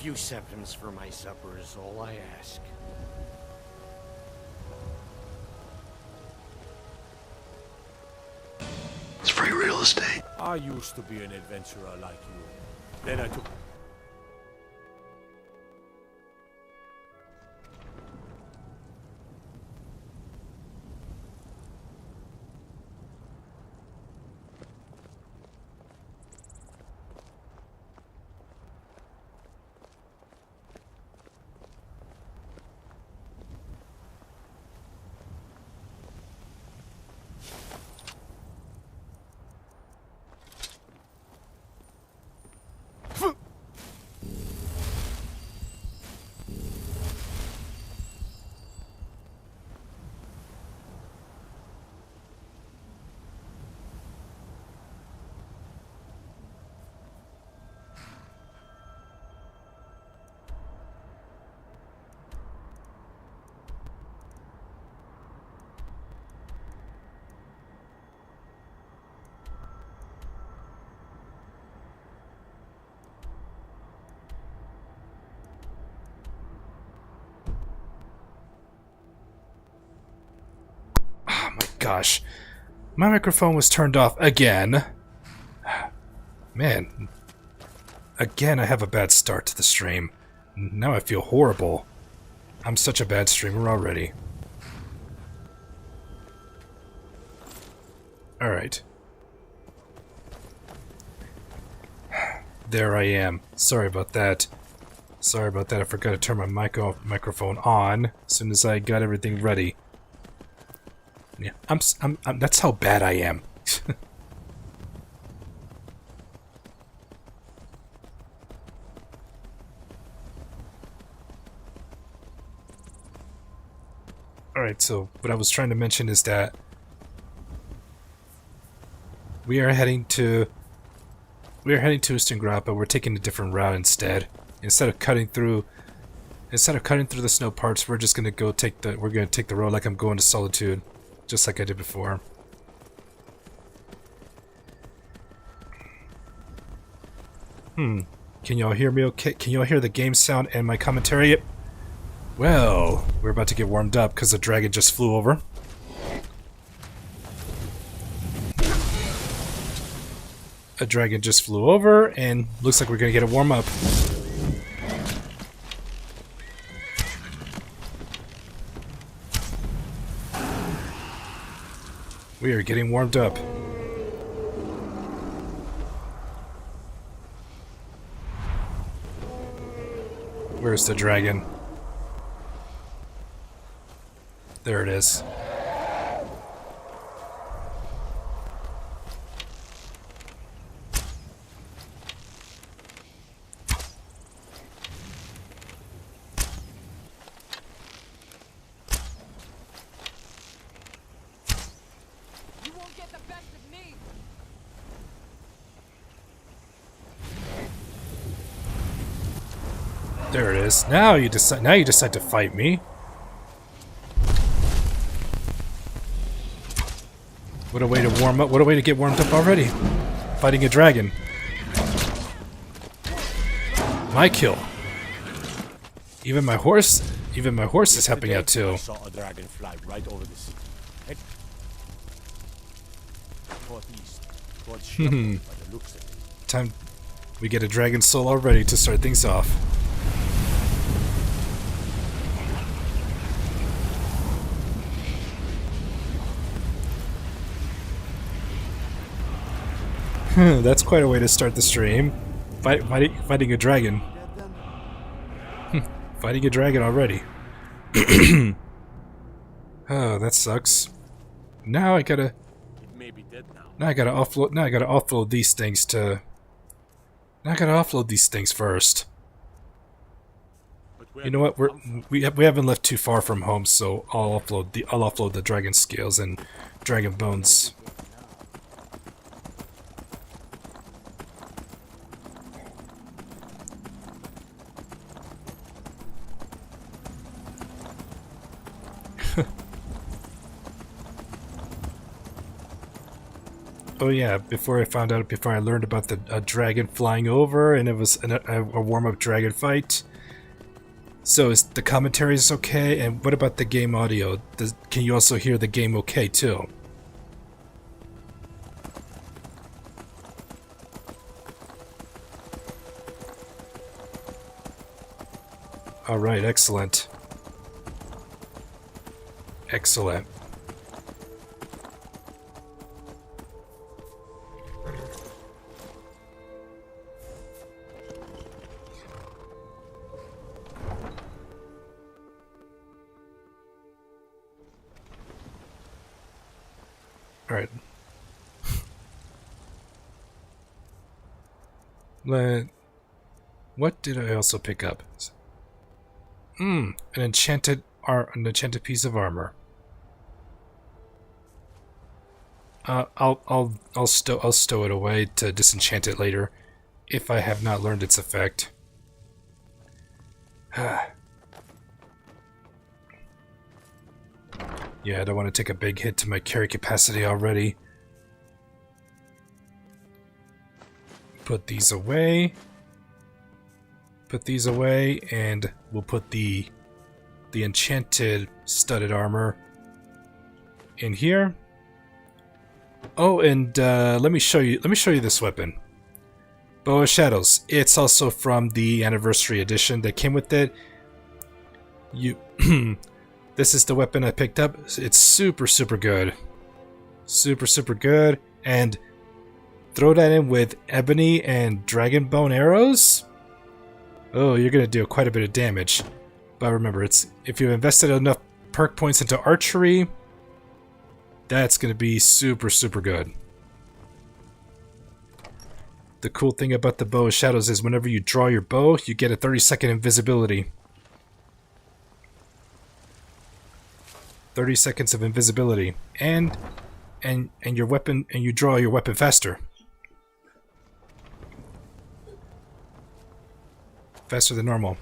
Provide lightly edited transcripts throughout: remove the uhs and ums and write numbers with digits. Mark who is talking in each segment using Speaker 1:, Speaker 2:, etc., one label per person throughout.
Speaker 1: few septims for my supper is all I ask.
Speaker 2: It's free real estate.
Speaker 3: I used to be an adventurer like you. Then I took...
Speaker 4: Gosh, my microphone was turned off again. Man, again I have a bad start to the stream. Now I feel horrible. I'm such a bad streamer already. Alright. There I am. Sorry about that. Sorry about that, I forgot to turn my microphone on as soon as I got everything ready. Yeah, I'm that's how bad I am. Alright, so what I was trying to mention is that we are heading to Ustengrad, but we're taking a different route instead. Instead of cutting through the snow parts, we're just gonna take the road like I'm going to Solitude. Just like I did before. Can y'all hear me okay? Can y'all hear the game sound and my commentary? Well, we're about to get warmed up because the dragon just flew over. A dragon just flew over and looks like we're gonna get a warm up. We are getting warmed up. Where's the dragon? There it is. There it is. Now you decide to fight me. What a way to warm up. What a way to get warmed up already. Fighting a dragon. My kill. Even my horse is helping out too.
Speaker 3: I saw a dragon fly right over the sea. Northeast, towards Schlumberg, by the looks of it.
Speaker 4: Time we get a dragon soul already to start things off. That's quite a way to start the stream. Fighting a dragon. Fighting a dragon already. Oh, that sucks. Now I gotta.
Speaker 3: It may be dead now.
Speaker 4: Now I gotta offload these things to. Now I gotta offload these things first. You know what? We haven't left too far from home, so I'll offload the dragon scales and dragon bones. Oh yeah, before I learned about the dragon flying over, and it was a warm-up dragon fight. So is the commentary is okay, and what about the game audio? Can you also hear the game okay too? Alright, excellent. Excellent. Alright. What did I also pick up? An enchanted piece of armor. I'll stow it away to disenchant it later, if I have not learned its effect. Yeah, I don't want to take a big hit to my carry capacity already. Put these away. Put these away, and we'll put the enchanted studded armor in here. Oh, and let me show you this weapon. Bow of Shadows. It's also from the anniversary edition that came with it. This is the weapon I picked up. It's super good. Super good. And throw that in with ebony and dragon bone arrows. Oh, you're gonna do quite a bit of damage. But remember, if you invested enough perk points into archery, that's gonna be super good. The cool thing about the Bow of Shadows is whenever you draw your bow, you get a 30-second invisibility. 30 seconds of invisibility, and your weapon, and you draw your weapon faster. Faster than normal.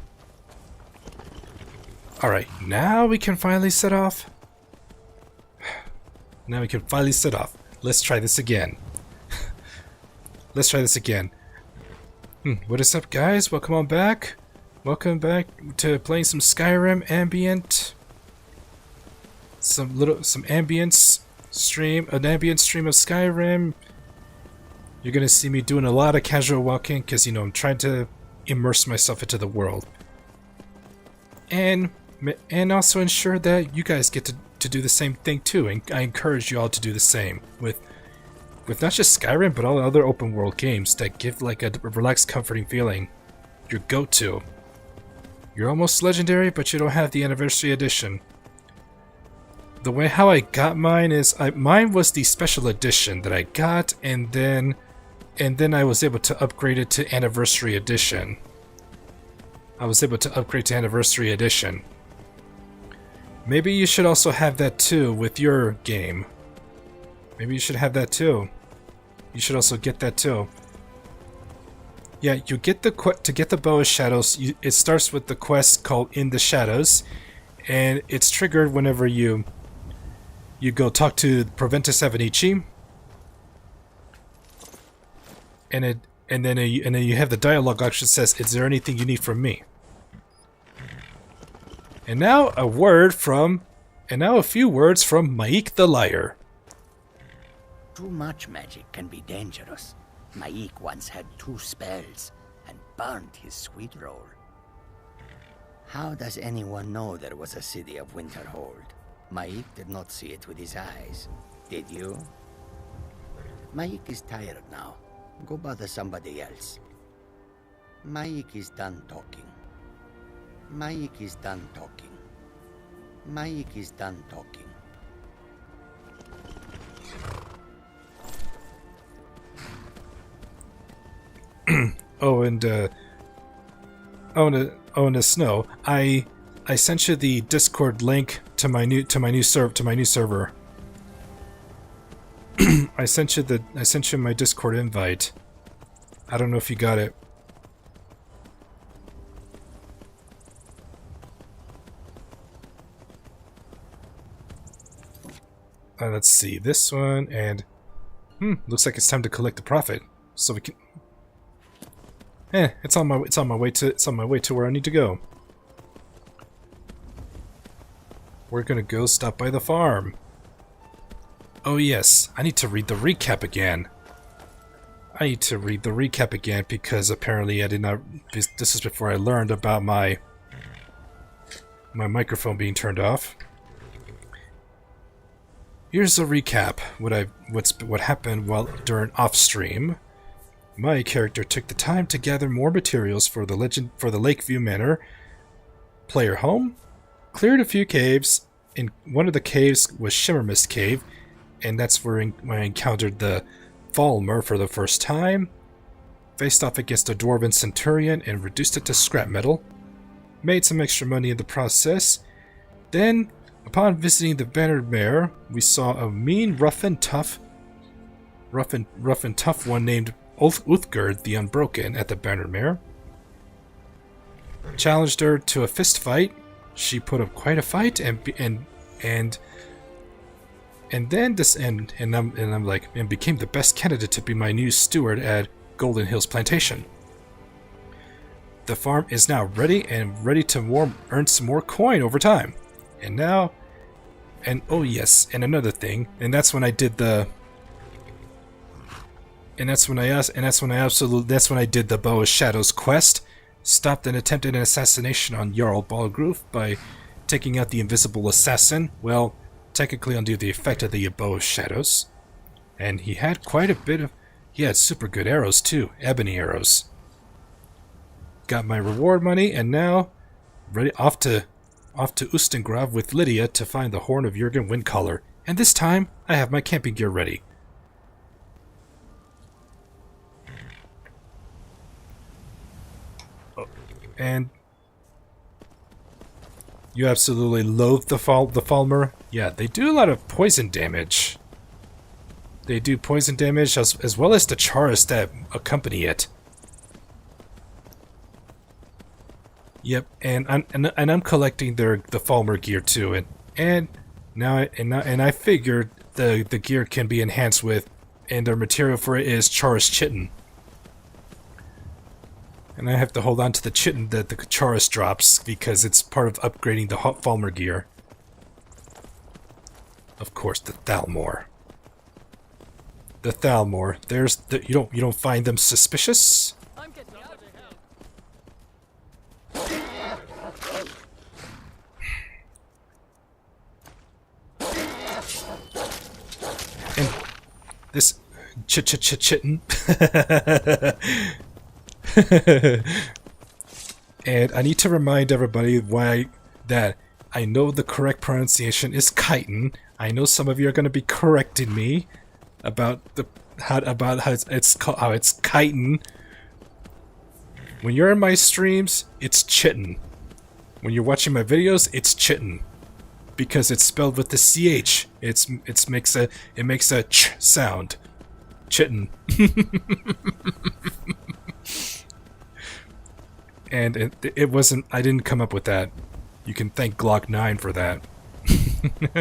Speaker 4: Alright, now we can finally set off. Now we can finally set off. Let's try this again. Let's try this again. What is up, guys? Welcome on back. Welcome back to playing some Skyrim Ambient. Some ambience stream, an ambient stream of Skyrim. You're gonna see me doing a lot of casual walking because, you know, I'm trying to immerse myself into the world, and also ensure that you guys get to do the same thing too. And I encourage you all to do the same with not just Skyrim, but all other open world games that give like a relaxed, comforting feeling. Your go-to. You're almost legendary, but you don't have the anniversary edition. The way how I got mine is mine was the special edition that I got, and then I was able to upgrade it to anniversary edition. Maybe you should also have that too with your game. Maybe you should have that too. You should also get that too. Yeah, you get to get the Bow of Shadows. It starts with the quest called In the Shadows, and it's triggered whenever you go talk to Proventus Avenici, and then you have the dialogue option that says, "Is there anything you need from me?" And now a few words from Maik the Liar.
Speaker 5: Too much magic can be dangerous. Maik once had 2 spells and burnt his sweet roll. How does anyone know there was a city of Winterhold? Maik did not see it with his eyes. Did you? Maik is tired now. Go bother somebody else. Maik is done talking. Maik is done talking. Maik is done talking.
Speaker 4: And the Snow, I sent you the Discord link to my new server. I sent you my Discord invite. I don't know if you got it. Let's see this one, and Looks like it's time to collect the profit, so we can. It's on my way to where I need to go. We're gonna go stop by the farm. Oh yes, I need to read the recap again. Because apparently I did not. This is before I learned about my microphone being turned off. Here's a recap. What happened during off stream. My character took the time to gather more materials for the Lakeview Manor player home, cleared a few caves, and one of the caves was Shimmermist Cave, and that's where I encountered the Falmer for the first time, faced off against a Dwarven Centurion and reduced it to scrap metal, made some extra money in the process. Then, upon visiting the Bannered Mare, we saw a mean, rough and tough one named Uthgerd the Unbroken at the Bannered Mare. Challenged her to a fist fight. She put up quite a fight and became the best candidate to be my new steward at Golden Hills Plantation. The farm is now ready to earn some more coin over time. And oh yes, and another thing, and that's when I did the that's when I did the Bow of Shadows quest. Stopped and attempted an assassination on Jarl Balgruf by taking out the invisible assassin. Well, technically under the effect of the Bow of Shadows. And he had he had super good arrows too, ebony arrows. Got my reward money, and now off to Ustengrav with Lydia to find the Horn of Jurgen Windcaller. And this time, I have my camping gear ready. And you absolutely loathe the Falmer? Yeah, they do a lot of poison damage. They do poison damage as well as the Charis that accompany it. Yep, and I'm collecting the Falmer gear too, and I figured the gear can be enhanced with, and their material for it is Charis Chitin. And I have to hold on to the chitin that the Charis drops because it's part of upgrading the Falmer gear. Of course, the Thalmor. You don't find them suspicious? And this chitin. And I need to remind everybody that I know the correct pronunciation is chitin. I know some of you are going to be correcting me about how it's chitin. When you're in my streams, it's chitin. When you're watching my videos, it's chitin, because it's spelled with the ch. It makes a ch sound. Chitin. And it wasn't. I didn't come up with that. You can thank Glock 9 for that.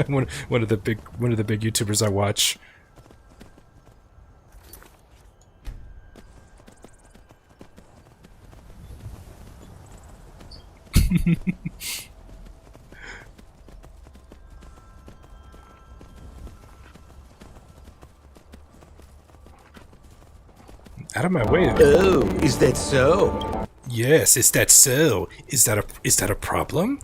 Speaker 4: one of the big YouTubers I watch. Out of my way.
Speaker 1: Oh, is that so?
Speaker 4: Yes, is that so? Is that a problem?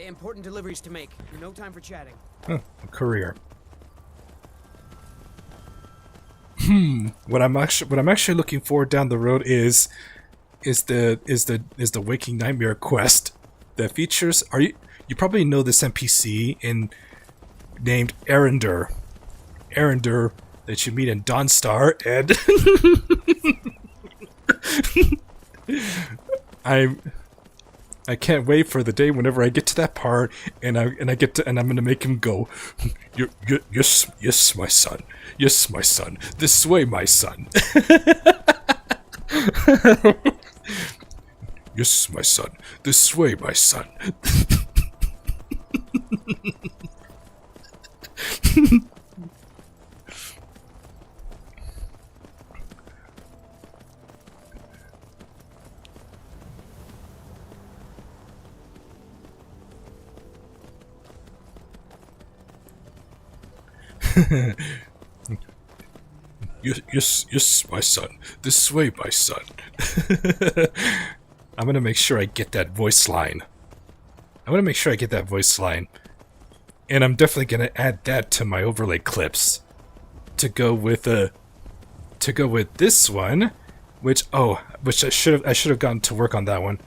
Speaker 6: Important deliveries to make. No time for chatting.
Speaker 4: Huh, a courier. What I'm actually looking for down the road is the Waking Nightmare quest that features. You probably know this NPC named Arender that you meet in Dawnstar, and I can't wait for the day whenever I get to that part, and I'm gonna make him go. Yes, my son. Yes, my son. This way, my son. Yes, my son. This way, my son. Yes, my son. This way, my son. I'm gonna make sure I get that voice line. And I'm definitely gonna add that to my overlay clips to go with this one, which I should have gotten to work on that one.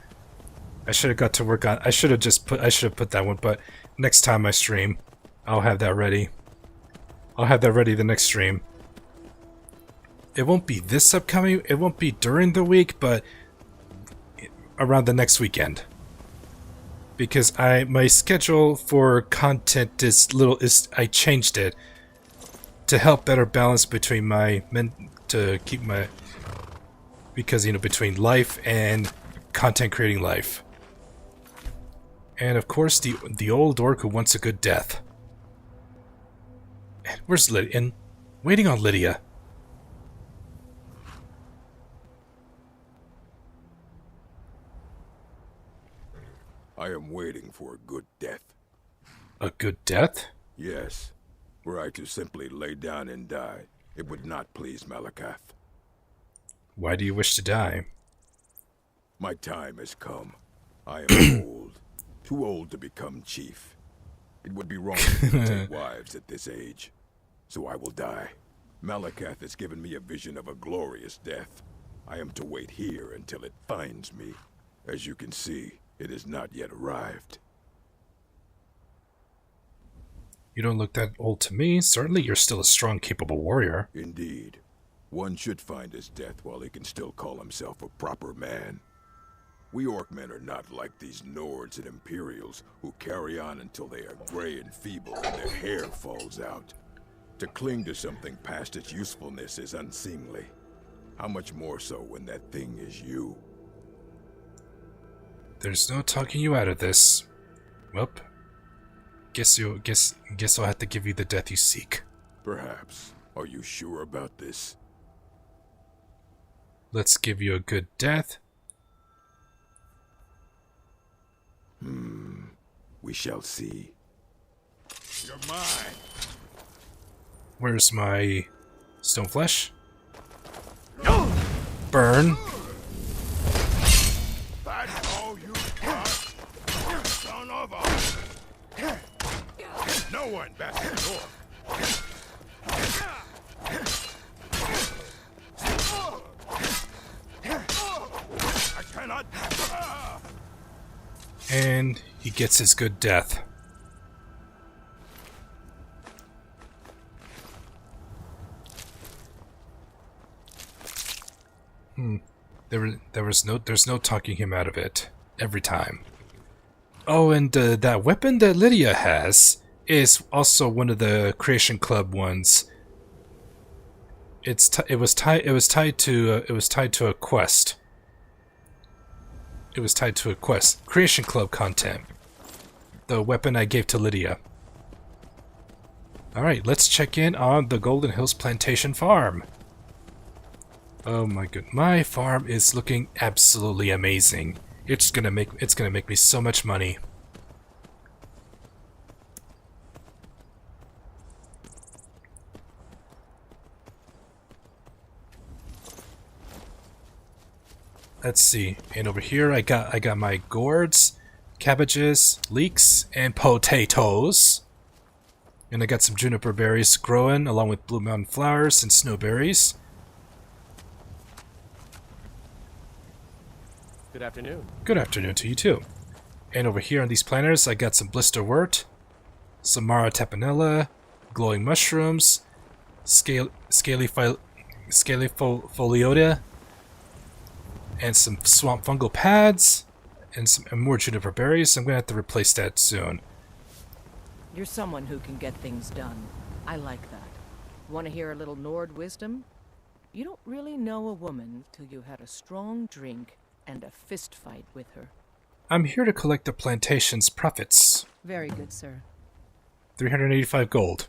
Speaker 4: I should have put that one, but next time I stream, I'll have that ready. The next stream. It won't be this upcoming, it won't be during the week, but around the next weekend. Because my schedule for content I changed it to help better balance between between life and content creating life. And of course the old orc who wants a good death. Where's Lydia? Waiting on Lydia.
Speaker 7: I am waiting for a good death.
Speaker 4: A good death?
Speaker 7: Yes. Were I to simply lay down and die, it would not please Malakath.
Speaker 4: Why do you wish to die?
Speaker 7: My time has come. I am old. Too old to become chief. It would be wrong for me to take wives at this age. So I will die. Malakath has given me a vision of a glorious death. I am to wait here until it finds me. As you can see, it has not yet arrived.
Speaker 4: You don't look that old to me. Certainly you're still a strong, capable warrior.
Speaker 7: Indeed. One should find his death while he can still call himself a proper man. We Orcmen are not like these Nords and Imperials who carry on until they are gray and feeble and their hair falls out. To cling to something past its usefulness is unseemly. How much more so when that thing is you?
Speaker 4: There's no talking you out of this. Well, guess I'll have to give you the death you seek.
Speaker 7: Perhaps. Are you sure about this?
Speaker 4: Let's give you a good death.
Speaker 7: We shall see. You're mine.
Speaker 4: Where's my stone flesh? Burn.
Speaker 7: That's all you got, son of a... No one back the door. I cannot...
Speaker 4: And he gets his good death. There's no talking him out of it every time. Oh, and that weapon that Lydia has is also one of the Creation Club ones. It was tied to a quest. It was tied to a quest. Creation Club content. The weapon I gave to Lydia. Alright, let's check in on the Golden Hills Plantation Farm. Oh my god, my farm is looking absolutely amazing. It's gonna make me so much money. Let's see. And over here I got my gourds, cabbages, leeks, and potatoes. And I got some juniper berries growing along with blue mountain flowers and snowberries.
Speaker 3: Good afternoon.
Speaker 4: Good afternoon to you too. And over here on these planters I got some blister wort, some Mara tapenella, glowing mushrooms, scaly foliota, and some swamp fungal pads, and more juniper berries. I'm gonna have to replace that soon.
Speaker 8: You're someone who can get things done. I like that. Want to hear a little Nord wisdom? You don't really know a woman till you had a strong drink and a fist fight with her.
Speaker 4: I'm here to collect the plantation's profits.
Speaker 8: Very good, sir.
Speaker 4: 385 gold.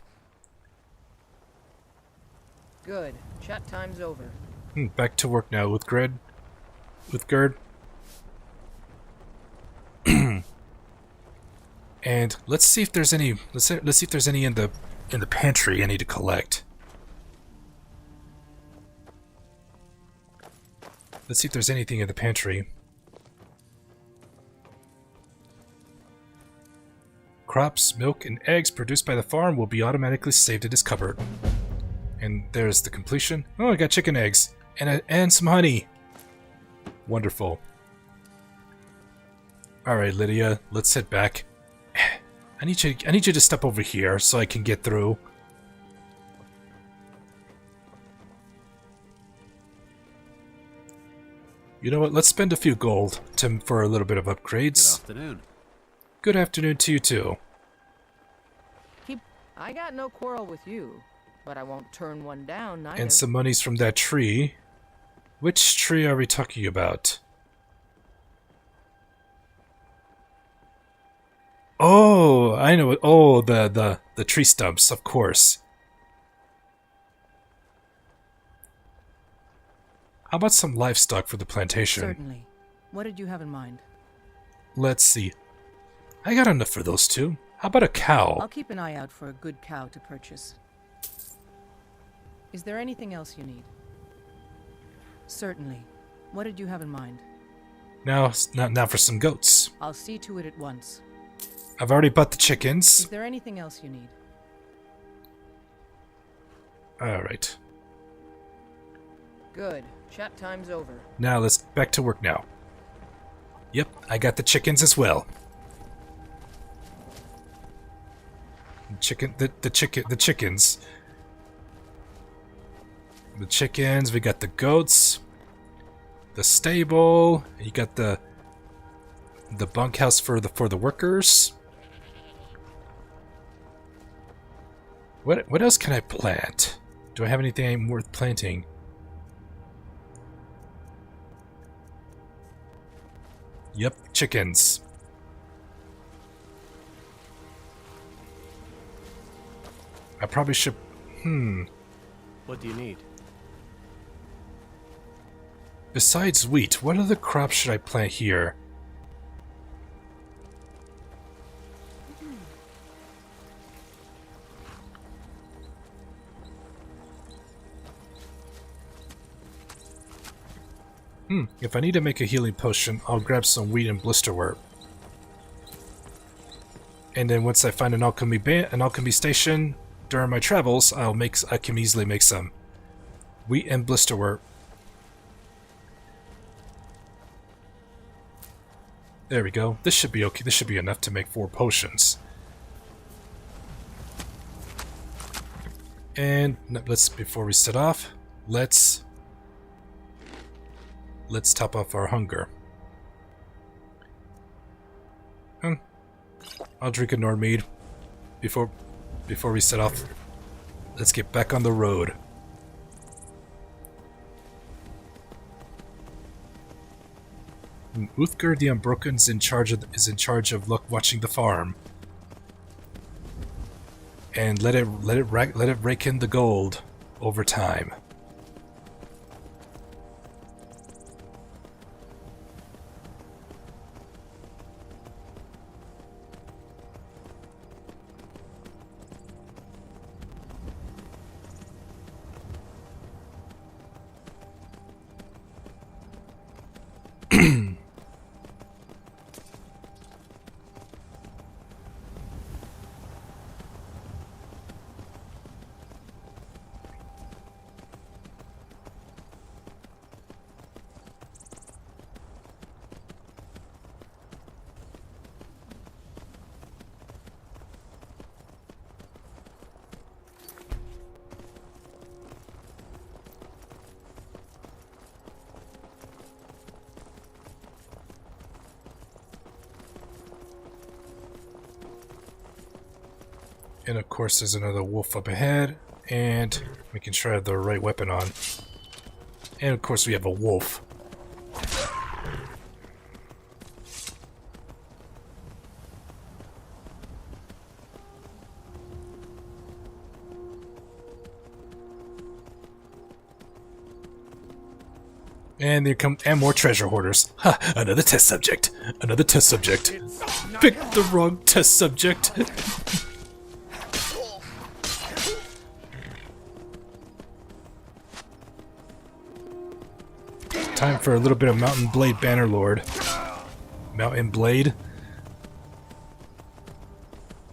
Speaker 8: Good. Chat time's over.
Speaker 4: Back to work now with Grid. With Gerd. And let's see if there's any. Let's see if there's any in the pantry I need to collect. Let's see if there's anything in the pantry. Crops, milk, and eggs produced by the farm will be automatically saved in this cupboard. And there's the completion. Oh, I got chicken eggs and some honey. Wonderful. All right, Lydia, let's head back. I need you to step over here so I can get through. You know what? Let's spend a few gold for a little bit of upgrades.
Speaker 3: Good afternoon.
Speaker 4: Good afternoon to you too.
Speaker 8: I got no quarrel with you, but I won't turn one down neither.
Speaker 4: And some monies from that tree. Which tree are we talking about? Oh, I know it. Oh, the tree stumps, of course. How about some livestock for the plantation?
Speaker 8: Certainly. What did you have in mind?
Speaker 4: Let's see. I got enough for those two. How about a cow?
Speaker 8: I'll keep an eye out for a good cow to purchase. Is there anything else you need? Certainly. What did you have in mind?
Speaker 4: Now for some goats.
Speaker 8: I'll see to it at once.
Speaker 4: I've already bought the
Speaker 8: Is
Speaker 4: chickens.
Speaker 8: there anything else you need?
Speaker 4: Alright.
Speaker 8: Good. Chat time's over.
Speaker 4: Now let's back to work now. Yep, I got the chickens as well. The chickens. The chickens, we got the goats. The stable, you got the bunkhouse for the workers. What else can I plant? Do I have anything worth planting? Yep, chickens. I probably should...
Speaker 3: What do you need?
Speaker 4: Besides wheat, what other crops should I plant here? If I need to make a healing potion, I'll grab some wheat and blisterwort. And then once I find an alchemy station during my travels, I can easily make some wheat and blisterwort. There we go. This should be okay. This should be enough to make 4 potions. And before we set off, let's top off our hunger. I'll drink a Nord mead before we set off. Let's get back on the road. Uthgar the Unbroken is in charge of watching the farm, and let it rake in the gold over time. And of course there's another wolf up ahead, and making sure I have the right weapon on. And of course we have a wolf. And there come and more treasure hoarders. Ha! Another test subject. Another test subject. Pick the wrong test subject. Time for a little bit of Mountain Blade Bannerlord. Mountain Blade.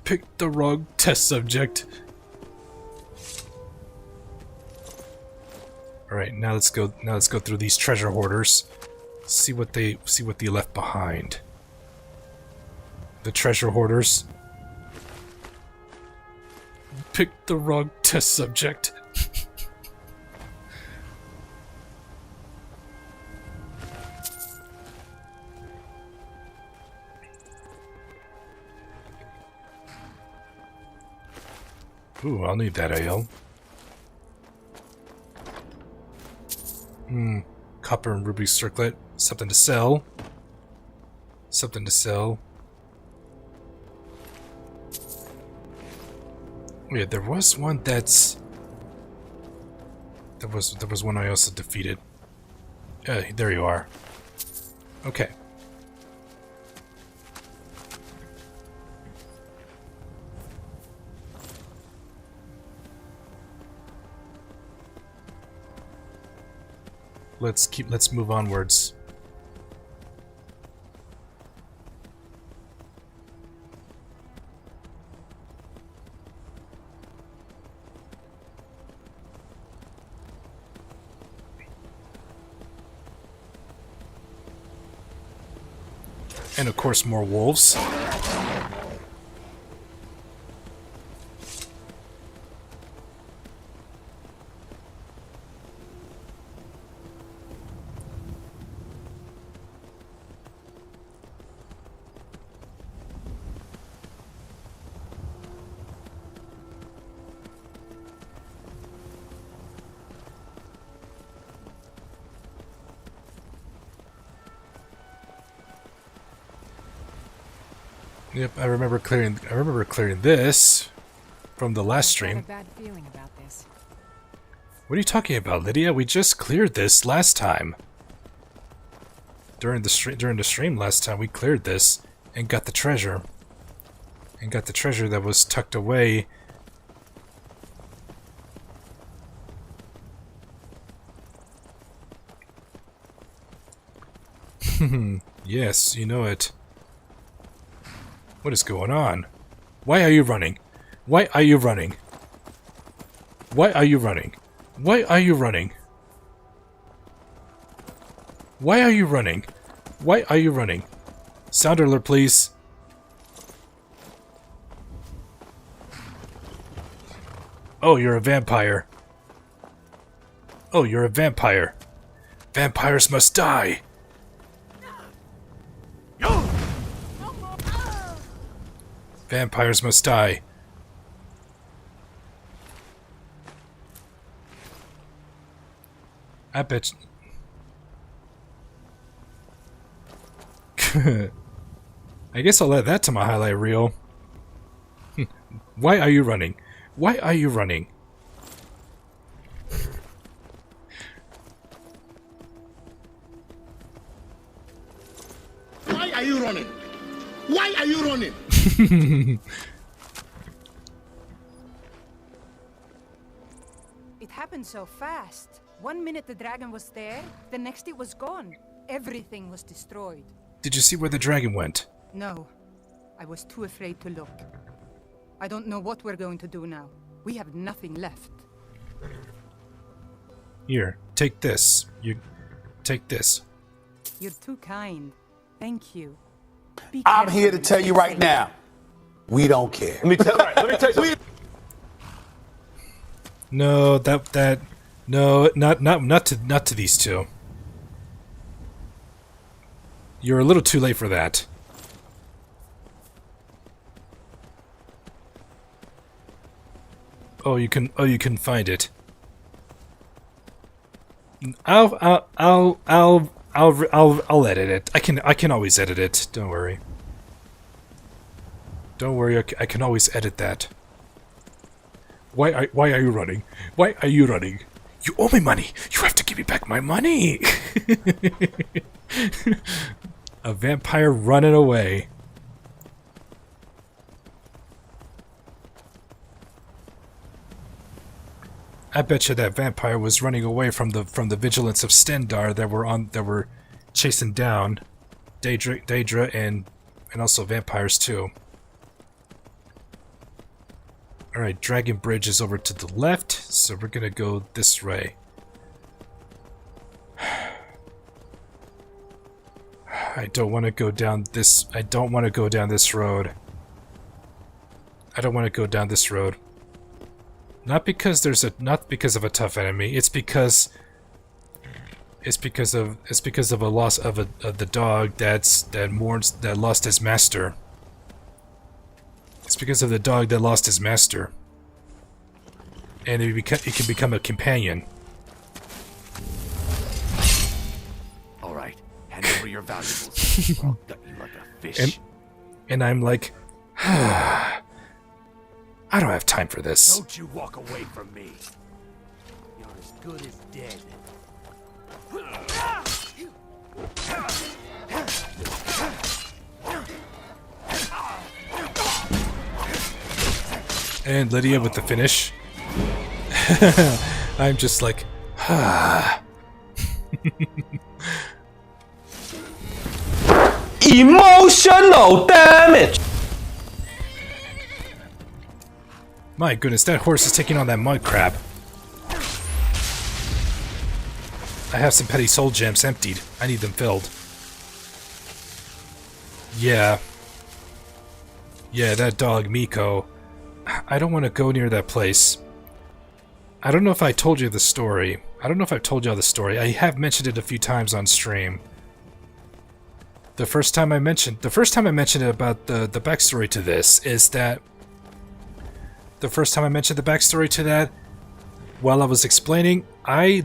Speaker 4: Pick the wrong test subject. All right, now let's go. Now let's go through these treasure hoarders. See what they left behind. The treasure hoarders. Pick the wrong test subject. Ooh, I'll need that ale. Copper and ruby circlet. Something to sell. Something to sell. Oh yeah, there was one that's... There was one I also defeated. There you are. Okay. Let's move onwards. And of course more wolves. Yep, I remember clearing this from the last stream.
Speaker 9: I've got a bad feeling about this.
Speaker 4: What are you talking about, Lydia? We just cleared this last time. During the stream last time, we cleared this and got the treasure. And got the treasure that was tucked away. Yes, you know it. What is going on? Why are you running? Why are you running? Why are you running? Why are you running? Why are you running? Why are you running? Sound alert, please. Oh, you're a vampire. Oh, you're a vampire. Vampires must die. Vampires must die. I bet. I guess I'll add that to my highlight reel. Why are you running? Why are you running?
Speaker 10: Why are you running? Why are you running?
Speaker 9: It happened so fast. 1 minute the dragon was there, the next it was gone. Everything was destroyed.
Speaker 4: Did you see where the dragon went?
Speaker 9: No, I was too afraid to look. I don't know what we're going to do now. We have nothing left.
Speaker 4: Here, take this. You take this.
Speaker 9: You're too kind. Thank you. Be
Speaker 1: I'm
Speaker 9: careful
Speaker 1: here to
Speaker 9: when
Speaker 1: tell
Speaker 9: you
Speaker 1: you right
Speaker 9: say-
Speaker 1: now, we don't care.
Speaker 10: Let me tell you something.
Speaker 4: No, no, not to these two. You're a little too late for that. Oh, you can find it. I'll edit it. I can always edit it. Don't worry. Don't worry. I can always edit that. Why are you running? Why are you running? You owe me money. You have to give me back my money. A vampire running away. I bet you that vampire was running away from the vigilance of Stendar that were chasing down Daedra and also vampires too. Alright, Dragon Bridge is over to the left, so we're gonna go this way. I don't want to go down this road. I don't want to go down this road. Not because of a tough enemy. It's because of a loss of the dog that lost his master. It's because of the dog that lost his master, and it can become a companion.
Speaker 3: All right, hand over your valuables. Or I'll gut you like a fish.
Speaker 4: And I'm like, I don't have time for this.
Speaker 3: Don't you walk away from me. You're as good as dead.
Speaker 4: And Lydia with the finish. I'm just like,
Speaker 11: Emotional damage!
Speaker 4: My goodness, that horse is taking on that mud crab. I have some petty soul gems emptied. I need them filled. Yeah. Yeah, that dog, Miko. I don't want to go near that place. I don't know if I told you the story. I don't know if I've told y'all the story. I have mentioned it a few times on stream. The first time I mentioned it about the backstory to this is that the first time I mentioned the backstory to that, while I was explaining, I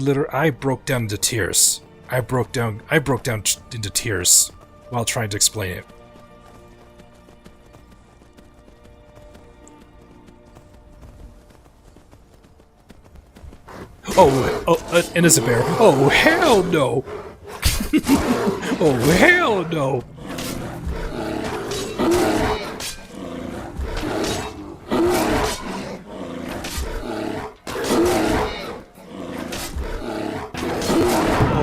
Speaker 4: broke down into tears. I broke down into tears while trying to explain it. And as a bear. Oh, hell no! Oh, hell no!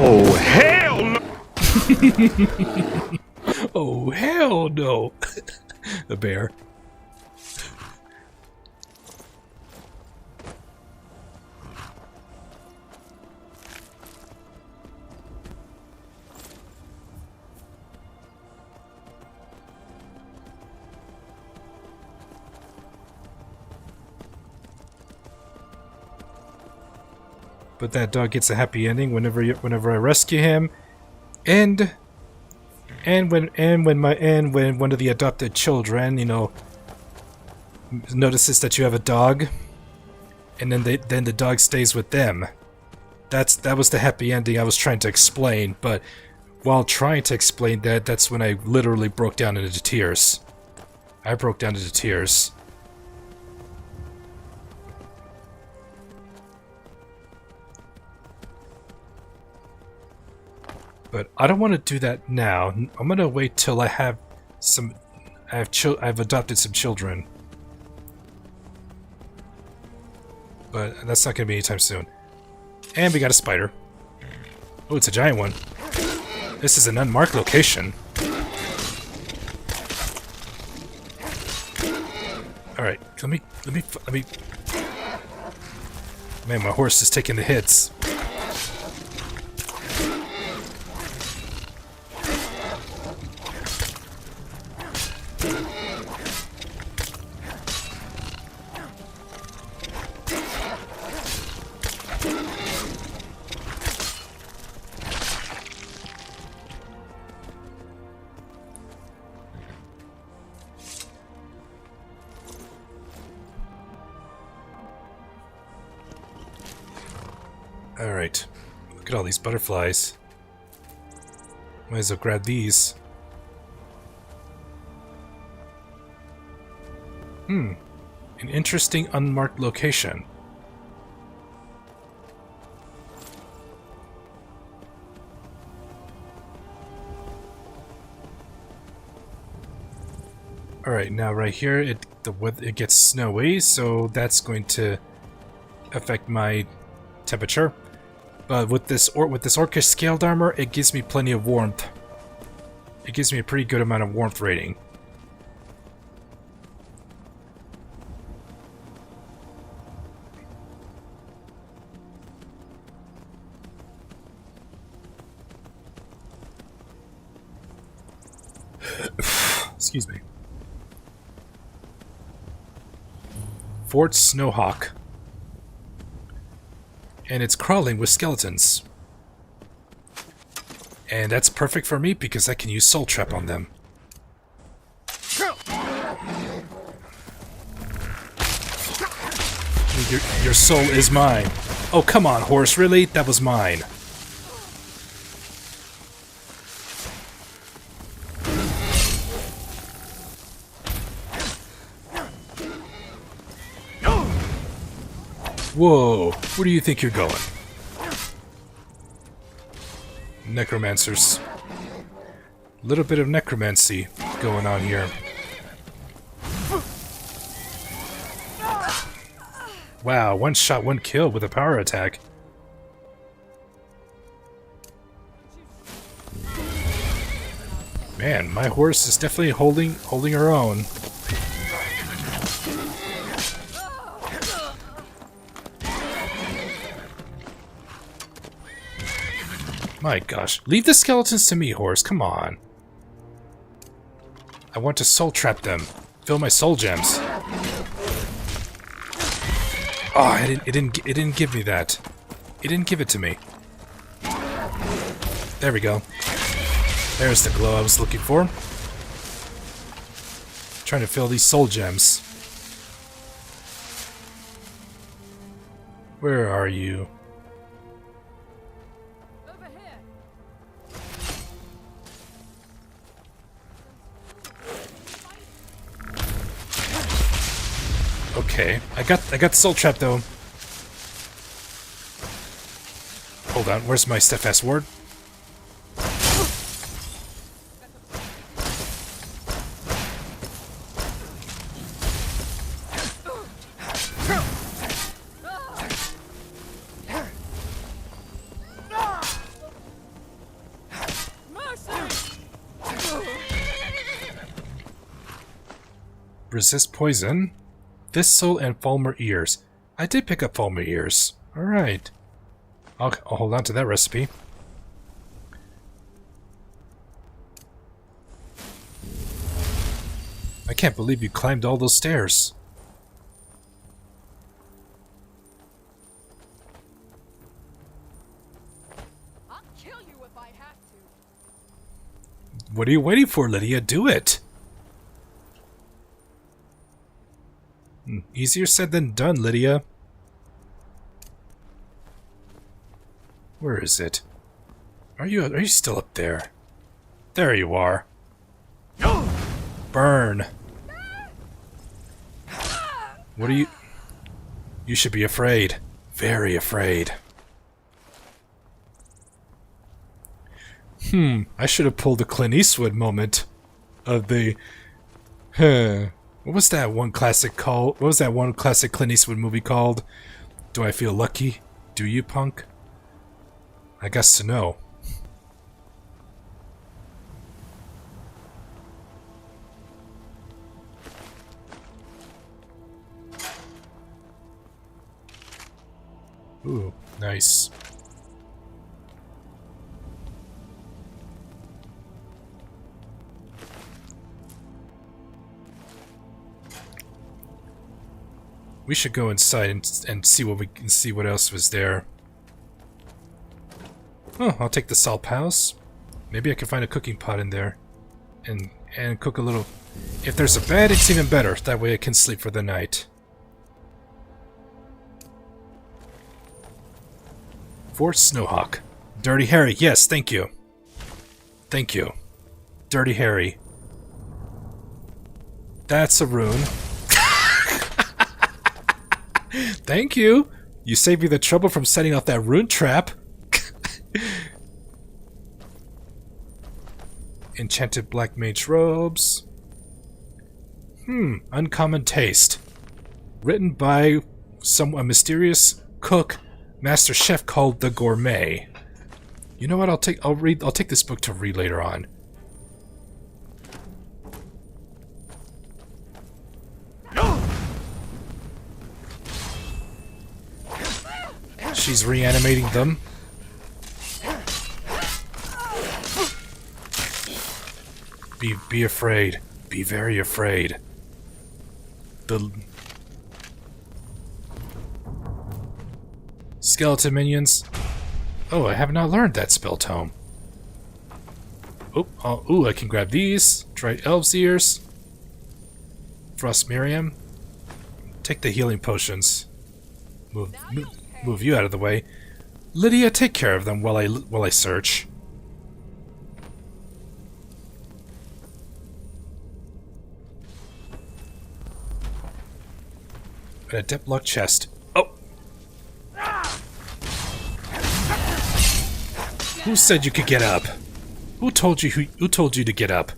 Speaker 11: Oh, hell no!
Speaker 4: Oh, hell no! A bear. But that dog gets a happy ending whenever I rescue him, and when one of the adopted children, you know, notices that you have a dog, and then the dog stays with them. That was the happy ending I was trying to explain. But while trying to explain that, that's when I literally broke down into tears. I broke down into tears. But I don't want to do that now. I'm gonna wait till I have some. I've adopted some children, but that's not gonna be anytime soon. And we got a spider. Oh, it's a giant one. This is an unmarked location. All right, let me. Man, my horse is taking the hits. Alright. Look at all these butterflies. Might as well grab these. An interesting unmarked location. Alright, now right here it gets snowy, so that's going to affect my temperature. But with this Orcish scaled armor, it gives me plenty of warmth. It gives me a pretty good amount of warmth rating. Excuse me. Fort Snowhawk. And it's crawling with skeletons. And that's perfect for me because I can use Soul Trap on them. Your soul is mine. Oh, come on, horse, really? That was mine. Whoa, where do you think you're going? Necromancers. A little bit of necromancy going on here. Wow, one shot, one kill with a power attack. Man, my horse is definitely holding her own. My gosh. Leave the skeletons to me, horse. Come on. I want to soul trap them. Fill my soul gems. Oh, it didn't give me that. It didn't give it to me. There we go. There's the glow I was looking for. Trying to fill these soul gems. Where are you? Okay, I got the soul trap though. Hold on, where's my steadfast ward? Resist poison. Thistle and Falmer ears. I did pick up Falmer ears. Alright. I'll hold on to that recipe. I can't believe you climbed all those stairs.
Speaker 9: I'll kill you if I have to.
Speaker 4: What are you waiting for, Lydia? Do it! Easier said than done, Lydia. Where is it? Are you still up there? There you are. Burn. What are you? You should be afraid. Very afraid. I should have pulled the Clint Eastwood moment of the What was that one classic called? What was that one classic Clint Eastwood movie called? Do I feel lucky? Do you, punk? I guess to know. Ooh, nice. We should go inside and see what we can see. What else was there? Oh, I'll take the salt house. Maybe I can find a cooking pot in there, and cook a little. If there's a bed, it's even better. That way I can sleep for the night. Fort Snowhawk. Dirty Harry. Yes, thank you. Thank you. Dirty Harry. That's a rune. Thank you. You saved me the trouble from setting off that rune trap. Enchanted black mage robes. Uncommon taste. Written by a mysterious cook, master chef called the Gourmet. You know what? I'll take this book to read later on. She's reanimating them. Be afraid. Be very afraid. The skeleton minions. Oh, I have not learned that spell tome. Oh, I can grab these. Dried elf's ears. Frost Miriam. Take the healing potions. Move you out of the way. Lydia, take care of them while I search. A depth-locked chest. Oh! Who said you could get up? Who told you to get up?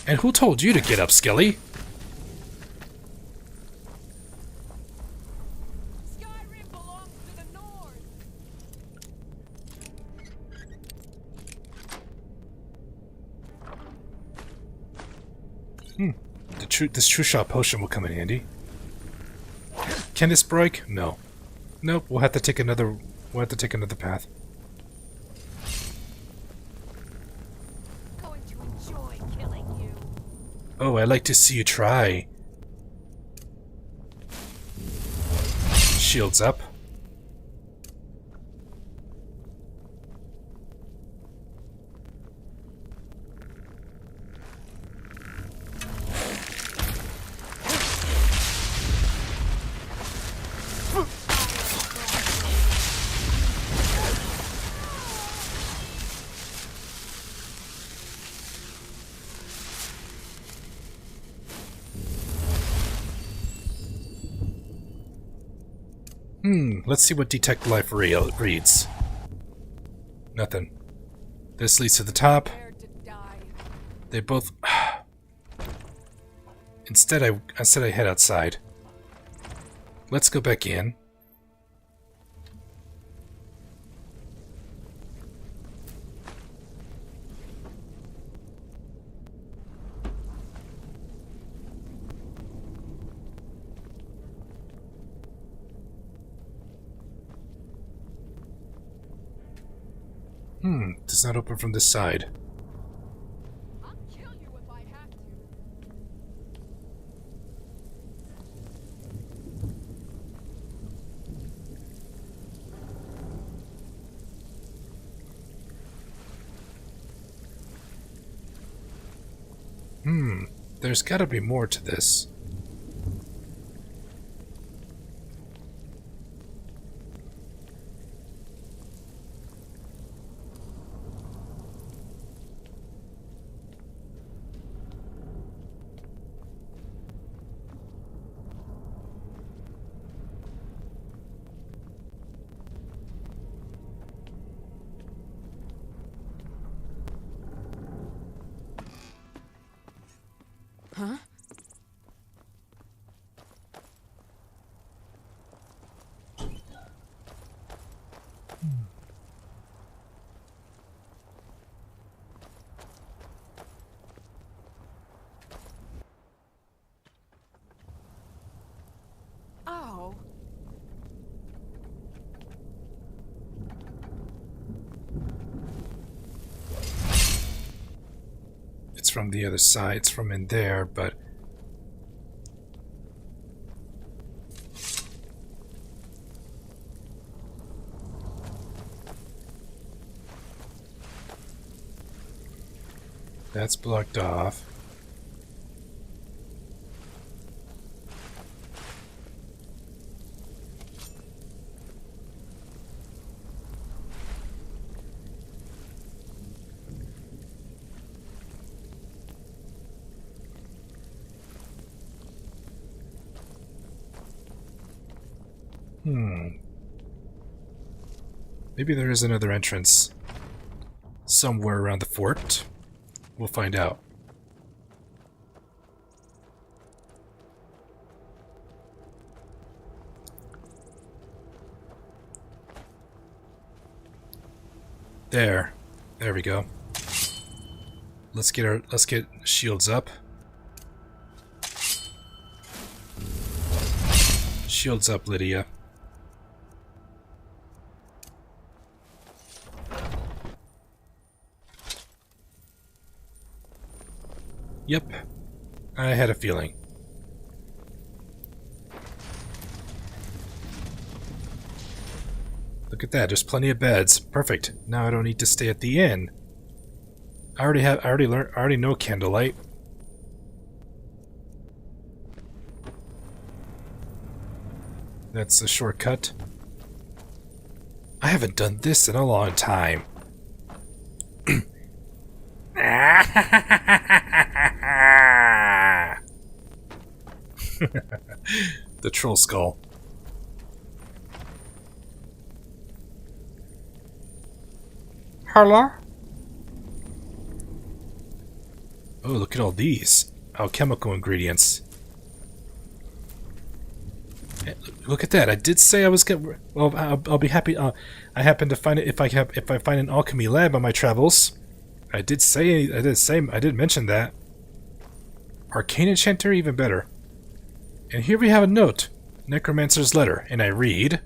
Speaker 4: And who told you to get up, Skelly?
Speaker 8: Skyrim belongs to the North.
Speaker 4: This true shot potion will come in handy. Can this break? No. Nope, we'll have to take another path.
Speaker 8: Going to enjoy killing you.
Speaker 4: Oh, I'd like to see you try. Shields up. Let's see what Detect Life reads. Nothing. This leads to the top. They both... Instead I head outside. Let's go back in. Does not open from this side.
Speaker 8: I'll kill you if I have to.
Speaker 4: There's gotta be more to this.
Speaker 8: Huh? Oh.
Speaker 4: It's from the other side. It's from in there, but... That's blocked off. Maybe there is another entrance somewhere around the fort. We'll find out. There we go. Let's get shields up. Shields up, Lydia. Yep. I had a feeling. Look at that, there's plenty of beds. Perfect. Now I don't need to stay at the inn. I already know candlelight. That's a shortcut. I haven't done this in a long time. The troll skull. Hello? Oh, look at all these alchemical ingredients. Look at that! I did say I was gonna. Well, I'll be happy. I happen to find it if I find an alchemy lab on my travels. I did mention that. Arcane enchanter, even better. And here we have a note, Necromancer's letter, and I read: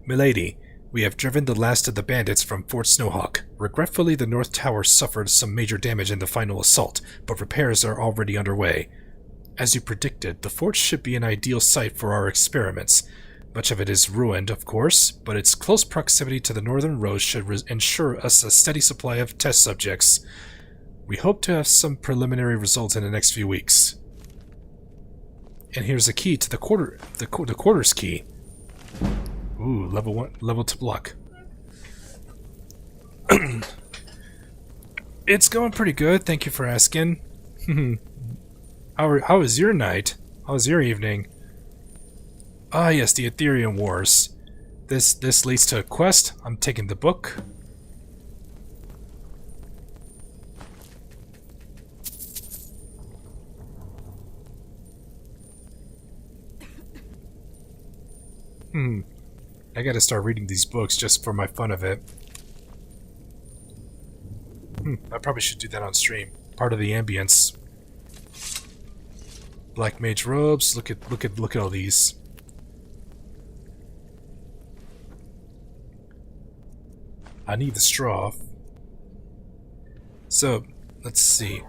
Speaker 4: Milady, we have driven the last of the bandits from Fort Snowhawk. Regretfully, the North Tower suffered some major damage in the final assault, but repairs are already underway. As you predicted, the fort should be an ideal site for our experiments. Much of it is ruined, of course, but its close proximity to the northern road should ensure us a steady supply of test subjects. We hope to have some preliminary results in the next few weeks. And here's a key to the quarters key. Ooh, level 1, level 2 block. It's going pretty good, thank you for asking. How was your night? How was your evening? Ah, yes, the Ethereum Wars. This leads to a quest. I'm taking the book. I gotta start reading these books just for my fun of it. I probably should do that on stream. Part of the ambience. Black mage robes. Look at all these. I need the straw. So, let's see.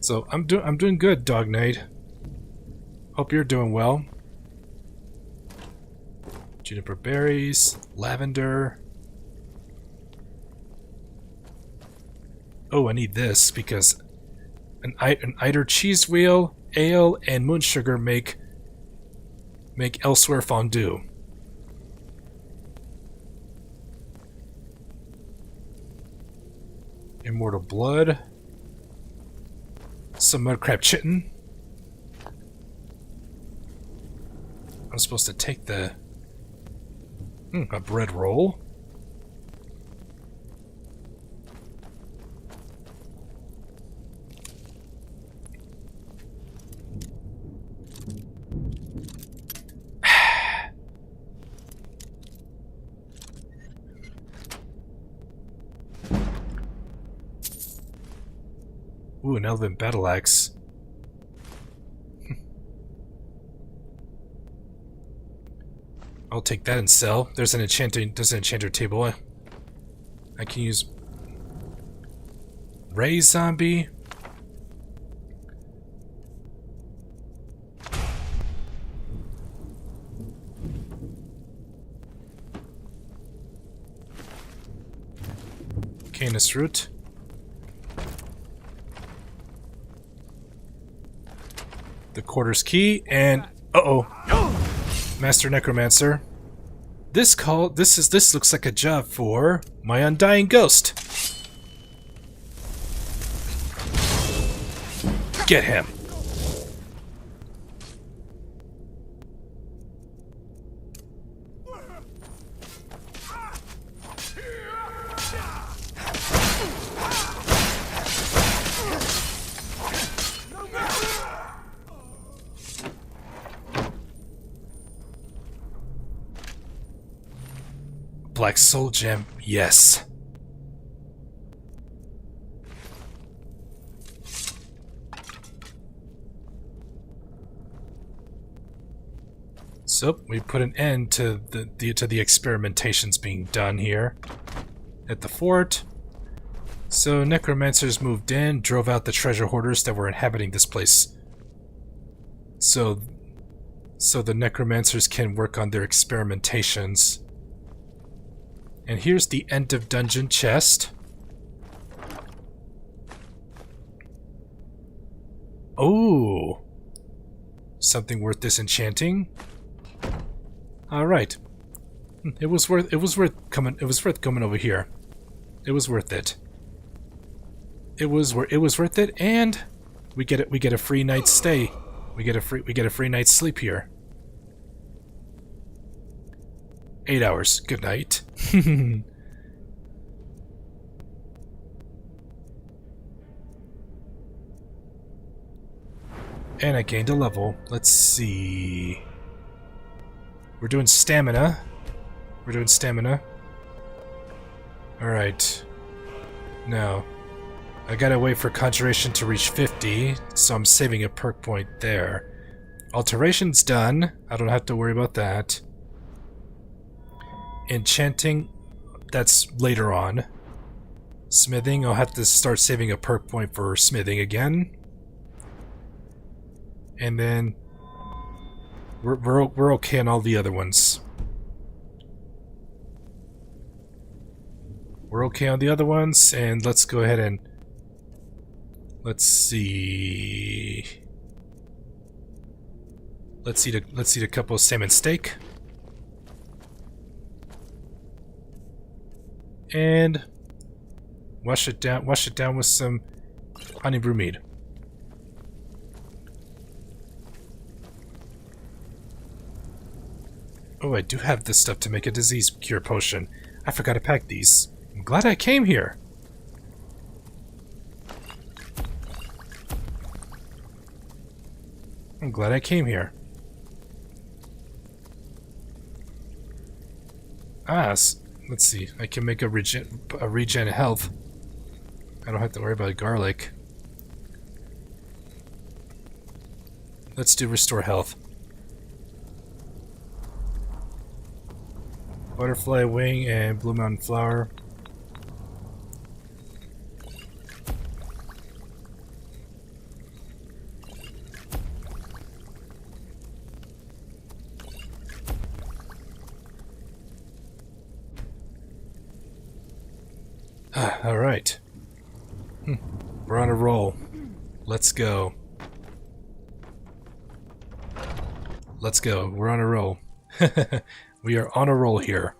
Speaker 4: So I'm doing good, Dog Knight. Hope you're doing well. Juniper berries, lavender. Oh, I need this because an eider cheese wheel, ale, and moon sugar make elsewhere fondue. Immortal blood. Some mudcrab chitin. I'm supposed to take the a bread roll. Ooh, an elven battle axe. I'll take that and sell. There's an enchanter table. I can use Ray Zombie. Canis root. The quarters key and uh-oh. Master Necromancer. This looks like a job for my undying ghost. Get him. Black Soul Gem, yes. So we put an end to the experimentations being done here at the fort. So necromancers moved in, drove out the treasure hoarders that were inhabiting this place. So the necromancers can work on their experimentations. And here's the end of dungeon chest. Oh, something worth disenchanting. All right, it was worth coming over here. It was worth it. It was worth it, and we get a free night's stay. We get a free night's sleep here. 8 hours. Good night. And I gained a level. Let's see. We're doing stamina. Alright. Now, I gotta wait for conjuration to reach 50, so I'm saving a perk point there. Alteration's done. I don't have to worry about that. Enchanting, that's later on. Smithing, I'll have to start saving a perk point for smithing again. And then we're okay on all the other ones. We're okay on the other ones, and let's go ahead and let's see. Let's eat a couple of salmon steak. And wash it down with some honey brew mead. Oh, I do have this stuff to make a disease cure potion. I forgot to pack these. I'm glad I came here. I'm glad I came here. Let's see. I can make a regen health. I don't have to worry about garlic. Let's do restore health. Butterfly wing and blue mountain flower. All right. We're on a roll. Let's go. Let's go. We're on a roll. We are on a roll here.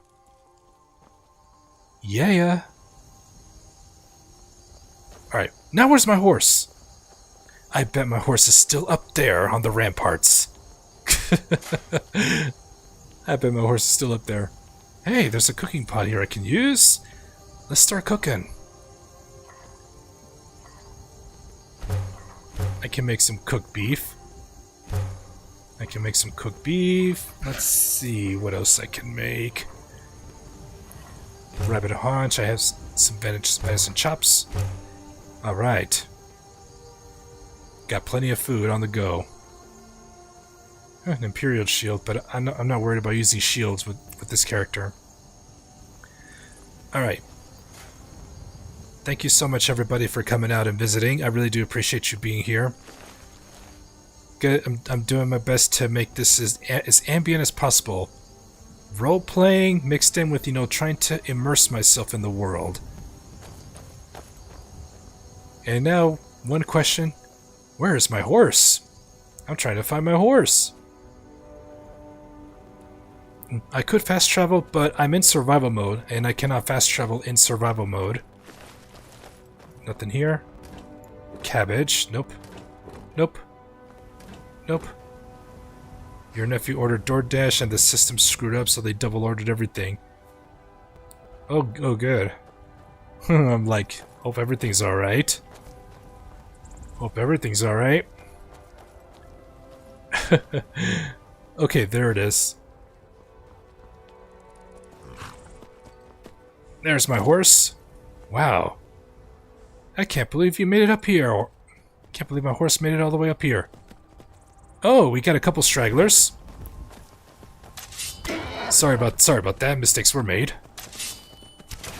Speaker 4: Yeah. Alright, now where's my horse? I bet my horse is still up there on the ramparts. I bet my horse is still up there. Hey, there's a cooking pot here I can use. Let's start cooking. I can make some cooked beef. Let's see what else I can make. Rabbit haunch. I have some venison chops. Alright. Got plenty of food on the go. An Imperial shield, but I'm not worried about using shields with this character. Alright. Thank you so much, everybody, for coming out and visiting. I really do appreciate you being here. I'm doing my best to make this as ambient as possible. Role-playing mixed in with, trying to immerse myself in the world. And now, one question. Where is my horse? I'm trying to find my horse. I could fast travel, but I'm in survival mode, and I cannot fast travel in survival mode. Nothing here. Cabbage. Nope. Nope. Nope. Your nephew ordered DoorDash and the system screwed up, so they double ordered everything. Oh good. I'm like, hope everything's alright. Hope everything's alright. Okay, there it is. There's my horse. Wow. I can't believe you made it up here. Can't believe my horse made it all the way up here. Oh, we got a couple stragglers. Sorry about that. Mistakes were made.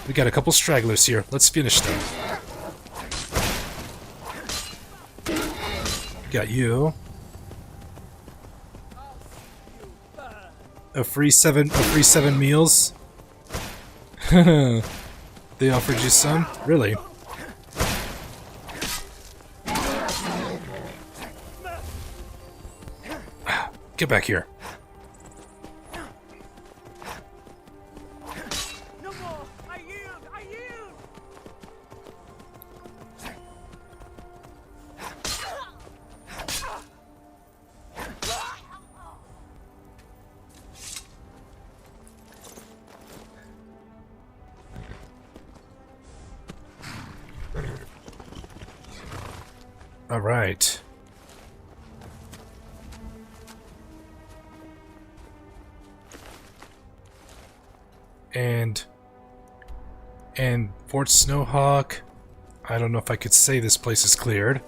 Speaker 4: We got a couple stragglers here. Let's finish them. Got you. A free seven meals. They offered you some? Really? Get back here.
Speaker 6: No more! I yield! I yield!
Speaker 4: All right. And Fort Snowhawk. I don't know if I could say this place is cleared.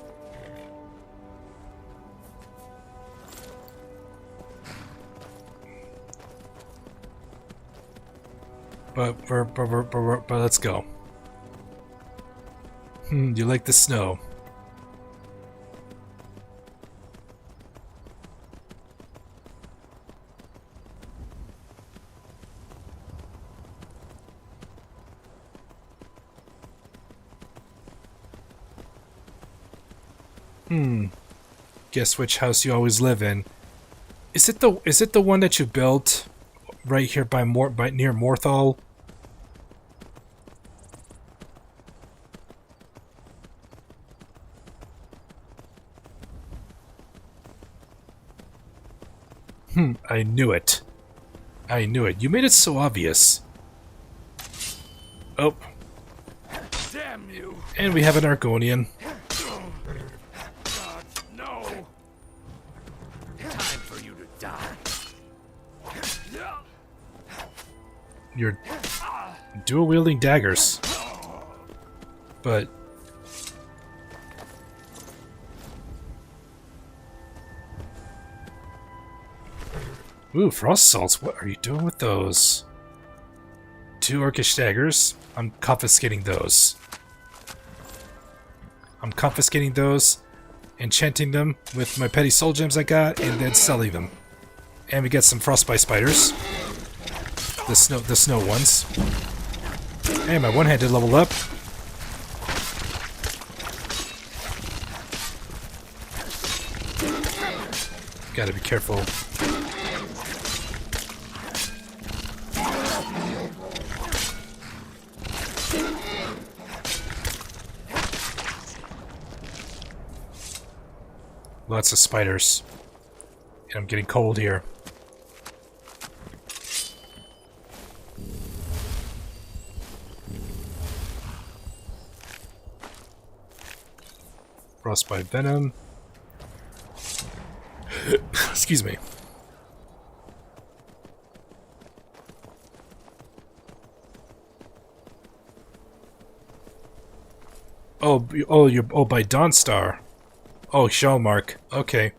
Speaker 4: But let's go. You like the snow? Guess which house you always live in. Is it the one that you built right here by near Morthal? I knew it. I knew it. You made it so obvious. Oh.
Speaker 3: Damn you!
Speaker 4: And we have an Argonian.
Speaker 3: God, no! Time for you to die.
Speaker 4: You're dual-wielding daggers. But... Ooh, frost salts. What are you doing with those? 2 orcish daggers. I'm confiscating those. Enchanting them with my petty soul gems I got, and then selling them. And we get some frostbite spiders. The snow ones. Hey, my one-handed leveled up. Gotta be careful. Lots of spiders. And I'm getting cold here. Frostbite venom. Excuse me. Oh, by Dawnstar. Oh, Shellmark. Okay.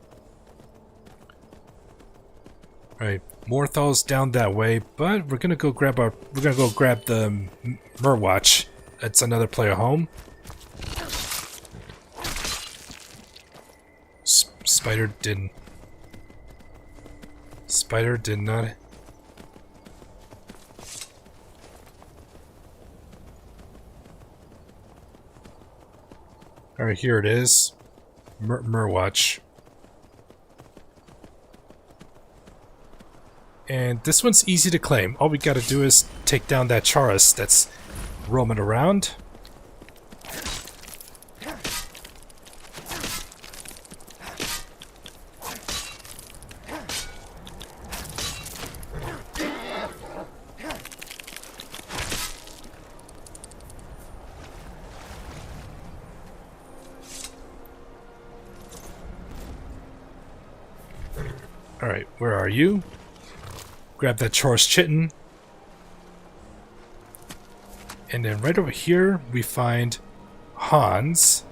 Speaker 4: Alright, Morthal's down that way, but we're gonna go grab the Murwatch. It's another player home. Spider did not. Alright, here it is. Murwatch. And this one's easy to claim. All we gotta do is take down that Chaurus that's roaming around. Alright, where are you? Grab that Chaurus Chitin. And then right over here we find Hans.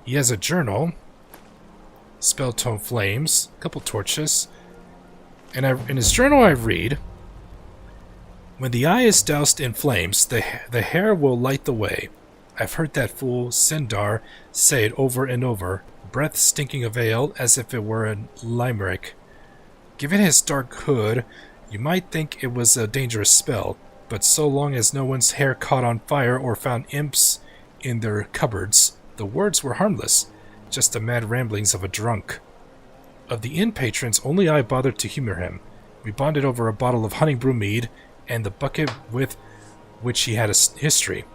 Speaker 4: He has a journal. Spell Tome Flames. A couple torches. And in his journal I read, when the eye is doused in flames, the hair will light the way. I've heard that fool Sindar say it over and over, breath stinking of ale as if it were a limerick. Given his dark hood, you might think it was a dangerous spell, but so long as no one's hair caught on fire or found imps in their cupboards, the words were harmless, just the mad ramblings of a drunk. Of the inn patrons, only I bothered to humor him. We bonded over a bottle of Honningbrew mead and the bucket with which he had a history.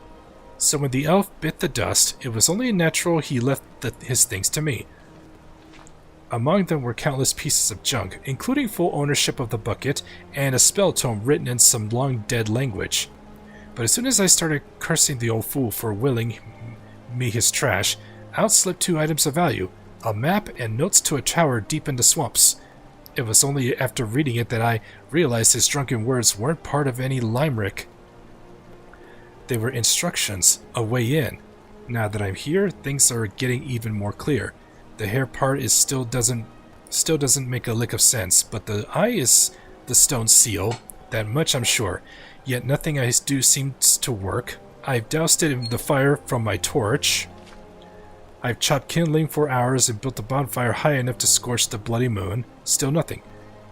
Speaker 4: So when the elf bit the dust, it was only natural he left his things to me. Among them were countless pieces of junk, including full ownership of the bucket and a spell tome written in some long-dead language. But as soon as I started cursing the old fool for willing me his trash, out slipped 2 items of value, a map and notes to a tower deep in the swamps. It was only after reading it that I realized his drunken words weren't part of any limerick. They were instructions, a way in. Now that I'm here, things are getting even more clear. The hair part is still doesn't make a lick of sense, but the eye is the stone seal, that much I'm sure. Yet nothing I do seems to work. I've doused it in the fire from my torch. I've chopped kindling for hours and built a bonfire high enough to scorch the bloody moon. Still nothing.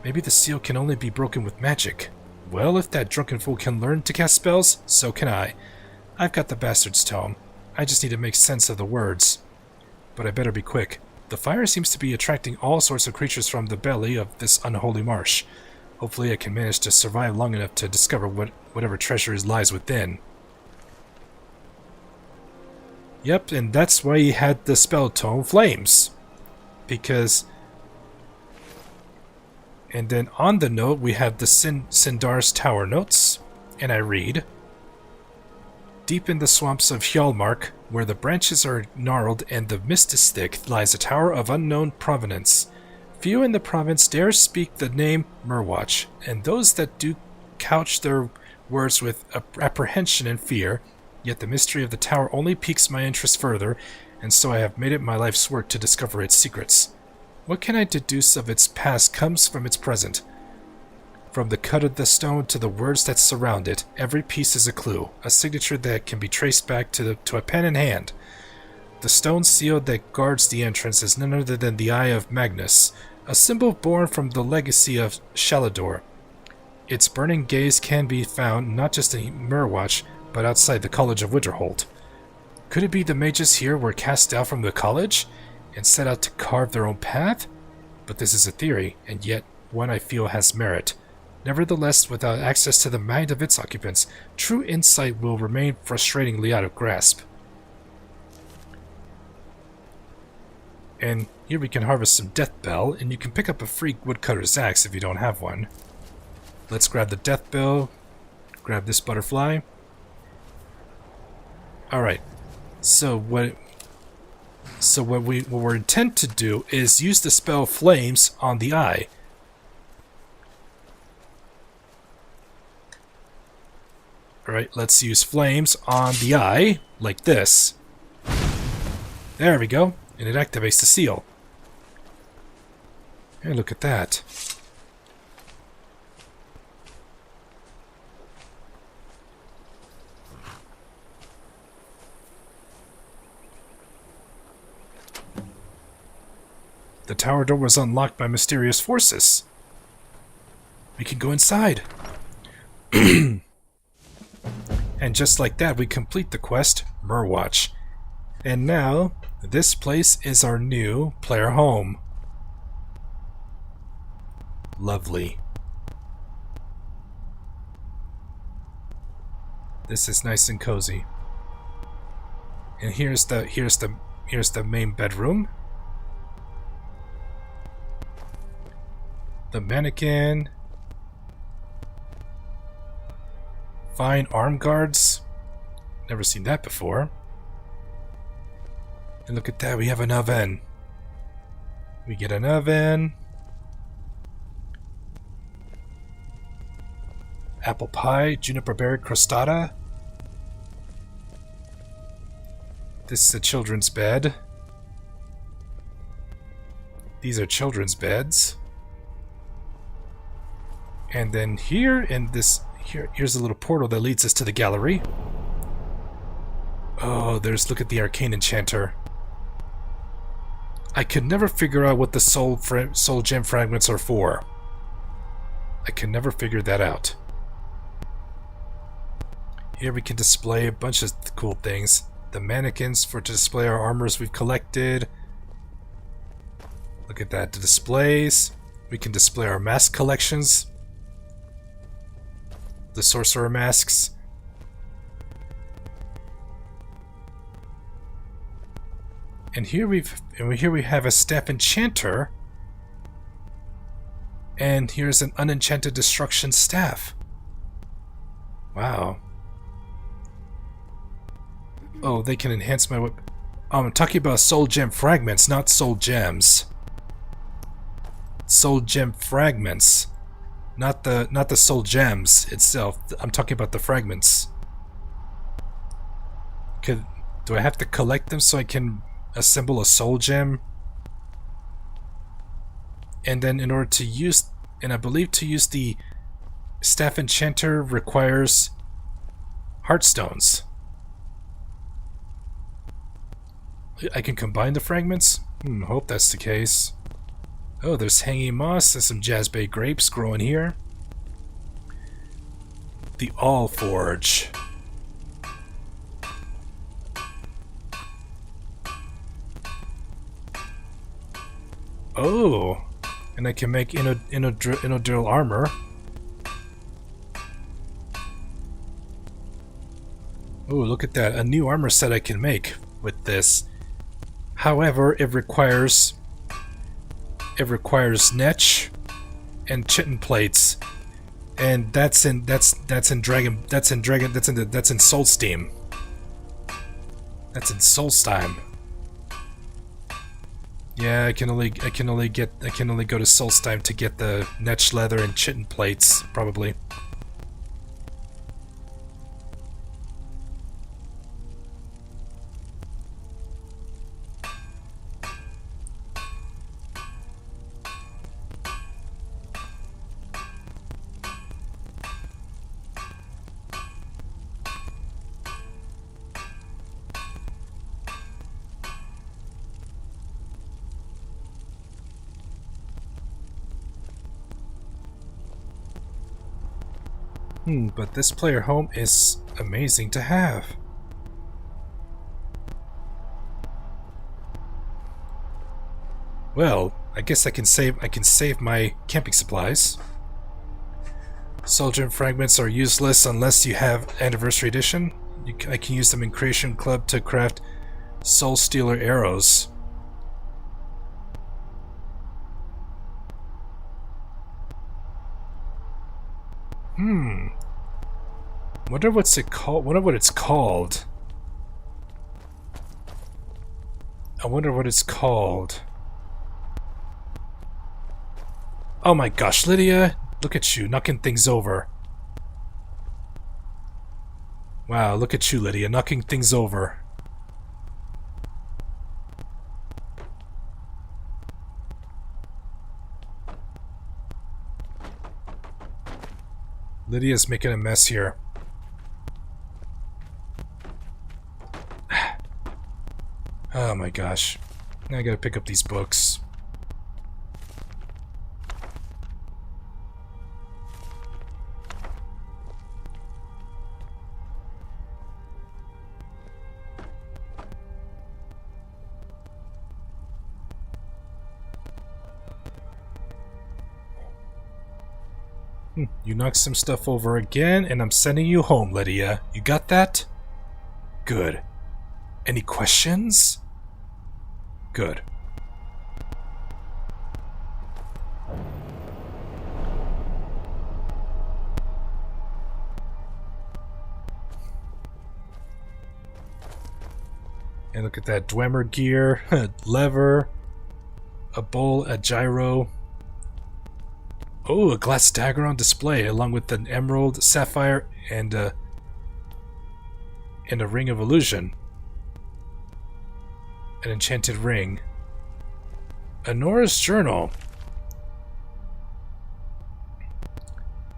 Speaker 4: Maybe the seal can only be broken with magic. Well, if that drunken fool can learn to cast spells, so can I. I've got the bastard's tome. I just need to make sense of the words. But I better be quick. The fire seems to be attracting all sorts of creatures from the belly of this unholy marsh. Hopefully I can manage to survive long enough to discover whatever treasure lies within. Yep, and that's why he had the spell tome Flames. Because... And then on the note, we have the Sindar's Tower notes, and I read, deep in the swamps of Hjalmark, where the branches are gnarled and the mist is thick, lies a tower of unknown provenance. Few in the province dare speak the name Murwatch, and those that do couch their words with apprehension and fear, yet the mystery of the tower only piques my interest further, and so I have made it my life's work to discover its secrets. What can I deduce of its past comes from its present. From the cut of the stone to the words that surround it, every piece is a clue, a signature that can be traced back to a pen in hand. The stone seal that guards the entrance is none other than the Eye of Magnus, a symbol born from the legacy of Shalador. Its burning gaze can be found not just in Murwatch, but outside the College of Winterhold. Could it be the mages here were cast out from the college and set out to carve their own path? But this is a theory, and yet one I feel has merit. Nevertheless, without access to the mind of its occupants, true insight will remain frustratingly out of grasp. And here we can harvest some Death Bell, and you can pick up a free woodcutter's axe if you don't have one. Let's grab the Death Bell, grab this butterfly. Alright, so what we're intent to do is use the spell Flames on the eye. Alright, let's use Flames on the eye, like this. There we go, and it activates the seal. Hey, look at that. The tower door was unlocked by mysterious forces. We can go inside. And just like that, we complete the quest, Murwatch. And now, this place is our new player home. Lovely. This is nice and cozy. And here's the main bedroom. The mannequin. Fine arm guards. Never seen that before. And look at that, we have an oven. We get an oven. Apple pie, juniper berry crostata. This is a children's bed. These are children's beds. And then here in this here's a little portal that leads us to the gallery. Oh, look at the arcane enchanter. I could never figure out what the soul gem fragments are for. I can never figure that out. Here we can display a bunch of cool things. The mannequins to display our armors we've collected. Look at that, the displays. We can display our mask collections. The sorcerer masks. And here we have a staff enchanter. And here's an unenchanted destruction staff. Wow. Oh, they can enhance my whip. I'm talking about soul gem fragments, not soul gems. Soul gem fragments, not the soul gems itself. I'm talking about the fragments. Do I have to collect them so I can assemble a soul gem? And then in order to use, and I believe to use the staff enchanter requires heartstones. I can combine the fragments? Hope that's the case. Oh, there's hanging moss and some jazzbay grapes growing here. The All Forge. Oh, and I can make Inodril armor. Oh, look at that. A new armor set I can make with this. However, it requires netch and chitin plates, and that's in Soul Steam. That's in Soul Steam. Yeah, I can only go to Soul Steam to get the netch leather and chitin plates, probably. But this player home is amazing to have. Well, I guess I can save my camping supplies. Soul gem fragments are useless unless you have Anniversary Edition. I can use them in Creation Club to craft Soul Stealer arrows. Wonder what's it called? Wonder what it's called. I wonder what it's called. Oh my gosh, Lydia! Look at you, knocking things over. Wow, look at you, Lydia, knocking things over. Lydia's making a mess here. Oh my gosh. Now I gotta pick up these books. You knocked some stuff over again, and I'm sending you home, Lydia. You got that? Good. Any questions? Good. And look at that Dwemer gear, a lever, a bowl, a gyro. Oh, a glass dagger on display, along with an emerald, sapphire, and a ring of illusion. An enchanted ring. A Nora's journal.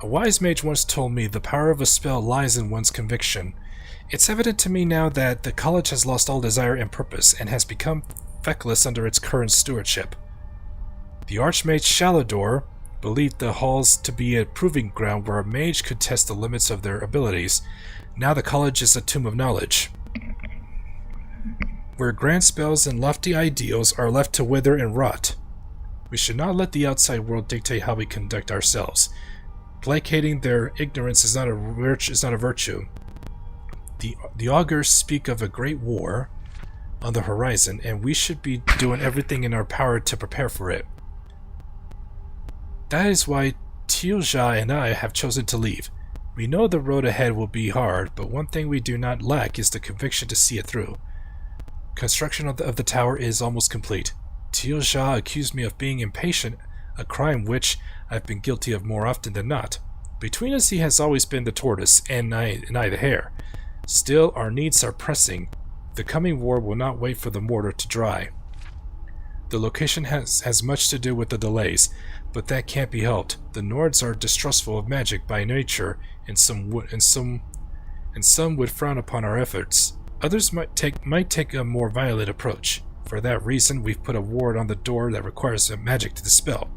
Speaker 4: A wise mage once told me the power of a spell lies in one's conviction. It's evident to me now that the college has lost all desire and purpose and has become feckless under its current stewardship. The Archmage Shalador believed the halls to be a proving ground where a mage could test the limits of their abilities. Now the college is a tomb of knowledge, where grand spells and lofty ideals are left to wither and rot. We should not let the outside world dictate how we conduct ourselves. Placating their ignorance is not a virtue. The augurs speak of a great war on the horizon, and we should be doing everything in our power to prepare for it. That is why Tiozha and I have chosen to leave. We know the road ahead will be hard, but one thing we do not lack is the conviction to see it through. Construction of the tower is almost complete. Tiozha accused me of being impatient, a crime which I've been guilty of more often than not. Between us he has always been the tortoise, and I the hare. Still, our needs are pressing. The coming war will not wait for the mortar to dry. The location has much to do with the delays, but that can't be helped. The Nords are distrustful of magic by nature, and some would frown upon our efforts. Others might take a more violent approach. For that reason, we've put a ward on the door that requires magic to dispel.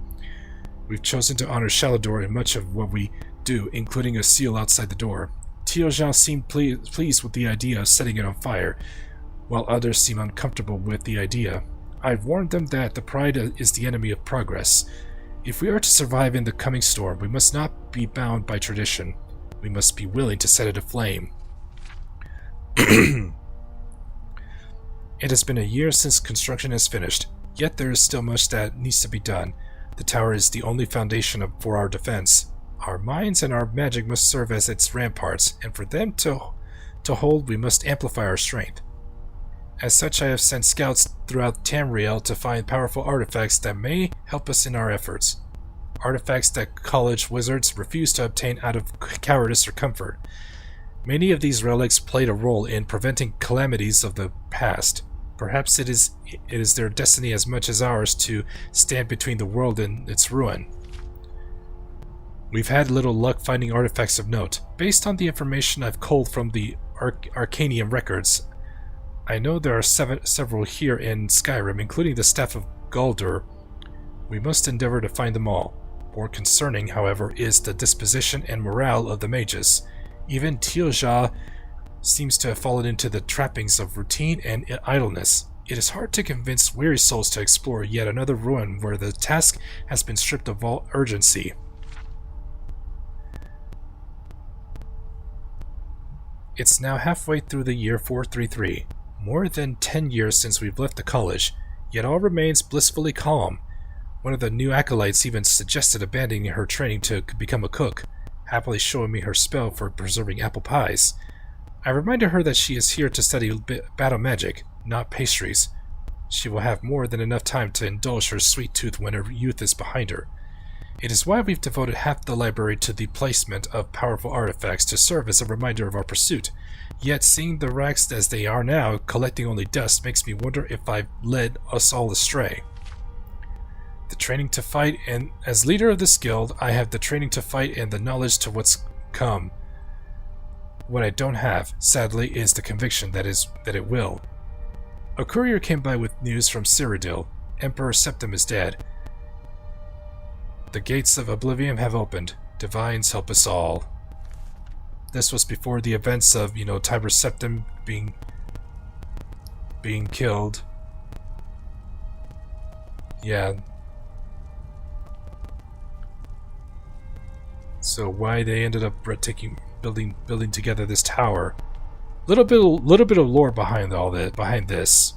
Speaker 4: We've chosen to honor Shalador in much of what we do, including a seal outside the door. Tiozha seemed pleased with the idea of setting it on fire, while others seem uncomfortable with the idea. I've warned them that the pride is the enemy of progress. If we are to survive in the coming storm, we must not be bound by tradition. We must be willing to set it aflame. It has been a year since construction is finished, yet there is still much that needs to be done. The tower is the only foundation for our defense. Our minds and our magic must serve as its ramparts, and for them to hold, we must amplify our strength. As such, I have sent scouts throughout Tamriel to find powerful artifacts that may help us in our efforts. Artifacts that college wizards refuse to obtain out of cowardice or comfort. Many of these relics played a role in preventing calamities of the past. Perhaps it is their destiny as much as ours to stand between the world and its ruin. We've had little luck finding artifacts of note. Based on the information I've culled from the Arcanium records, I know there are several here in Skyrim, including the Staff of Galdur. We must endeavor to find them all. More concerning, however, is the disposition and morale of the mages. Even Tiozha seems to have fallen into the trappings of routine and idleness. It is hard to convince weary souls to explore yet another ruin where the task has been stripped of all urgency. It's now halfway through the year 433. More than 10 years since we've left the college, yet all remains blissfully calm. One of the new acolytes even suggested abandoning her training to become a cook, happily showing me her spell for preserving apple pies. I reminded her that she is here to study battle magic, not pastries. She will have more than enough time to indulge her sweet tooth when her youth is behind her. It is why we've devoted half the library to the placement of powerful artifacts to serve as a reminder of our pursuit. Yet seeing the racks as they are now, collecting only dust, makes me wonder if I've led us all astray. The training to fight, and as leader of this guild, I have the training to fight and the knowledge to what's come. What I don't have, sadly, is the conviction that it will. A courier came by with news from Cyrodiil. Emperor Septim is dead. The gates of Oblivion have opened. Divines help us all. This was before the events of, Tiber Septim being killed. Yeah. So why they ended up building together this tower? Little bit of lore behind all that, behind this.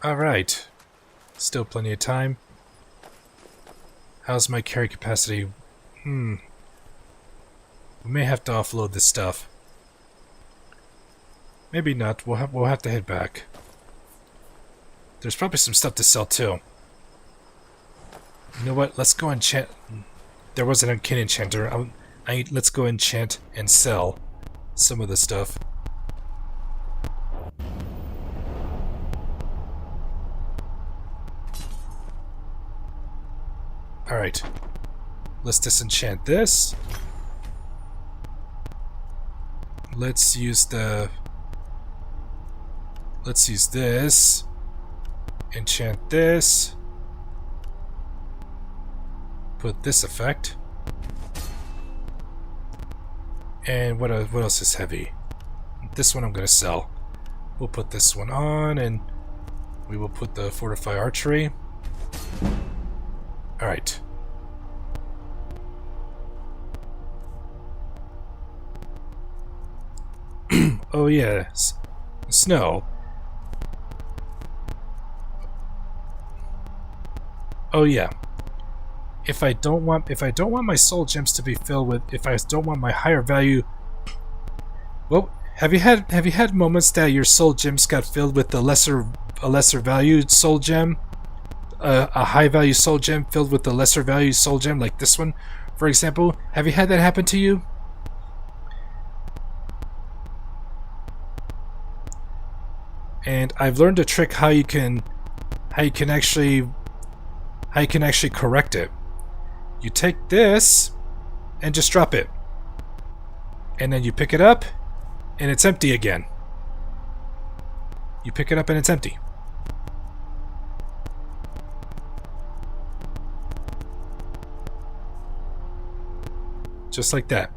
Speaker 4: All right, still plenty of time. How's my carry capacity? We may have to offload this stuff. Maybe not. We'll have to head back. There's probably some stuff to sell too. You know what? Let's go enchant. There was an uncanny enchanter. Let's go enchant and sell some of the stuff. All right. Let's disenchant this. Let's use this. Enchant this. Put this effect. And what else is heavy? This one I'm gonna sell. We'll put this one on, and we will put the fortify archery. All right. Oh yeah, snow. Oh yeah. If I don't want my soul gems to be filled with, if I don't want my higher value, well, have you had moments that your soul gems got filled with a lesser valued soul gem, a high value soul gem filled with a lesser value soul gem, like this one, for example? Have you had that happen to you? And I've learned a trick how you can actually correct it. You take this and just drop it, and then you pick it up and it's empty again. You pick it up and it's empty. Just like that.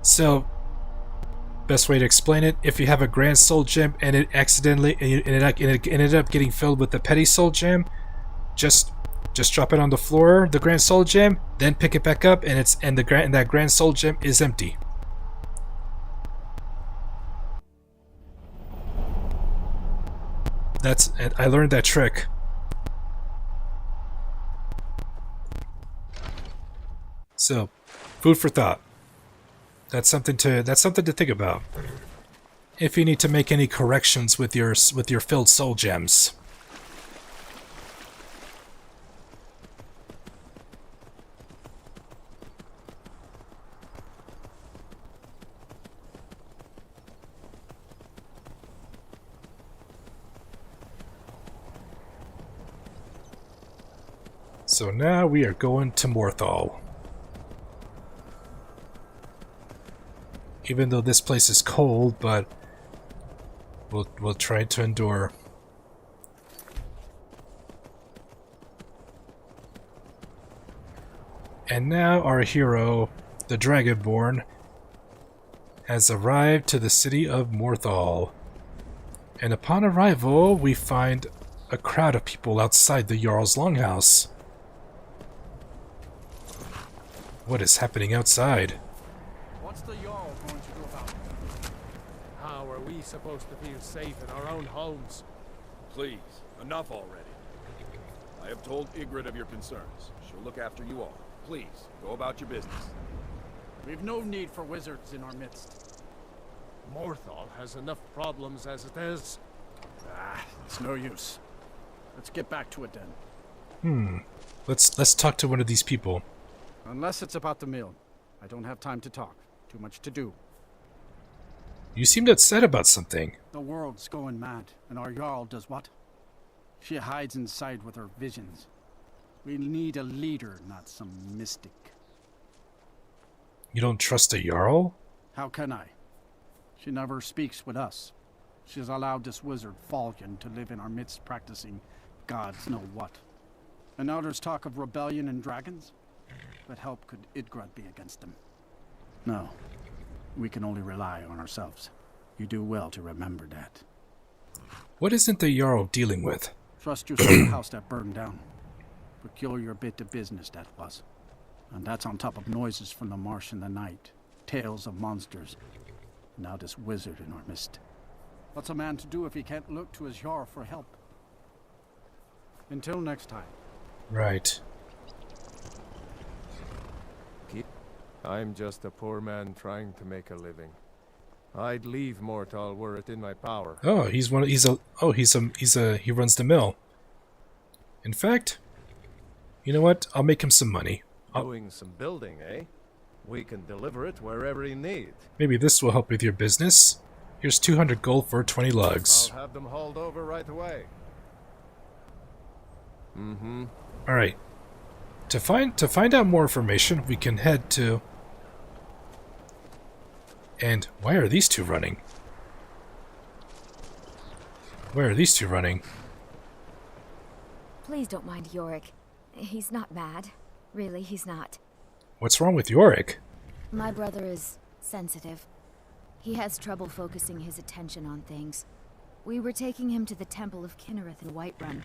Speaker 4: So best way to explain it, if you have a grand soul gem and it ended up getting filled with the petty soul gem, just drop it on the floor, the grand soul gem, then pick it back up, and that grand soul gem is empty. I learned that trick. So, food for thought. That's something to think about. If you need to make any corrections with your filled soul gems. So now we are going to Morthal. Even though this place is cold, but we'll try to endure. And now our hero, the Dragonborn, has arrived to the city of Morthal. And upon arrival, we find a crowd of people outside the Jarl's Longhouse. What is happening outside?
Speaker 6: What's the Jarl going to do about it? How are we supposed to feel safe in our own homes?
Speaker 7: Please, enough already. I have told Ygritte of your concerns. She'll look after you all. Please, go about your business.
Speaker 6: We've no need for wizards in our midst. Morthal has enough problems as it is.
Speaker 12: It's no use. Let's get back to it then.
Speaker 4: Let's talk to one of these people.
Speaker 12: Unless it's about the mill. I don't have time to talk. Too much to do.
Speaker 4: You seemed upset about something.
Speaker 12: The world's going mad, and our Jarl does what? She hides inside with her visions. We need a leader, not some mystic.
Speaker 4: You don't trust a Jarl?
Speaker 12: How can I? She never speaks with us. She's allowed this wizard, Falcon, to live in our midst practicing gods know what. And now there's talk of rebellion and dragons? What help could Ygritte be against them? No. We can only rely on ourselves. You do well to remember that.
Speaker 4: What isn't the Jarl dealing with?
Speaker 12: Trust yourself the house that burned down. Peculiar bit of business that was. And that's on top of noises from the marsh in the night. Tales of monsters. Now this wizard in our midst. What's a man to do if he can't look to his Jarl for help? Until next time.
Speaker 4: Right.
Speaker 6: I'm just a poor man trying to make a living. I'd leave Mortal were it in my power.
Speaker 4: Oh, he runs the mill. In fact, you know what? I'll make him some money.
Speaker 6: Doing some building, eh? We can deliver it wherever you need.
Speaker 4: Maybe this will help with your business. Here's 200 gold for 20 lugs.
Speaker 6: I'll have them hauled over right away. Mm-hmm.
Speaker 4: All right. To find out more information, we can head to. And why are these two running? Where are these two running?
Speaker 13: Please don't mind Yorick. He's not mad. Really, he's not.
Speaker 4: What's wrong with Yorick?
Speaker 13: My brother is sensitive. He has trouble focusing his attention on things. We were taking him to the Temple of Kinnereth in Whiterun,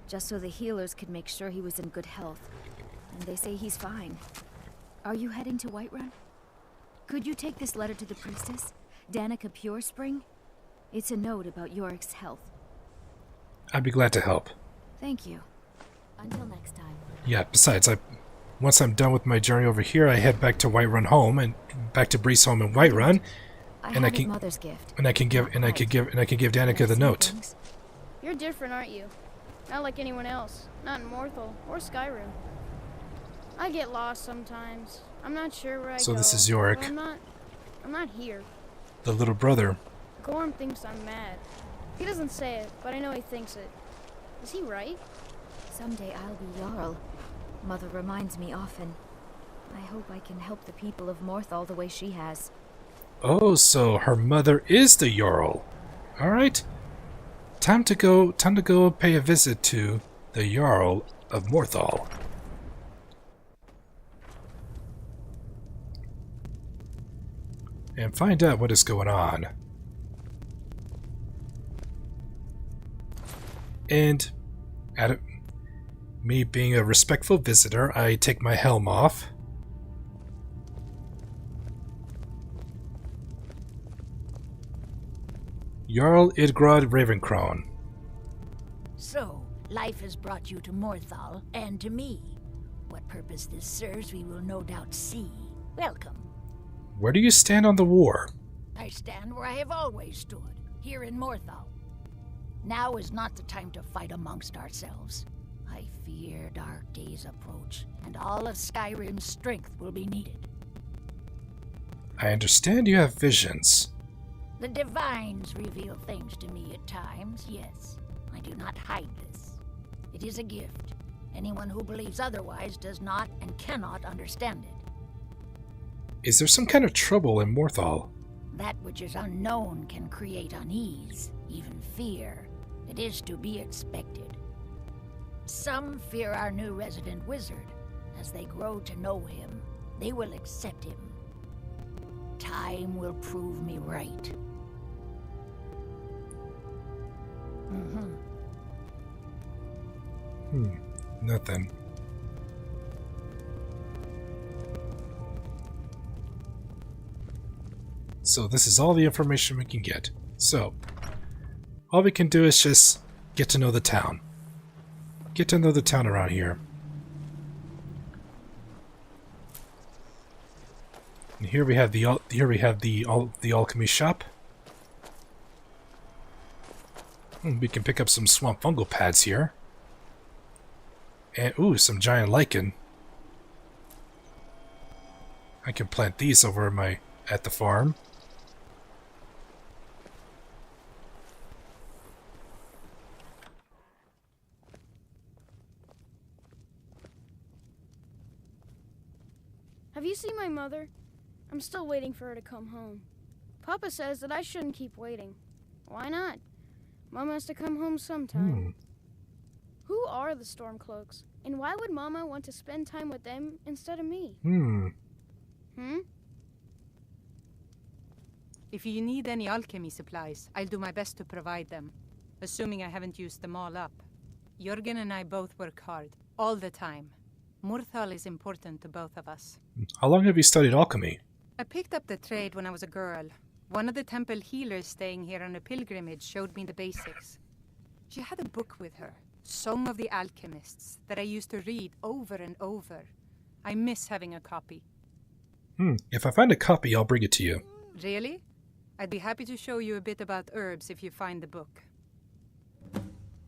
Speaker 13: just so the healers could make sure he was in good health. And they say he's fine. Are you heading to Whiterun? Could you take this letter to the priestess, Danica Purespring? It's a note about Yorick's health.
Speaker 4: I'd be glad to help.
Speaker 13: Thank you. Until next time.
Speaker 4: Yeah, besides, once I'm done with my journey over here, I head back to Whiterun home and back to Bree's home in Whiterun. And I can
Speaker 13: mother's gift.
Speaker 4: And I can give Danica the note.
Speaker 14: You're different, aren't you? Not like anyone else. Not in Morthal or Skyrim. I get lost sometimes. I'm not sure where I go.
Speaker 4: So this is Yorick.
Speaker 14: I'm not here.
Speaker 4: The little brother.
Speaker 14: Gorm thinks I'm mad. He doesn't say it, but I know he thinks it. Is he right?
Speaker 13: Someday I'll be Jarl. Mother reminds me often. I hope I can help the people of Morthal the way she has.
Speaker 4: Oh, so her mother is the Jarl. All right. Time to go pay a visit to the Jarl of Morthal. And find out what is going on. And me being a respectful visitor, I take my helm off. Jarl Idgrod Ravencrone.
Speaker 15: So, life has brought you to Morthal, and to me. What purpose this serves we will no doubt see. Welcome.
Speaker 4: Where do you stand on the war?
Speaker 15: I stand where I have always stood, here in Morthal. Now is not the time to fight amongst ourselves. I fear dark days approach, and all of Skyrim's strength will be needed.
Speaker 4: I understand you have visions.
Speaker 15: The Divines reveal things to me at times, yes. I do not hide this. It is a gift. Anyone who believes otherwise does not and cannot understand it.
Speaker 4: Is there some kind of trouble in Morthal?
Speaker 15: That which is unknown can create unease, even fear. It is to be expected. Some fear our new resident wizard. As they grow to know him, they will accept him. Time will prove me right.
Speaker 4: Nothing. So this is all the information we can get. So, all we can do is just get to know the town. Get to know the town around here. And here we have the alchemy shop. We can pick up some swamp fungal pads here. And ooh, some giant lichen. I can plant these over at the farm.
Speaker 14: Have you seen my mother? I'm still waiting for her to come home. Papa says that I shouldn't keep waiting. Why not? Mama has to come home sometime. Who are the Stormcloaks? And why would Mama want to spend time with them instead of me?
Speaker 9: If you need any alchemy supplies, I'll do my best to provide them, assuming I haven't used them all up. Jürgen and I both work hard, all the time. Murthal is important to both of us.
Speaker 4: How long have you studied alchemy?
Speaker 9: I picked up the trade when I was a girl. One of the temple healers staying here on a pilgrimage showed me the basics. She had a book with her, Song of the Alchemists, that I used to read over and over. I miss having a copy.
Speaker 4: If I find a copy, I'll bring it to you.
Speaker 9: Really? I'd be happy to show you a bit about herbs if you find the book.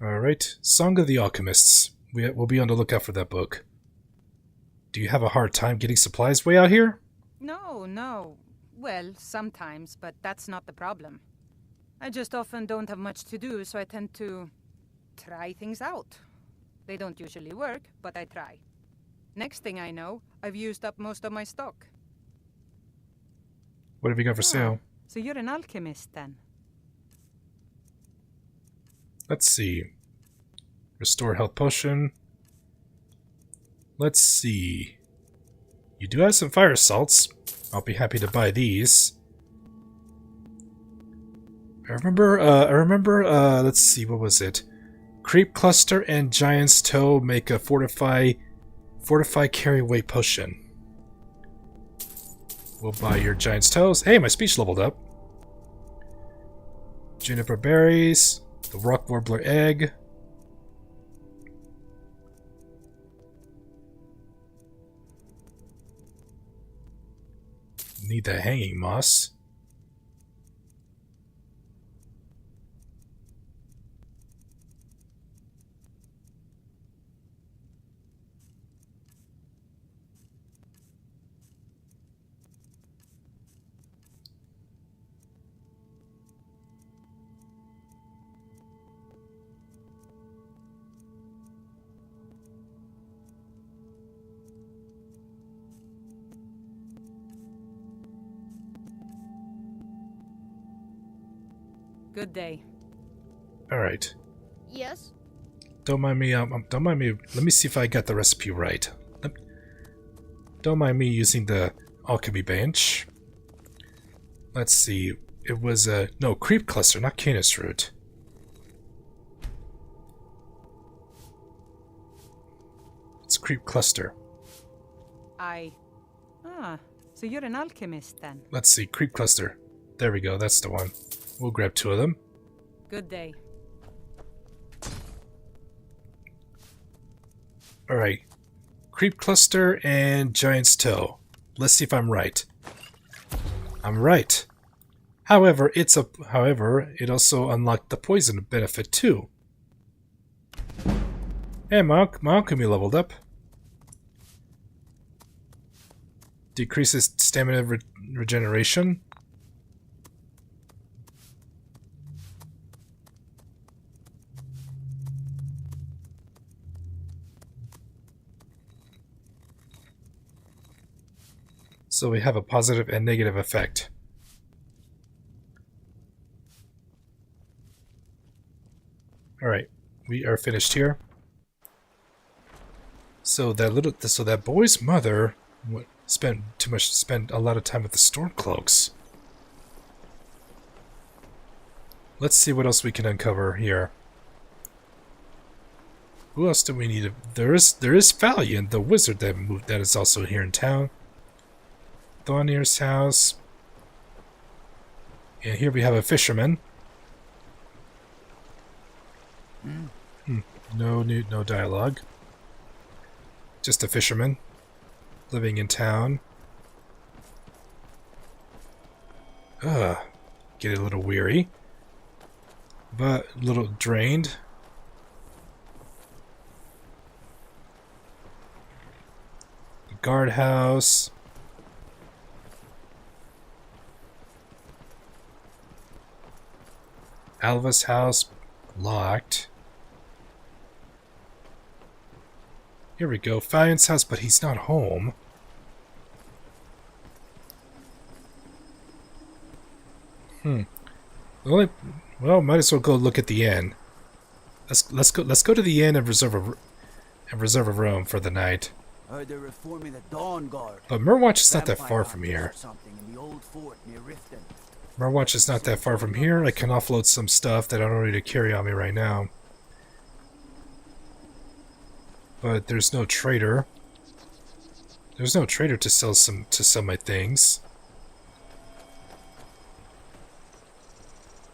Speaker 4: Alright, Song of the Alchemists. We'll be on the lookout for that book. Do you have a hard time getting supplies way out here?
Speaker 9: No. Well, sometimes, but that's not the problem. I just often don't have much to do, so I tend to try things out. They don't usually work, but I try. Next thing I know, I've used up most of my stock.
Speaker 4: What have you got for sale?
Speaker 9: So you're an alchemist, then?
Speaker 4: Let's see. Restore health potion. Let's see. You do have some fire salts. I'll be happy to buy these. I remember, let's see, what was it? Creep Cluster and Giant's Toe make a Fortify Carry Weight Potion. We'll buy your Giant's Toes. Hey, my speech leveled up. Juniper Berries. The Rock Warbler Egg. Need the Hanging Moss.
Speaker 9: Good day.
Speaker 4: All right.
Speaker 14: Yes?
Speaker 4: Don't mind me. Don't mind me. Let me see if I got the recipe right. Don't mind me using the alchemy bench. Let's see. It was no, Creep Cluster, not Canis Root. It's Creep Cluster.
Speaker 9: So you're an alchemist, then?
Speaker 4: Let's see. Creep Cluster. There we go. That's the one. We'll grab 2 of them.
Speaker 9: Good day.
Speaker 4: Alright. Creep Cluster and Giant's Toe. Let's see if I'm right. I'm right. However, it also unlocked the poison benefit too. And my alchemy leveled up. Decreases stamina regeneration. So we have a positive and negative effect. Alright, we are finished here. So that boy's mother spent a lot of time with the Stormcloaks. Let's see what else we can uncover here. Who else do we need? There is Valiant, the wizard that is also here in town. Thornir's house. And here we have a fisherman. No dialogue. Just a fisherman living in town. Get a little weary, but a little drained. The guardhouse. Alva's house, locked. Here we go, Valiant's house, but he's not home. Well, might as well go look at the inn. Let's go to the inn and reserve a room for the night.
Speaker 16: Heard they're reforming the Dawn Guard.
Speaker 4: But Murwatch is not that far from here.
Speaker 16: Something in the old fort near Riften.
Speaker 4: Our watch is not that far from here. I can offload some stuff that I don't need to carry on me right now. But there's no trader. There's no trader to sell my things.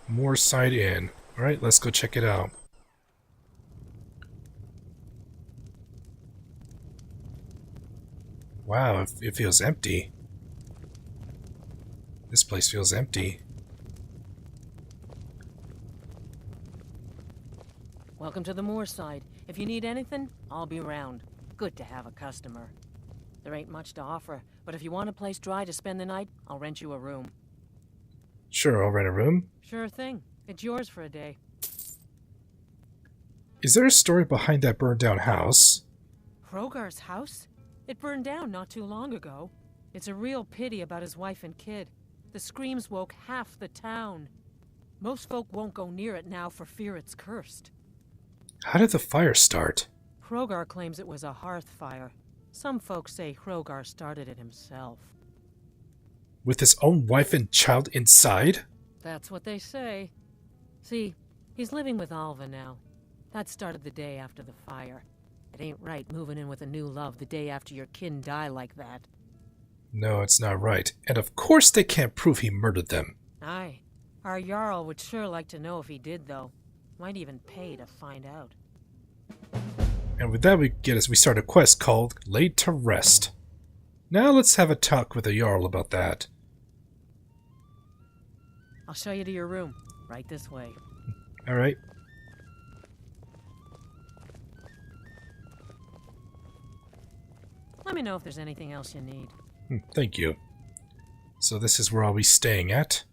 Speaker 4: More side inn. Alright, let's go check it out. Wow, it feels empty. This place feels empty.
Speaker 8: Welcome to the Moorside. If you need anything, I'll be around. Good to have a customer. There ain't much to offer, but if you want a place dry to spend the night, I'll rent you a room.
Speaker 4: Sure, I'll rent a room.
Speaker 8: Sure thing. It's yours for a day.
Speaker 4: Is there a story behind that burned down house?
Speaker 8: Hrogar's house? It burned down not too long ago. It's a real pity about his wife and kid. The screams woke half the town. Most folk won't go near it now for fear it's cursed.
Speaker 4: How did the fire start?
Speaker 8: Hrogar claims it was a hearth fire. Some folks say Hrogar started it himself.
Speaker 4: With his own wife and child inside?
Speaker 8: That's what they say. See, he's living with Alva now. That started the day after the fire. It ain't right moving in with a new love the day after your kin die like that.
Speaker 4: No, it's not right. And of course they can't prove he murdered them.
Speaker 8: Aye. Our Jarl would sure like to know if he did, though. Might even pay to find out.
Speaker 4: And with that we start a quest called Laid to Rest. Now let's have a talk with the Jarl about that.
Speaker 8: I'll show you to your room. Right this way.
Speaker 4: Alright.
Speaker 8: Let me know if there's anything else you need.
Speaker 4: Thank you. So this is where I'll be staying at.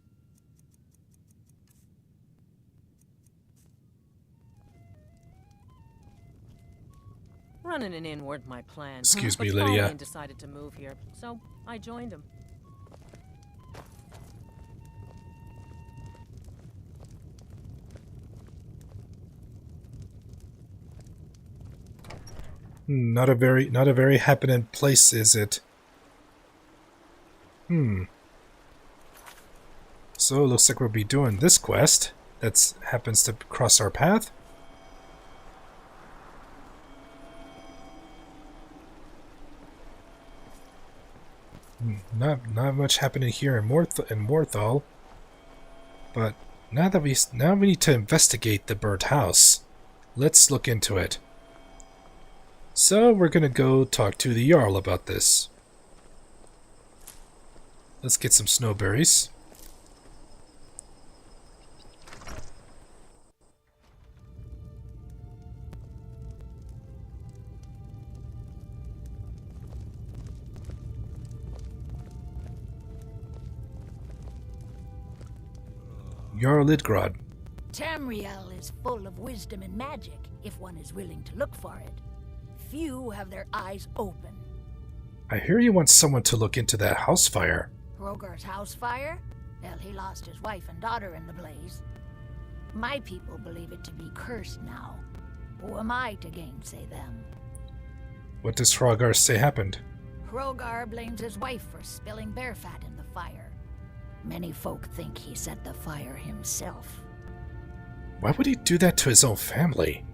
Speaker 8: Running an inn weren't my plan.
Speaker 4: Excuse me,
Speaker 8: But
Speaker 4: Lydia.
Speaker 8: Colin decided to move here, so I joined him.
Speaker 4: Not a very happening place, is it? So it looks like we'll be doing this quest that happens to cross our path. Not much happening here in Morthal. But now we need to investigate the burnt house. Let's look into it. So we're gonna go talk to the Jarl about this. Let's get some snowberries. Jarl Lidgrod.
Speaker 15: Tamriel is full of wisdom and magic, if one is willing to look for it. Few have their eyes open.
Speaker 4: I hear you want someone to look into that house fire.
Speaker 15: Hrogar's house fire? Well, he lost his wife and daughter in the blaze. My people believe it to be cursed now. Who am I to gainsay them?
Speaker 4: What does Hrogar say happened?
Speaker 15: Hrogar blames his wife for spilling bear fat in the fire. Many folk think he set the fire himself.
Speaker 4: Why would he do that to his own family?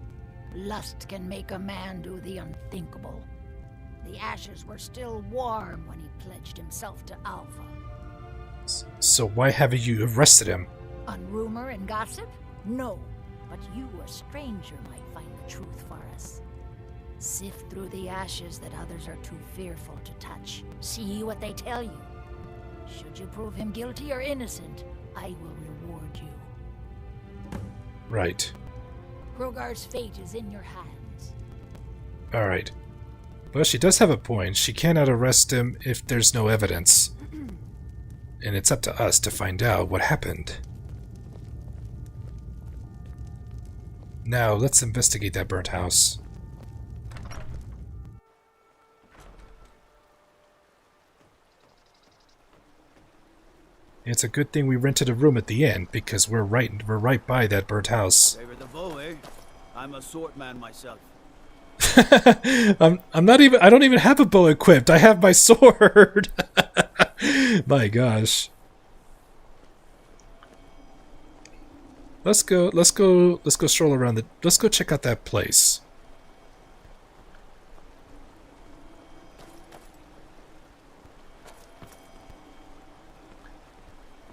Speaker 15: Lust can make a man do the unthinkable. The ashes were still warm when he pledged himself to Alva.
Speaker 4: So why haven't you arrested him?
Speaker 15: On rumor and gossip? No, but you, a stranger, might find the truth for us. Sift through the ashes that others are too fearful to touch. See what they tell you. Should you prove him guilty or innocent, I will reward you.
Speaker 4: Right.
Speaker 15: Hrogar's fate is in your hands.
Speaker 4: Alright. Well, she does have a point. She cannot arrest him if there's no evidence. And it's up to us to find out what happened. Now, let's investigate that burnt house. It's a good thing we rented a room at the inn, because we're right by that burnt house.
Speaker 16: Favor the bow, eh? I'm a sword man myself.
Speaker 4: I don't even have a bow equipped. I have my sword. My gosh. Let's go stroll around the. Let's go check out that place.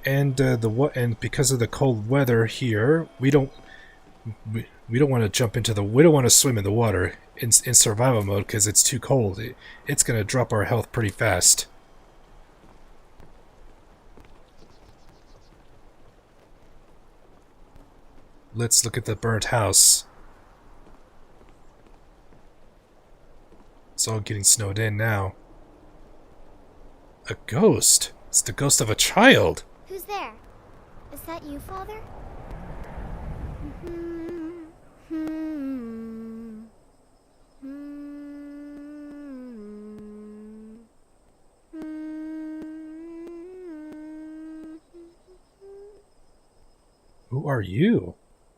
Speaker 4: And and because of the cold weather here, we don't want to jump into the. We don't want to swim in the water in survival mode because it's too cold. It's gonna drop our health pretty fast. Let's look at the burnt house. It's all getting snowed in now. A ghost. It's the ghost of a child.
Speaker 14: Who's there? Is that you, Father?
Speaker 4: Who are you?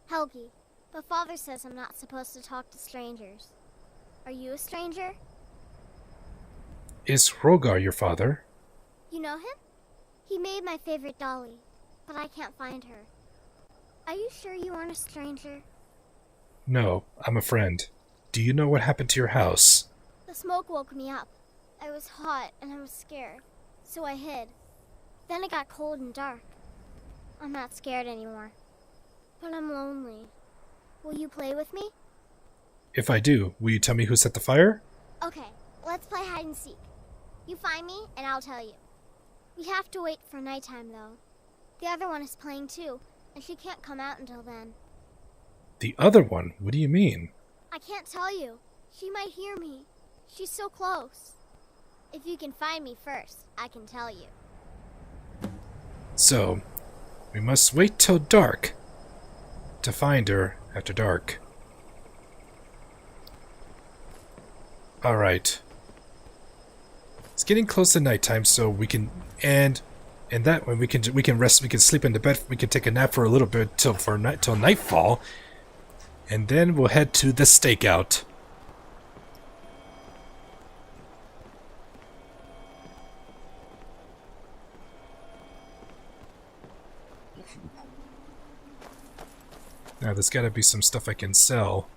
Speaker 14: Helgi, but Father says I'm not supposed to talk to strangers. Are you a stranger?
Speaker 4: Is Hrogar your father?
Speaker 14: You know him? He made my favorite dolly, but I can't find her. Are you sure you aren't a stranger?
Speaker 4: No, I'm a friend. Do you know what happened to your house?
Speaker 14: The smoke woke me up. I was hot and I was scared, so I hid. Then it got cold and dark. I'm not scared anymore, but I'm lonely. Will you play with me?
Speaker 4: If I do, will you tell me who set the fire?
Speaker 14: Okay, let's play hide and seek. You find me, and I'll tell you. We have to wait for nighttime, though. The other one is playing too, and she can't come out until then.
Speaker 4: The other one? What do you mean?
Speaker 14: I can't tell you. She might hear me. She's so close. If you can find me first, I can tell you.
Speaker 4: So, we must wait till dark to find her after dark. Alright. It's getting close to nighttime, so we can and that way we can rest, we can sleep in the bed, we can take a nap for a little bit till nightfall, and then we'll head to the stakeout. Now there's got to be some stuff I can sell.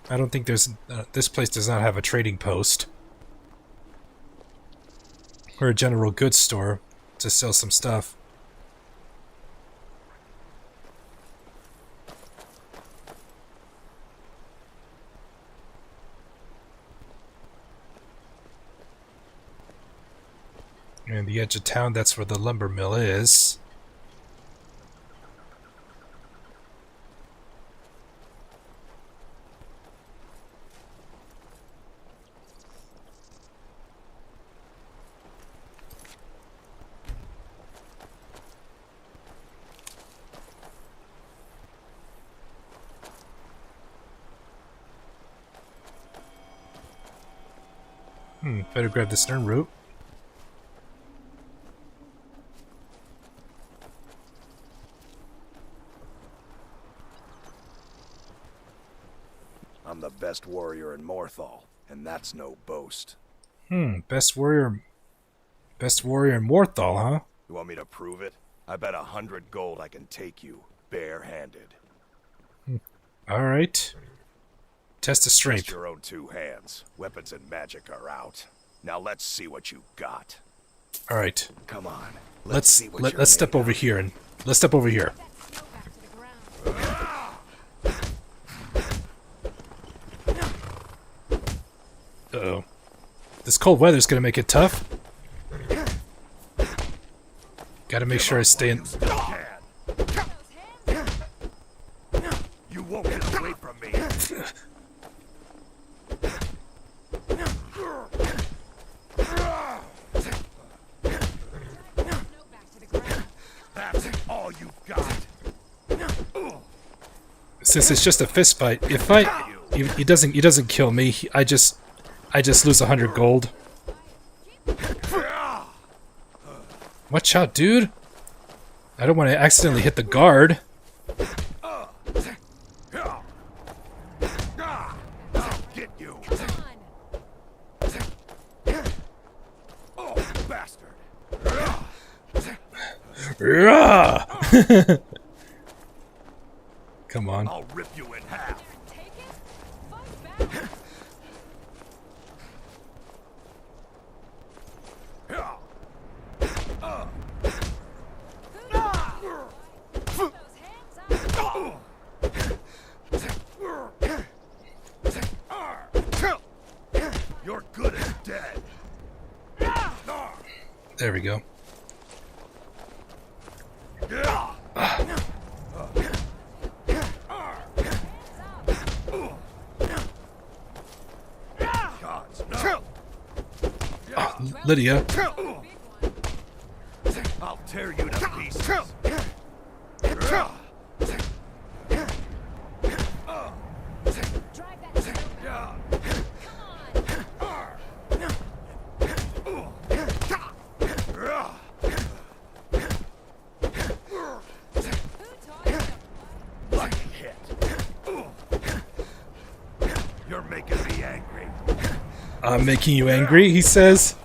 Speaker 4: I don't think there's this place does not have a trading post or a general goods store to sell some stuff. And the edge of town, that's where the lumber mill is. Better grab the stern route.
Speaker 2: I'm the best warrior in Morthal, and that's no boast.
Speaker 4: Best warrior in Morthal, huh?
Speaker 2: You want me to prove it? I bet 100 gold I can take you, bare-handed.
Speaker 4: Alright. Test of strength.
Speaker 2: Just your own two hands. Weapons and magic are out. Now let's see what you got.
Speaker 4: Alright.
Speaker 2: Come on.
Speaker 4: Let's step over here and let's step over here. Uh-oh. This cold weather's gonna make it tough. Gotta make sure I stay in.
Speaker 2: You won't get away from me. That's all you've got.
Speaker 4: Since it's just a fist fight, if he doesn't kill me, I just lose 100 gold. Watch out, dude! I don't want to accidentally hit the guard.
Speaker 2: Get you. Oh, bastard.
Speaker 4: Come on.
Speaker 2: I'll rip you in half. You're good as dead.
Speaker 4: There we go. Lydia.
Speaker 2: I'll tear you to pieces. Lucky hit. You're making me angry.
Speaker 4: I'm making you angry, he says.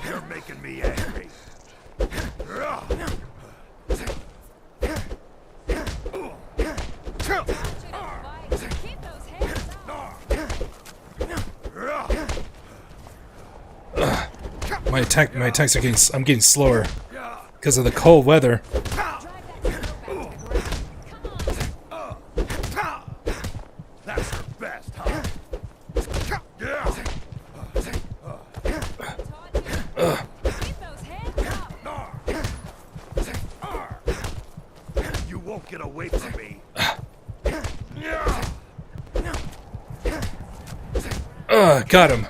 Speaker 2: You're making me angry.
Speaker 4: My attacks are getting. I'm getting slower because of the cold weather.
Speaker 2: That's your best, huh? You won't get away from me.
Speaker 4: Got him.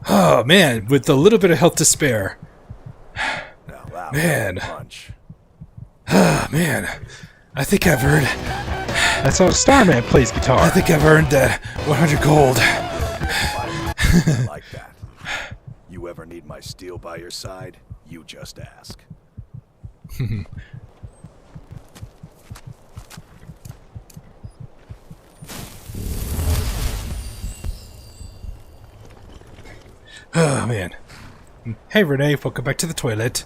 Speaker 4: Oh man, with a little bit of health to spare. Man. Man. I think I've earned.
Speaker 11: That's how Starman plays guitar.
Speaker 4: I think I've earned that 100 gold.
Speaker 2: I like that. You ever need my steel by your side? You just ask.
Speaker 4: Oh man. Hey Renee, welcome back to the toilet.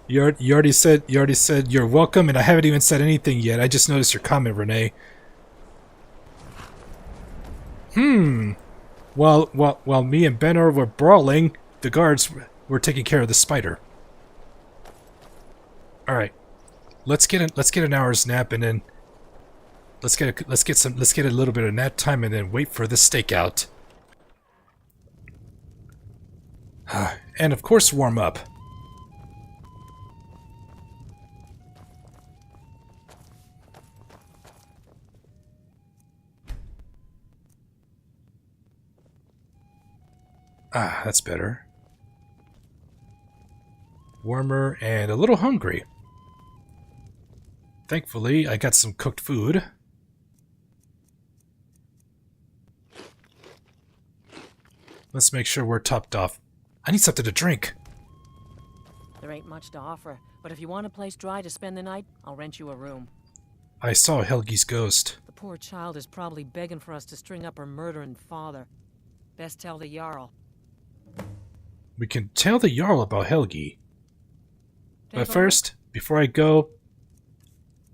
Speaker 4: you already said you're welcome, and I haven't even said anything yet. I just noticed your comment, Renee. While me and Benor were brawling, the guards were taking care of the spider. All right, let's get an hour's nap, and then let's get a little bit of nap time, and then wait for the stakeout. And of course, warm up. That's better. Warmer and a little hungry. Thankfully, I got some cooked food. Let's make sure we're topped off. I need something to drink.
Speaker 8: There ain't much to offer, but if you want a place dry to spend the night, I'll rent you a room.
Speaker 4: I saw Helgi's ghost.
Speaker 8: The poor child is probably begging for us to string up her murdering father. Best tell the Jarl.
Speaker 4: We can tell the Jarl about Helgi. But first, before I go,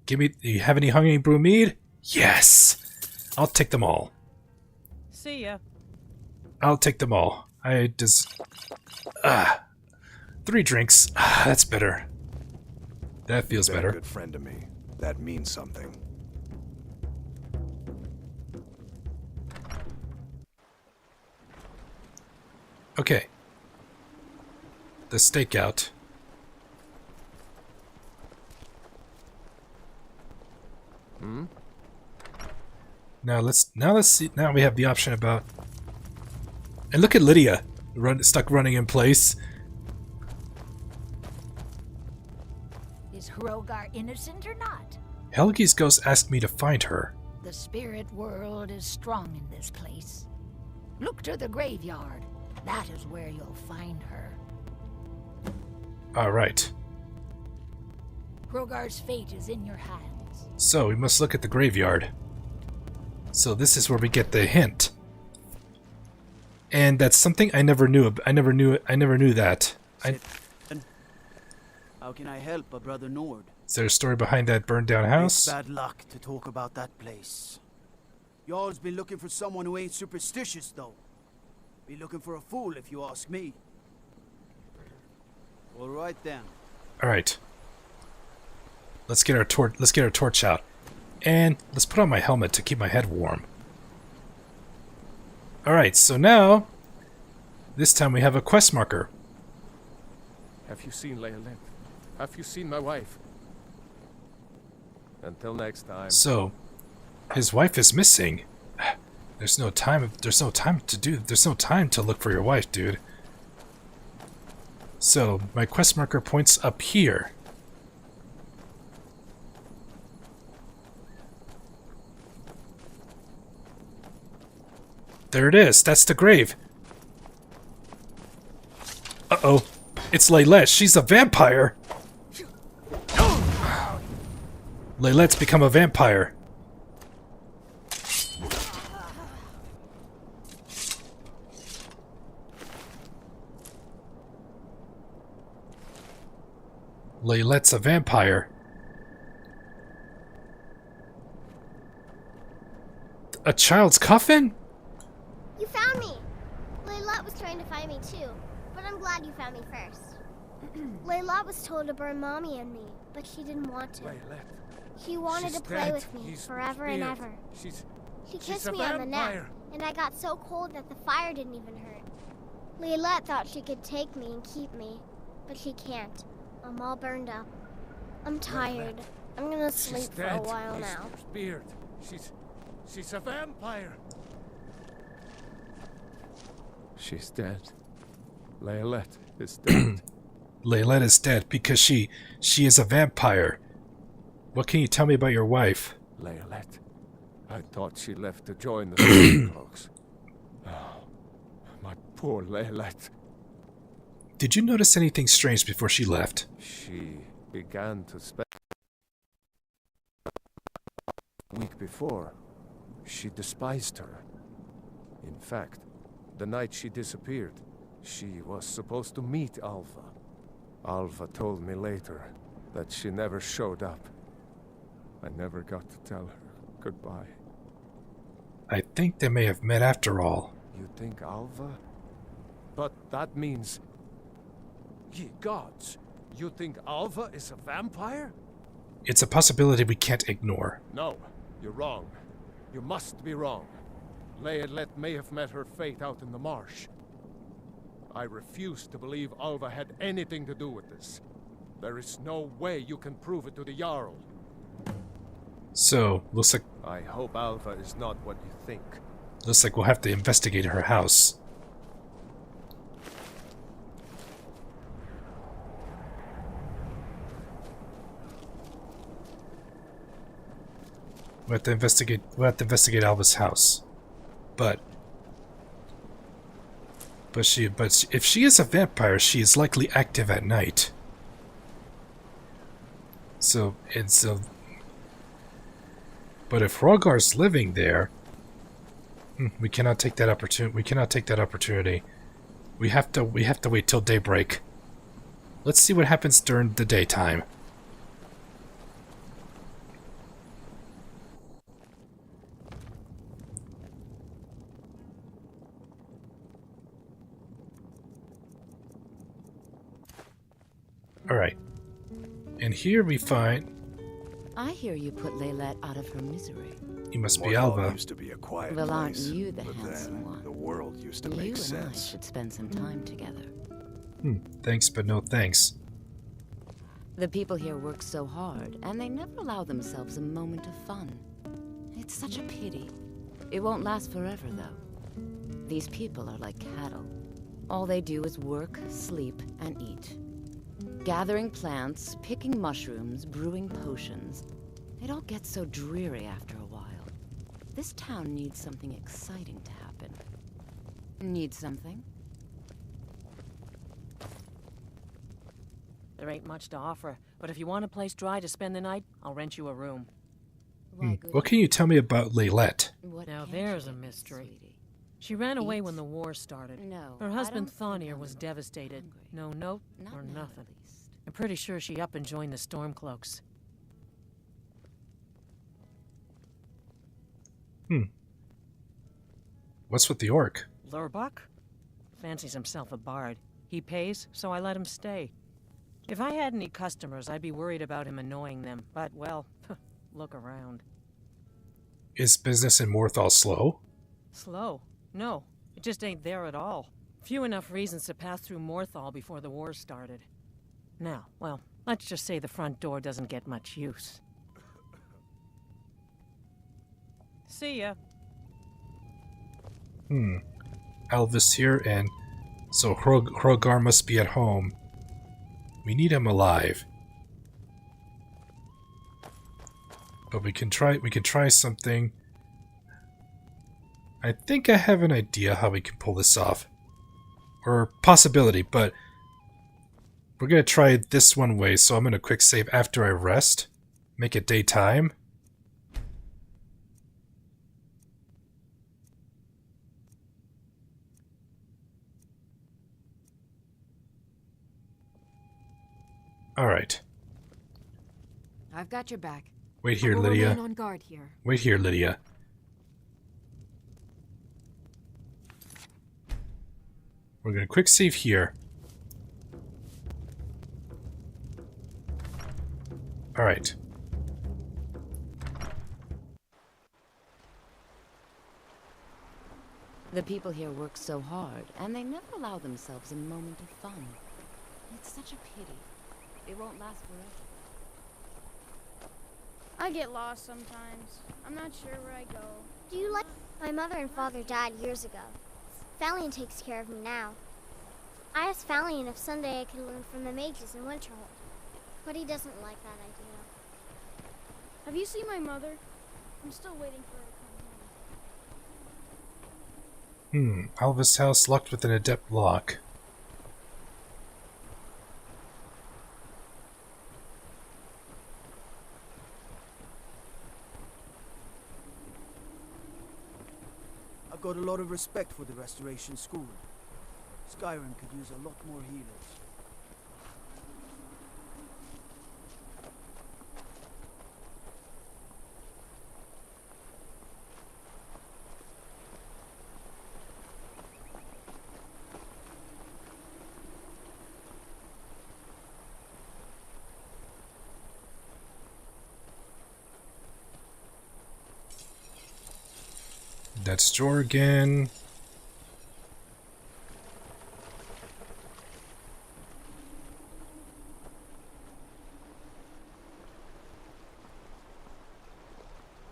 Speaker 4: do you have any honey brew mead? Yes! I'll take them all.
Speaker 8: See ya.
Speaker 4: I'll take them all. 3 drinks. That's better. That feels
Speaker 2: You've been
Speaker 4: better.
Speaker 2: a good friend to me. That means something.
Speaker 4: Okay. The stakeout. Now let's see. Now we have the option about. And look at Lydia, stuck running in place.
Speaker 15: Is Hrogar innocent or not?
Speaker 4: Helgi's ghost asked me to find her.
Speaker 15: The spirit world is strong in this place. Look to the graveyard. That is where you'll find her.
Speaker 4: All right.
Speaker 15: Hrogar's fate is in your hands.
Speaker 4: So we must look at the graveyard. So this is where we get the hint. And that's something I never knew. I never knew that.
Speaker 16: How can I help a brother Nord?
Speaker 4: Is there a story behind that burned down house?
Speaker 16: It's bad luck to talk about that place. Y'all's been looking for someone who ain't superstitious, though. Be looking for a fool, if you ask me. All right then.
Speaker 4: All right. Let's get our torch. Let's get our torch out, and let's put on my helmet to keep my head warm. All right. So now, this time we have a quest marker.
Speaker 6: Have you seen Leolette? Have you seen my wife? Until next time.
Speaker 4: So, his wife is missing. There's no time. There's no time to look for your wife, dude. So, my quest marker points up here. There it is. That's the grave. Uh-oh. It's Leylette. She's a vampire. Leylette's become a vampire. Leylette's a vampire. A child's coffin?
Speaker 17: You found me! Leylette was trying to find me too, but I'm glad you found me first. Leylette was told to burn Mommy and me, but she didn't want to. She wanted to play with me forever and ever. She kissed me on the neck, and I got so cold that the fire didn't even hurt. Leylette thought she could take me and keep me, but she can't. I'm all burned up. I'm tired. I'm gonna sleep for a while now.
Speaker 6: Beard. She's a vampire. She's dead. Leolette is dead.
Speaker 4: Leylette is dead because she is a vampire. What can you tell me about your wife?
Speaker 6: Leolette. I thought she left to join the Stormcloaks. Oh, my poor Leolette.
Speaker 4: Did you notice anything strange before she left?
Speaker 6: She began to spend a week before. She despised her. In fact, the night she disappeared, she was supposed to meet Alva. Alva told me later that she never showed up. I never got to tell her goodbye.
Speaker 4: I think they may have met after all.
Speaker 6: You think Alva? But that means... Ye gods! You think Alva is a vampire?
Speaker 4: It's a possibility we can't ignore.
Speaker 6: No, you're wrong. You must be wrong. Leolette may have met her fate out in the marsh. I refuse to believe Alva had anything to do with this. There is no way you can prove it to the Jarl.
Speaker 4: So, looks like...
Speaker 6: I hope Alva is not what you think.
Speaker 4: Looks like we'll have to investigate her house. We'll have to investigate Alva's house. But if she is a vampire, she is likely active at night. But if Hrogar's living there, we cannot take that opportunity. We have to wait till daybreak. Let's see what happens during the daytime. Alright. And here we find...
Speaker 8: I hear you put Leylette out of her misery.
Speaker 4: You must be Alva.
Speaker 2: Used to be a quiet
Speaker 8: Well, aren't
Speaker 2: place,
Speaker 8: you the
Speaker 2: but
Speaker 8: handsome
Speaker 2: then
Speaker 8: one?
Speaker 2: The world used to
Speaker 8: You
Speaker 2: make
Speaker 8: and
Speaker 2: sense.
Speaker 8: I should spend some time together.
Speaker 4: Thanks, but no thanks.
Speaker 8: The people here work so hard, and they never allow themselves a moment of fun. It's such a pity. It won't last forever, though. These people are like cattle. All they do is work, sleep, and eat. Gathering plants, picking mushrooms, brewing potions. It all gets so dreary after a while. This town needs something exciting to happen. Needs something? There ain't much to offer, but if you want a place dry to spend the night, I'll rent you a room.
Speaker 4: What can you tell me about Laylette?
Speaker 8: Now there's a mystery. She ran away when the war started. Her husband Thonir was devastated. No note or nothing. I'm pretty sure she up and joined the Stormcloaks.
Speaker 4: What's with the orc?
Speaker 8: Lurbach? Fancies himself a bard. He pays, so I let him stay. If I had any customers, I'd be worried about him annoying them. But, well, look around.
Speaker 4: Is business in Morthal slow?
Speaker 8: Slow? No, it just ain't there at all. Few enough reasons to pass through Morthal before the war started. Now, well, let's just say the front door doesn't get much use. See ya.
Speaker 4: Alvis here, and so Hrogar must be at home. We need him alive. But we can try something. I think I have an idea how we can pull this off. Or possibility, but we're gonna try it this one way, so I'm gonna quick save after I rest. Make it daytime. Alright.
Speaker 18: I've got your back.
Speaker 4: Wait here,
Speaker 18: I will
Speaker 4: Lydia.
Speaker 18: remain on guard here.
Speaker 4: Wait here, Lydia. We're gonna quick save here. Alright.
Speaker 18: The people here work so hard, and they never allow themselves a moment of fun. It's such a pity. It won't last forever.
Speaker 14: I get lost sometimes. I'm not sure where I go.
Speaker 17: Do you like... My mother and father died years ago. Falion takes care of me now. I asked Falion if someday I could learn from the mages in Winterhold, but he doesn't like that idea.
Speaker 14: Have you seen my mother? I'm still waiting for her to come home.
Speaker 4: Alvis' house locked with an adept lock.
Speaker 16: I've got a lot of respect for the Restoration School. Skyrim could use a lot more healers.
Speaker 4: That's Jorgen.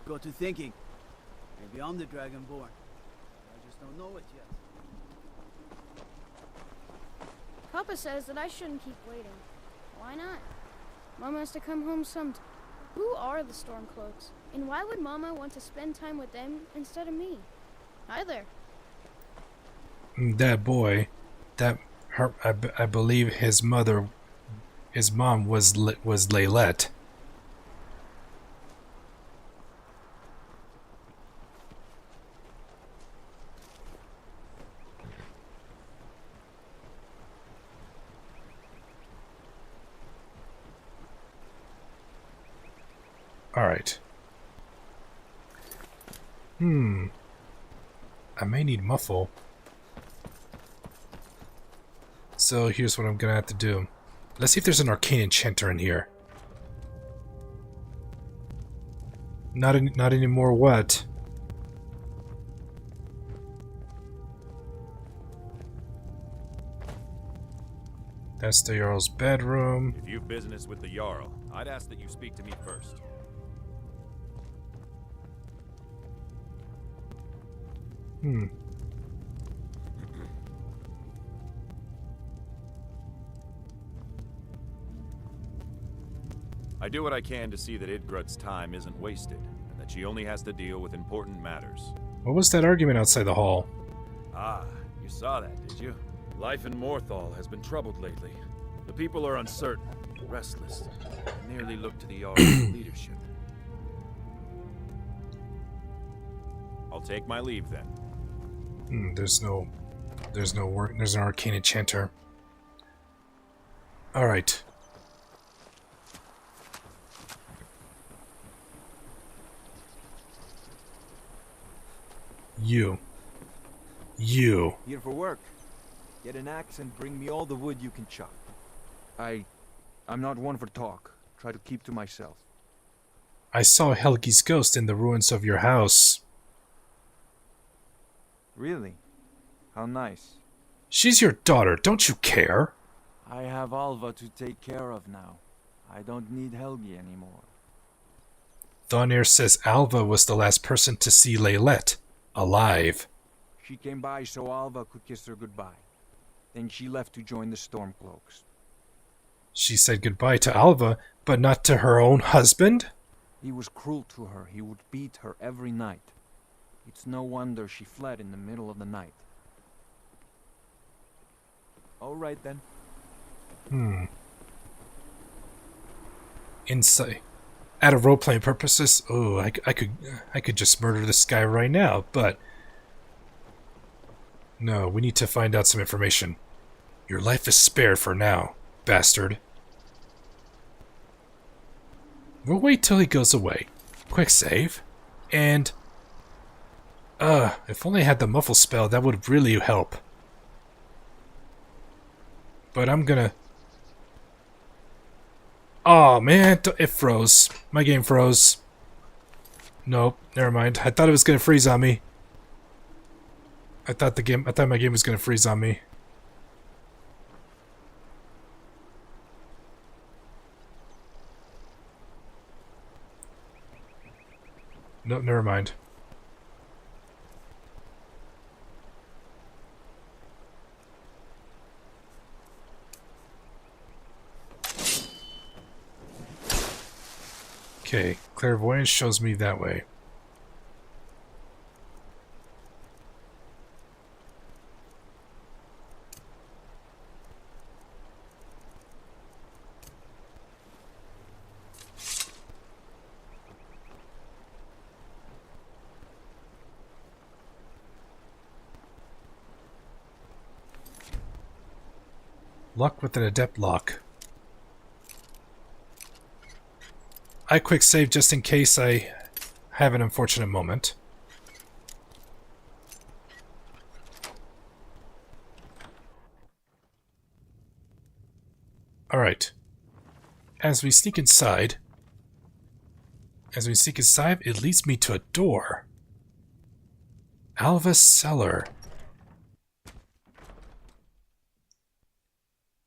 Speaker 16: Got to thinking. Maybe I'm the Dragonborn. I just don't know it yet.
Speaker 14: Papa says that I shouldn't keep waiting. Why not? Mama has to come home sometime. Who are the Stormcloaks? And why would Mama want to spend time with them instead of me? Either.
Speaker 4: That boy, I believe his mom was Laylette. Alright. I may need muffle. So here's what I'm gonna have to do. Let's see if there's an arcane enchanter in here. Not anymore what? That's the Jarl's bedroom.
Speaker 3: If you've business with the Jarl, I'd ask that you speak to me first. I do what I can to see that Idgrud's time isn't wasted, and that she only has to deal with important matters.
Speaker 4: What was that argument outside the hall?
Speaker 3: Ah, you saw that, did you? Life in Morthal has been troubled lately. The people are uncertain, restless. I nearly looked to the Jarl's leadership. I'll take my leave then.
Speaker 4: There's no arcane enchanter. All right. You.
Speaker 19: Here for work. Get an axe and bring me all the wood you can chop.
Speaker 6: I'm not one for talk. Try to keep to myself.
Speaker 4: I saw Helgi's ghost in the ruins of your house.
Speaker 19: Really? How nice.
Speaker 4: She's your daughter, don't you care?
Speaker 19: I have Alva to take care of now. I don't need Helgi anymore.
Speaker 4: Thonir says Alva was the last person to see Leylette alive.
Speaker 19: She came by so Alva could kiss her goodbye. Then she left to join the Stormcloaks.
Speaker 4: She said goodbye to Alva, but not to her own husband?
Speaker 19: He was cruel to her. He would beat her every night. It's no wonder she fled in the middle of the night. All right then.
Speaker 4: Insight. Out of role-playing purposes, I could just murder this guy right now, but no, we need to find out some information. Your life is spared for now, bastard. We'll wait till he goes away. Quick save. And if only I had the muffle spell, that would really help. But I'm gonna... Oh man, it froze. My game froze. Nope, never mind. I thought it was gonna freeze on me. I thought my game was gonna freeze on me. Nope, never mind. Okay, clairvoyance shows me that way. Luck with an adept lock. I quick save just in case I have an unfortunate moment. Alright. As we sneak inside, it leads me to a door. Alva's cellar.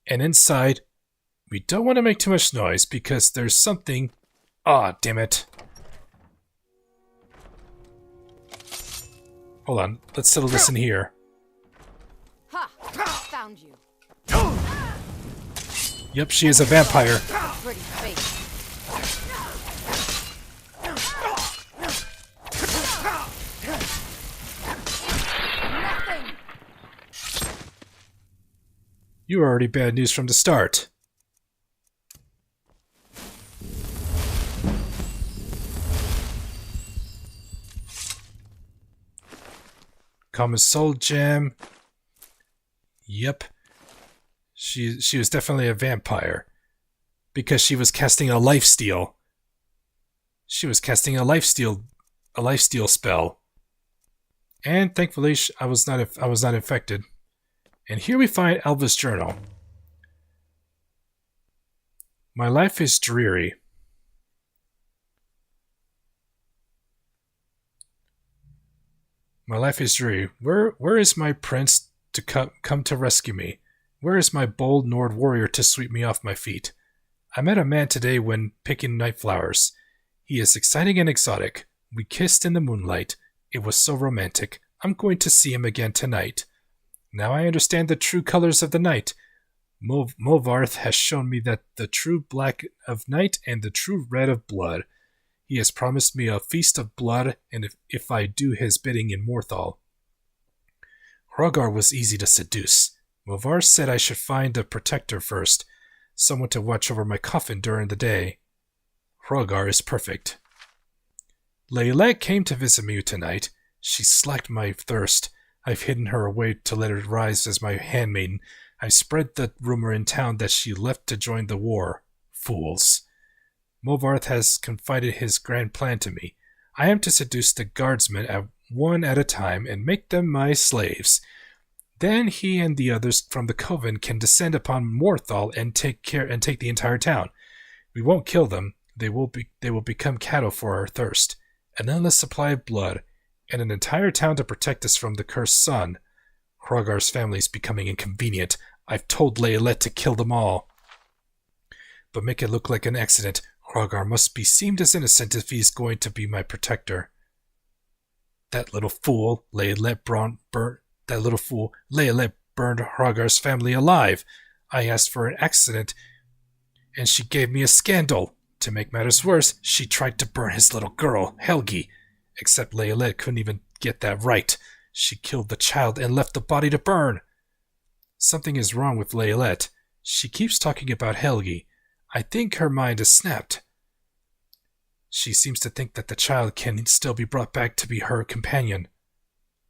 Speaker 4: And inside, we don't want to make too much noise because there's something... Ah, damn it. Hold on, let's settle this in here.
Speaker 18: Ha! Found you.
Speaker 4: Yep, she is a vampire.
Speaker 18: Pretty face. Nothing.
Speaker 4: You were already bad news from the start. Common soul gem. Yep. She was definitely a vampire. Because she was casting a lifesteal. She was casting a lifesteal spell. And thankfully I was not infected. And here we find Alva's journal. My life is dreary. My life is dreary. Where is my prince to come to rescue me? Where is my bold Nord warrior to sweep me off my feet? I met a man today when picking night flowers. He is exciting and exotic. We kissed in the moonlight. It was so romantic. I'm going to see him again tonight. Now I understand the true colors of the night. Movarth has shown me that the true black of night and the true red of blood. He has promised me a feast of blood, and if I do his bidding in Morthal. Hrogar was easy to seduce. Movarth said I should find a protector first. someone to watch over my coffin during the day. Hrogar is perfect. Layla came to visit me tonight. She slaked my thirst. I've hidden her away to let her rise as my handmaiden. I've spread the rumor in town that she left to join the war. Fools. Movarth has confided his grand plan to me. I am to seduce the guardsmen one at a time and make them my slaves. Then he and the others from the coven can descend upon Morthal and take the entire town. We won't kill them. They will become cattle for our thirst. An endless supply of blood, and an entire town to protect us from the cursed sun. Hrogar's family is becoming inconvenient. I've told Layla to kill them all. But make it look like an accident. Hrogar must be seemed as innocent if he's going to be my protector. That little fool, Layla burned Hrogar's family alive. I asked for an accident, and she gave me a scandal. To make matters worse, she tried to burn his little girl, Helgi. Except Layla couldn't even get that right. She killed the child and left the body to burn. Something is wrong with Layla. She keeps talking about Helgi. I think her mind is snapped. She seems to think that the child can still be brought back to be her companion.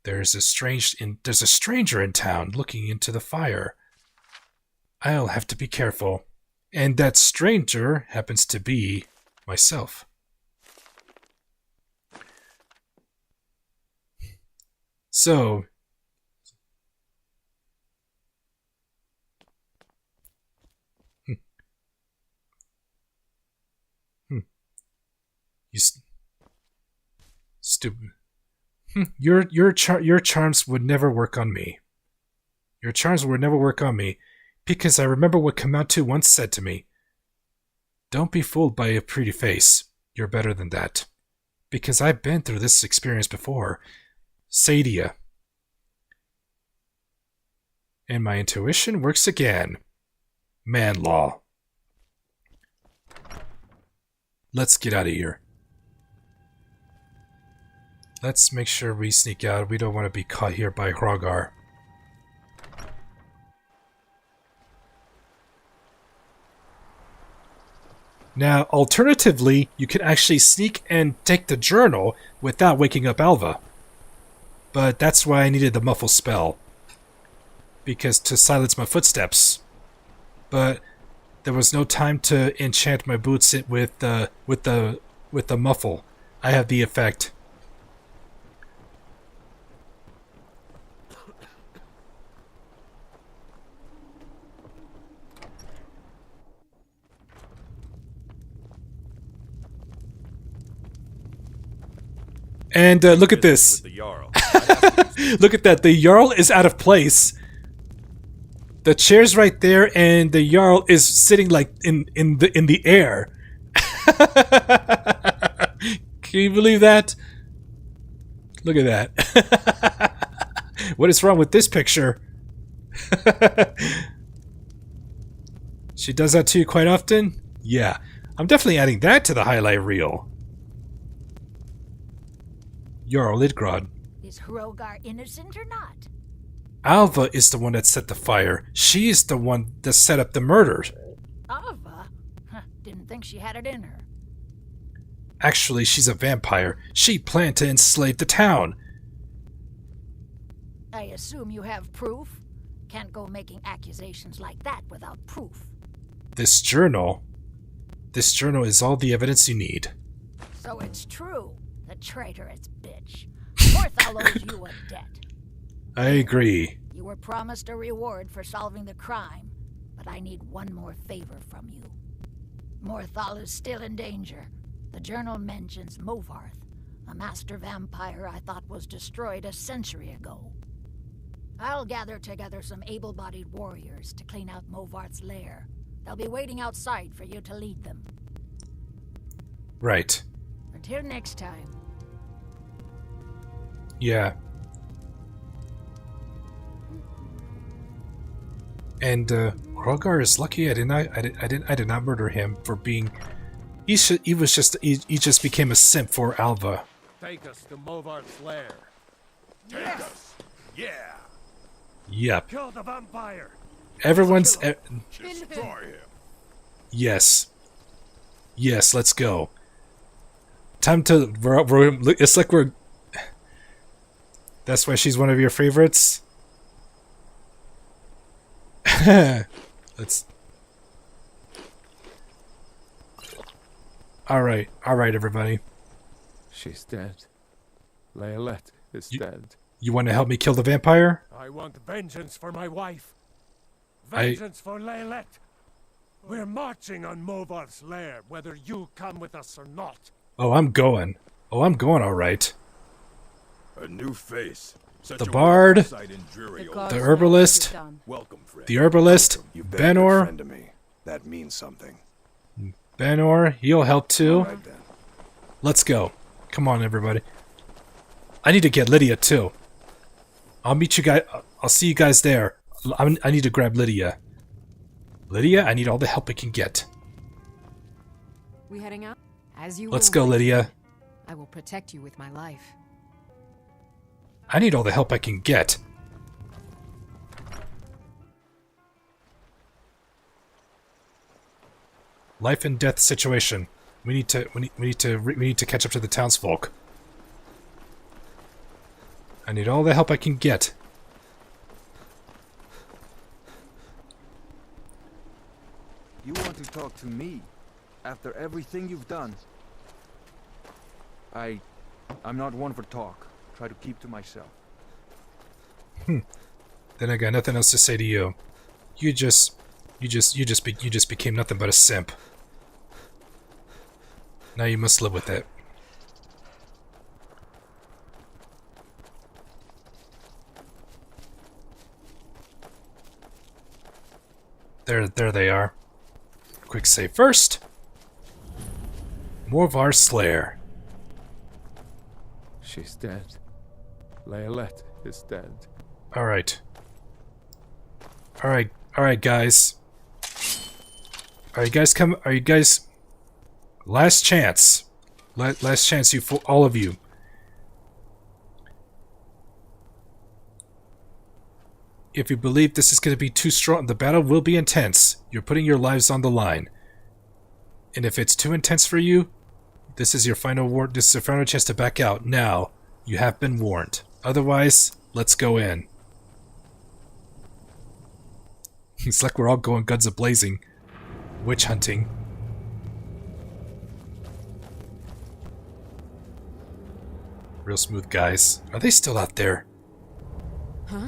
Speaker 4: There's a stranger in town looking into the fire. I'll have to be careful. And that stranger happens to be myself. So, you stupid. Your charms would never work on me. Your charms would never work on me, because I remember what Kamatu once said to me. Don't be fooled by a pretty face. You're better than that. Because I've been through this experience before. Sadia. And my intuition works again. Man law. Let's get out of here. Let's make sure we sneak out. We don't want to be caught here by Hrogar. Now, alternatively, you can actually sneak and take the journal without waking up Alva. But that's why I needed the muffle spell. Because to silence my footsteps. But there was no time to enchant my boots with the muffle. I have the effect. And look at this. Look at that. The Jarl is out of place. The chair's right there, and the Jarl is sitting like in the air. Can you believe that? Look at that. What is wrong with this picture? She does that to you quite often? Yeah. I'm definitely adding that to the highlight reel. Jarl Idgrod.
Speaker 15: Is Hrogar innocent or not?
Speaker 4: Alva is the one that set the fire. She is the one that set up the murders.
Speaker 15: Alva? Didn't think she had it in her.
Speaker 4: Actually, she's a vampire. She planned to enslave the town.
Speaker 15: I assume you have proof? Can't go making accusations like that without proof.
Speaker 4: This journal is all the evidence you need.
Speaker 15: So it's true. The traitorous bitch. Morthal owes you a debt.
Speaker 4: I agree.
Speaker 15: You were promised a reward for solving the crime, but I need one more favor from you. Morthal is still in danger. The journal mentions Movarth, a master vampire I thought was destroyed a century ago. I'll gather together some able-bodied warriors to clean out Movarth's lair. They'll be waiting outside for you to lead them.
Speaker 4: Right.
Speaker 15: Until next time.
Speaker 4: Yeah. And Hrogar is lucky I did not murder him for being. He just became a simp for Alva.
Speaker 6: Take us to Movarth's lair.
Speaker 2: Take us. Yeah.
Speaker 4: Yep.
Speaker 6: Kill the vampire.
Speaker 4: Everyone's.
Speaker 2: Destroy him.
Speaker 4: Yes. Yes, let's go. Time to... it's like we're... That's why she's one of your favorites? Let's... Alright, everybody.
Speaker 6: She's dead. Laylet is dead.
Speaker 4: You want to help me kill the vampire?
Speaker 6: I want vengeance for my wife.
Speaker 4: I-
Speaker 6: Vengeance for Laylet. We're marching on Movar's lair, whether you come with us or not.
Speaker 4: Oh, I'm going. Alright.
Speaker 7: A new face. Such
Speaker 4: The
Speaker 7: a
Speaker 4: bard,
Speaker 7: welcome sight in dreary old
Speaker 4: the herbalist,
Speaker 7: Welcome, friend.
Speaker 4: the herbalist,
Speaker 2: You've been a good
Speaker 4: Benor,
Speaker 2: friend to me. That means something.
Speaker 4: Benor, he'll help too.
Speaker 2: All right, then.
Speaker 4: Let's go. Come on, everybody. I need to get Lydia too. I'll meet you guys. I'll see you guys there. I need to grab Lydia. Lydia, I need all the help I can get.
Speaker 20: We heading out? As you
Speaker 4: Let's
Speaker 20: will,
Speaker 4: go, Lydia.
Speaker 20: I will protect you with my life.
Speaker 4: I need all the help I can get. Life and death situation. We need to catch up to the townsfolk. I need all the help I can get.
Speaker 19: You want to talk to me after everything you've done? I'm not one for talk. Try to keep to myself.
Speaker 4: Then I got nothing else to say to you. You just became nothing but a simp. Now you must live with it. There they are. Quick save first. Morvar's Slayer.
Speaker 6: She's dead. Laylet is dead.
Speaker 4: Alright, guys. Are you guys... Last chance. Last chance, all of you. If you believe this is going to be too strong, the battle will be intense. You're putting your lives on the line. And if it's too intense for you, this is your final this is your final chance to back out. Now, you have been warned. Otherwise, let's go in. It's like we're all going guns a-blazing. Witch hunting. Real smooth guys. Are they still out there?
Speaker 20: Huh?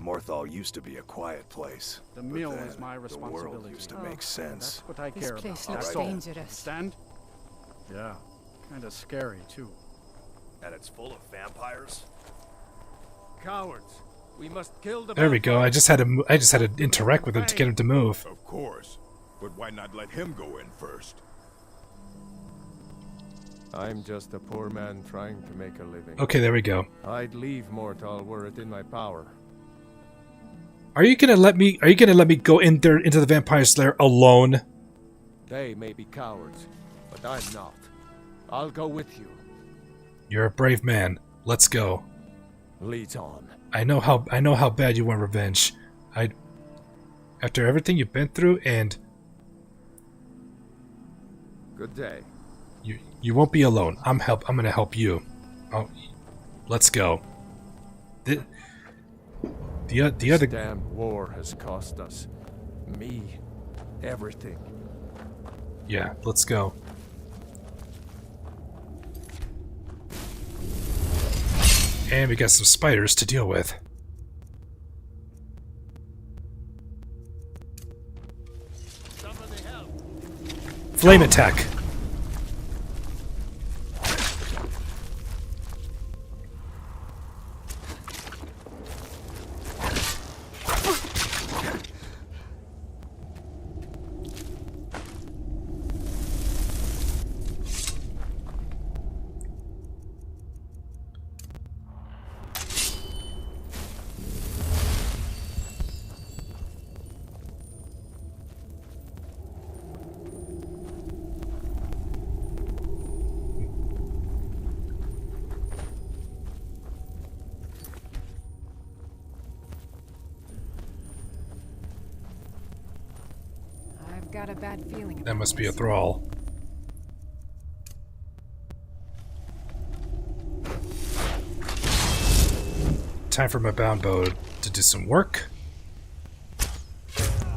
Speaker 2: Morthal used to be a quiet place.
Speaker 12: The
Speaker 2: but
Speaker 12: meal
Speaker 2: then
Speaker 12: is my
Speaker 2: The world
Speaker 12: responsibility.
Speaker 2: used to make sense.
Speaker 12: That's what I
Speaker 20: This
Speaker 12: care
Speaker 20: place
Speaker 12: about.
Speaker 20: looks
Speaker 12: All right.
Speaker 20: dangerous.
Speaker 12: Understand? Yeah. Kinda scary, too.
Speaker 3: And it's full of vampires?
Speaker 6: Cowards. We must kill the
Speaker 4: There we go. I just had to interact with him to get him to move.
Speaker 7: Of course. But why not let him go in first?
Speaker 6: I'm just a poor man trying to make a living.
Speaker 4: Okay, there we go.
Speaker 6: I'd leave Mortal were it in my power.
Speaker 4: Are you gonna let me go in there into the Vampire Slayer alone?
Speaker 6: They may be cowards, but I'm not. I'll go with you.
Speaker 4: You're a brave man. Let's go.
Speaker 6: Lead on.
Speaker 4: I know how bad you want revenge. After everything you've been through, and
Speaker 6: Good day.
Speaker 4: you won't be alone. I'm gonna help you. Oh, let's go. The other
Speaker 6: This damn war has cost us, me, everything.
Speaker 4: Yeah, let's go. And we got some spiders to deal with. Flame attack.
Speaker 20: got a bad feeling about
Speaker 4: That must be a
Speaker 20: this.
Speaker 4: thrall. Time for my bound bow to do some work.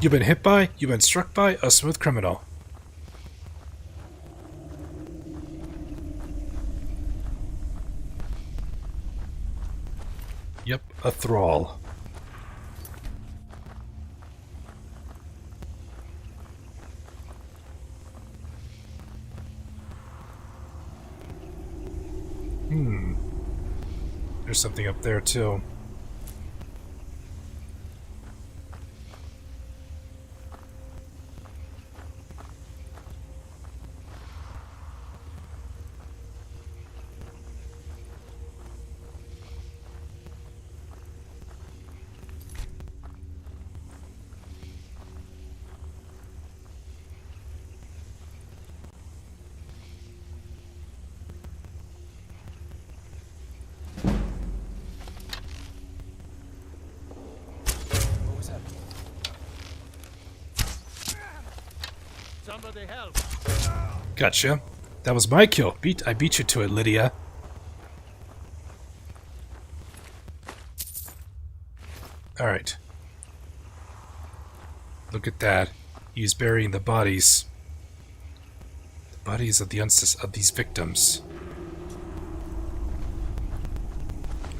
Speaker 4: You've been hit by, you've been struck by a smooth criminal. Yep, a thrall. There's something up there too.
Speaker 6: Somebody help!
Speaker 4: Gotcha. That was my kill. I beat you to it, Lydia. Alright. Look at that. He's burying the bodies. The bodies of these victims.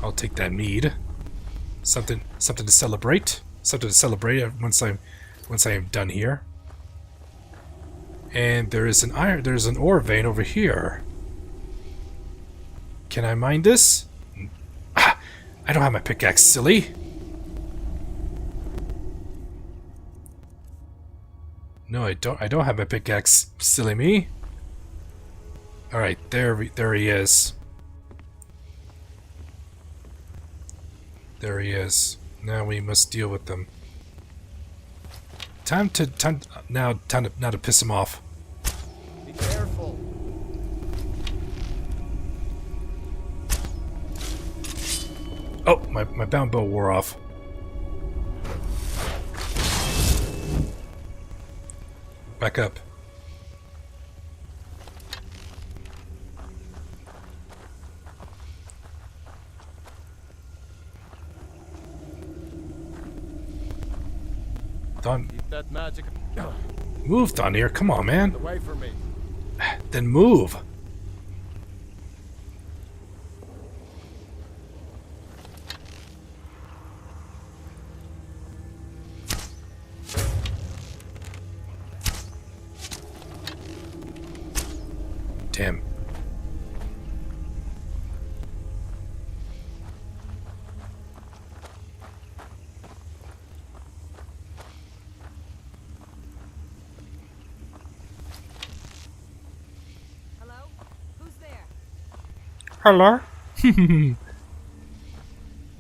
Speaker 4: I'll take that mead. Something to celebrate. Something to celebrate once I am done here. And there's an ore vein over here. Can I mine this? Ah, I don't have my pickaxe, silly. No, I don't have my pickaxe, silly me. All right, there he is. There he is. Now we must deal with them. Time to piss him off.
Speaker 6: Be careful.
Speaker 4: Oh, my bound bow wore off. Back up. Don,
Speaker 6: Keep that magic.
Speaker 4: move, Thonir. Come on, man.
Speaker 6: Away from me.
Speaker 4: Then move. Damn.
Speaker 20: Hello? Who's there?
Speaker 4: Hello?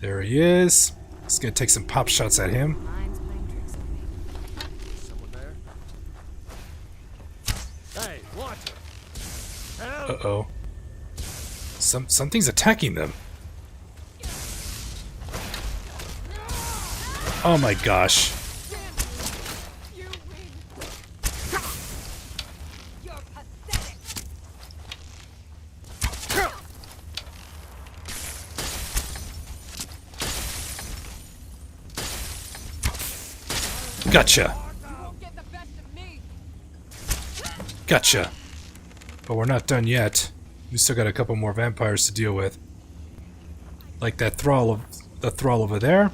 Speaker 4: There he is. Just gonna take some pop shots at him.
Speaker 20: Mine's playing tricks on me.
Speaker 6: Someone there? Hey, water! Help!
Speaker 4: Uh-oh. Something's attacking them. Oh my gosh. Gotcha. Gotcha. But we're not done yet. We still got a couple more vampires to deal with. Like that thrall over there.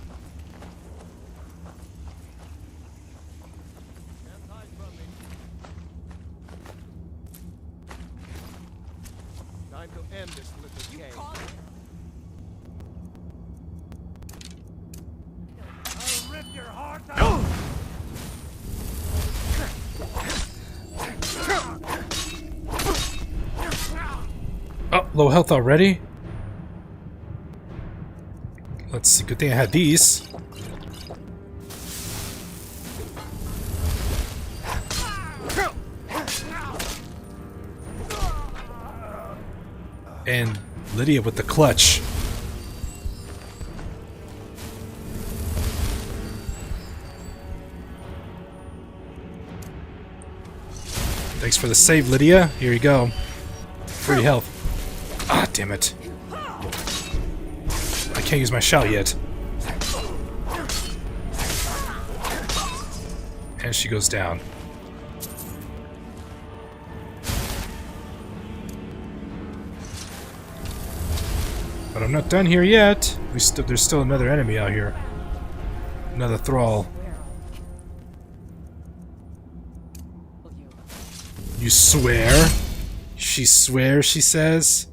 Speaker 6: Time to end this little game. I'll rip your heart out!
Speaker 4: Oh, low health already? Let's see, good thing I had these. And Lydia with the clutch. Thanks for the save, Lydia. Here you go. Free health. Ah, damn it. I can't use my shout yet. And she goes down. But I'm not done here yet. There's still another enemy out here. Another thrall. You swear? She swears, she says?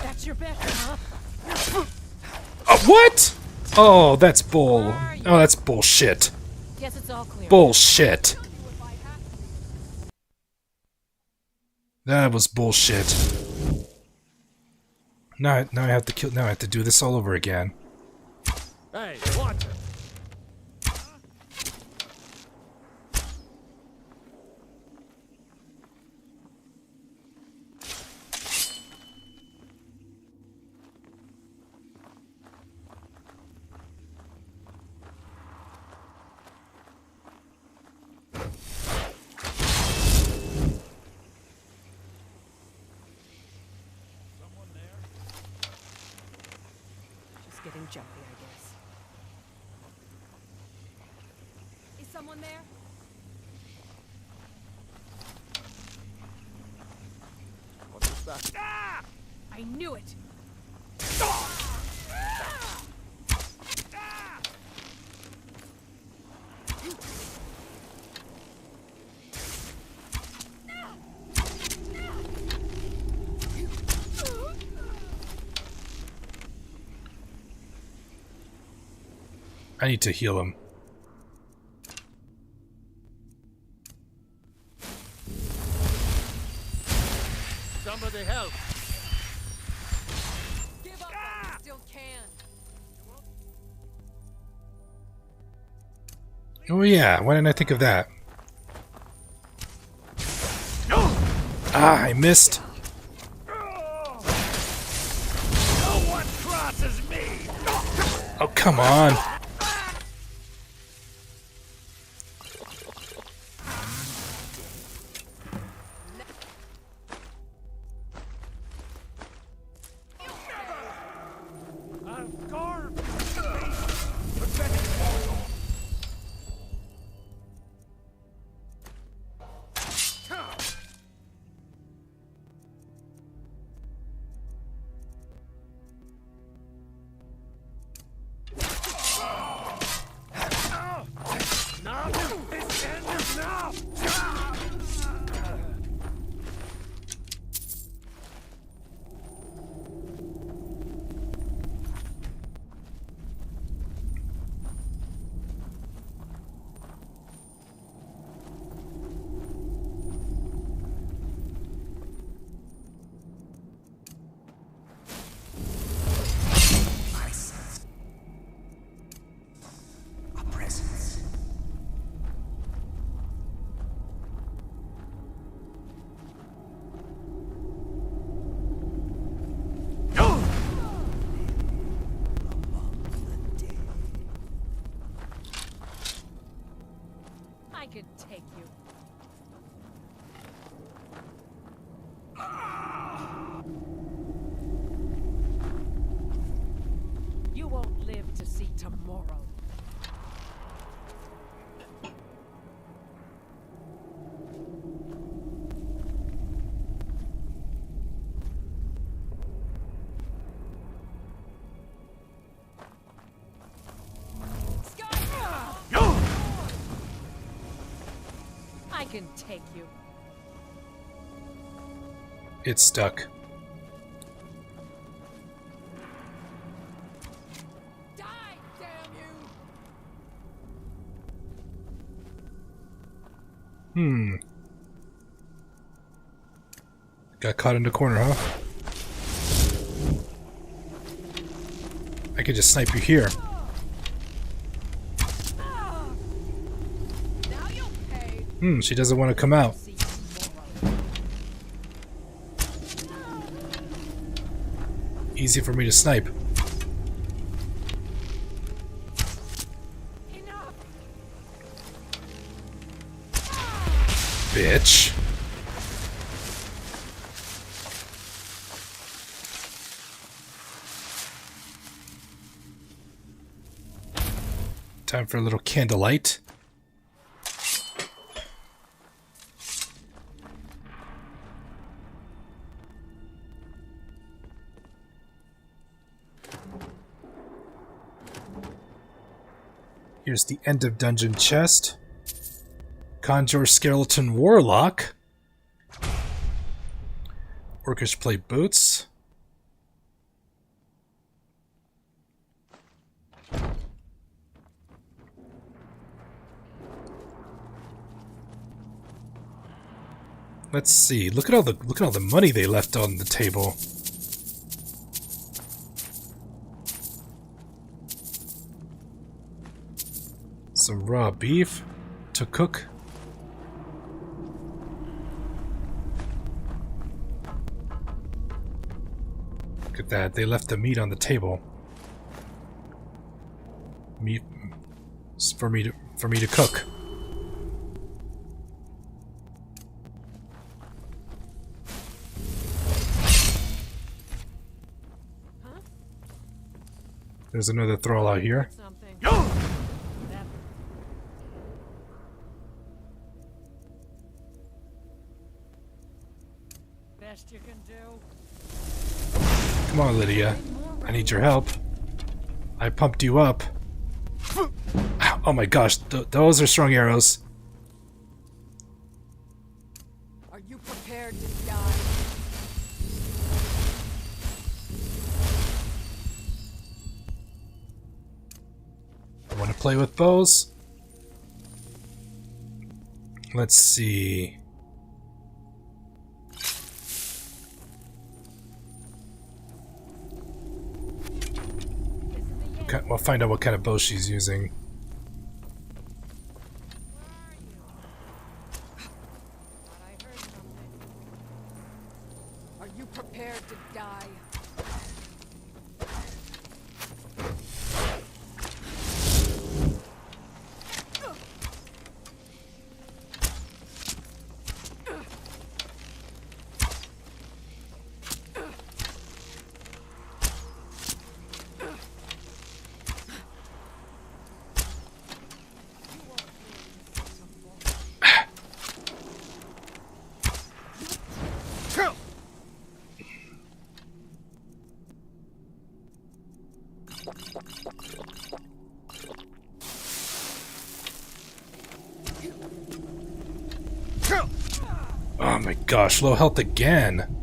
Speaker 8: That's your bet, huh?
Speaker 4: What? Oh, that's bull. Oh, that's bullshit.
Speaker 8: Guess it's all clear.
Speaker 4: Bullshit. That was bullshit. Now I have to kill. Now I have to do this all over again.
Speaker 6: Hey, watch it.
Speaker 8: Just getting jumpy, I guess. Is someone there?
Speaker 6: What is that?
Speaker 8: Ah! I knew it.
Speaker 4: I need to heal him.
Speaker 6: Somebody help!
Speaker 8: Give up while you still can.
Speaker 4: Oh yeah, why didn't I think of that? Ah, I missed.
Speaker 6: No one crosses me!
Speaker 4: Oh, come on.
Speaker 8: I could take you. You won't live to see tomorrow. I can take you.
Speaker 4: It's stuck.
Speaker 8: Die, damn you!
Speaker 4: Got caught in the corner, huh? I could just snipe you here. She doesn't want to come out. Easy for me to snipe. bitch. Time for a little candlelight. Here's the end of dungeon chest. Conjure skeleton warlock. Orcish plate boots. Let's see. Look at all the money they left on the table. Some raw beef to cook. Look at that. They left the meat on the table. Meat for me to cook. There's another thrall out here.
Speaker 21: Best you can do.
Speaker 4: Come on, Lydia. I need your help. I pumped you up. Ow, oh my gosh, those are strong arrows.
Speaker 21: Are you prepared to die?
Speaker 4: I want to play with bows. Let's see. Okay, we'll find out what kind of bow she's using.
Speaker 21: Are you prepared to die?
Speaker 4: Oh my gosh, low health again.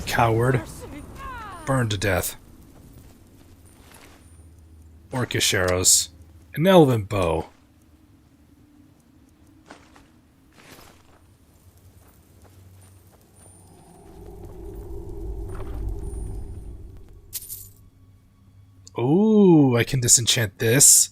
Speaker 4: Coward. Burned to death. Orcish arrows. An elven bow. Ooh, I can disenchant this.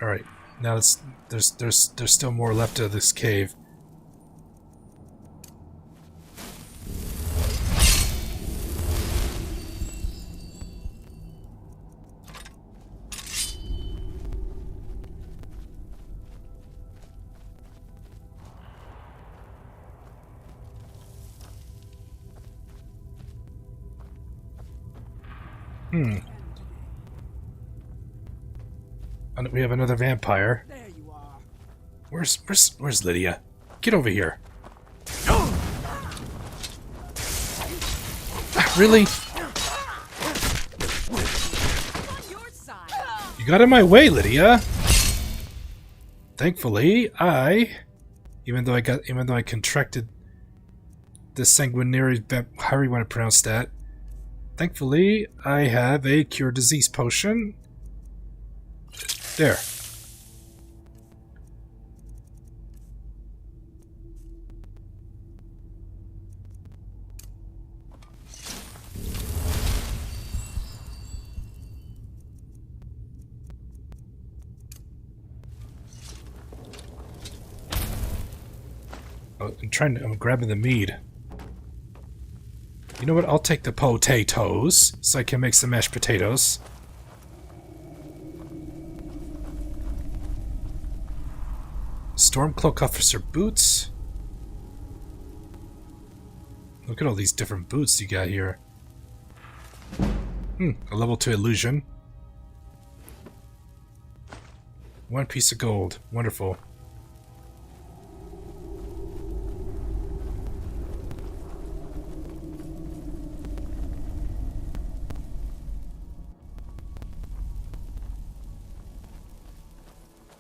Speaker 4: All right, now there's still more left of this cave. And we have another vampire.
Speaker 21: There you are.
Speaker 4: Where's Lydia? Get over here. Really? You got in my way, Lydia. Thankfully, even though I contracted the sanguinary, however you want to pronounce that. Thankfully, I have a cure disease potion. There. I'm grabbing the mead. You know what? I'll take the potatoes so I can make some mashed potatoes. Stormcloak officer boots. Look at all these different boots you got here. A level 2 illusion. 1 piece of gold. Wonderful.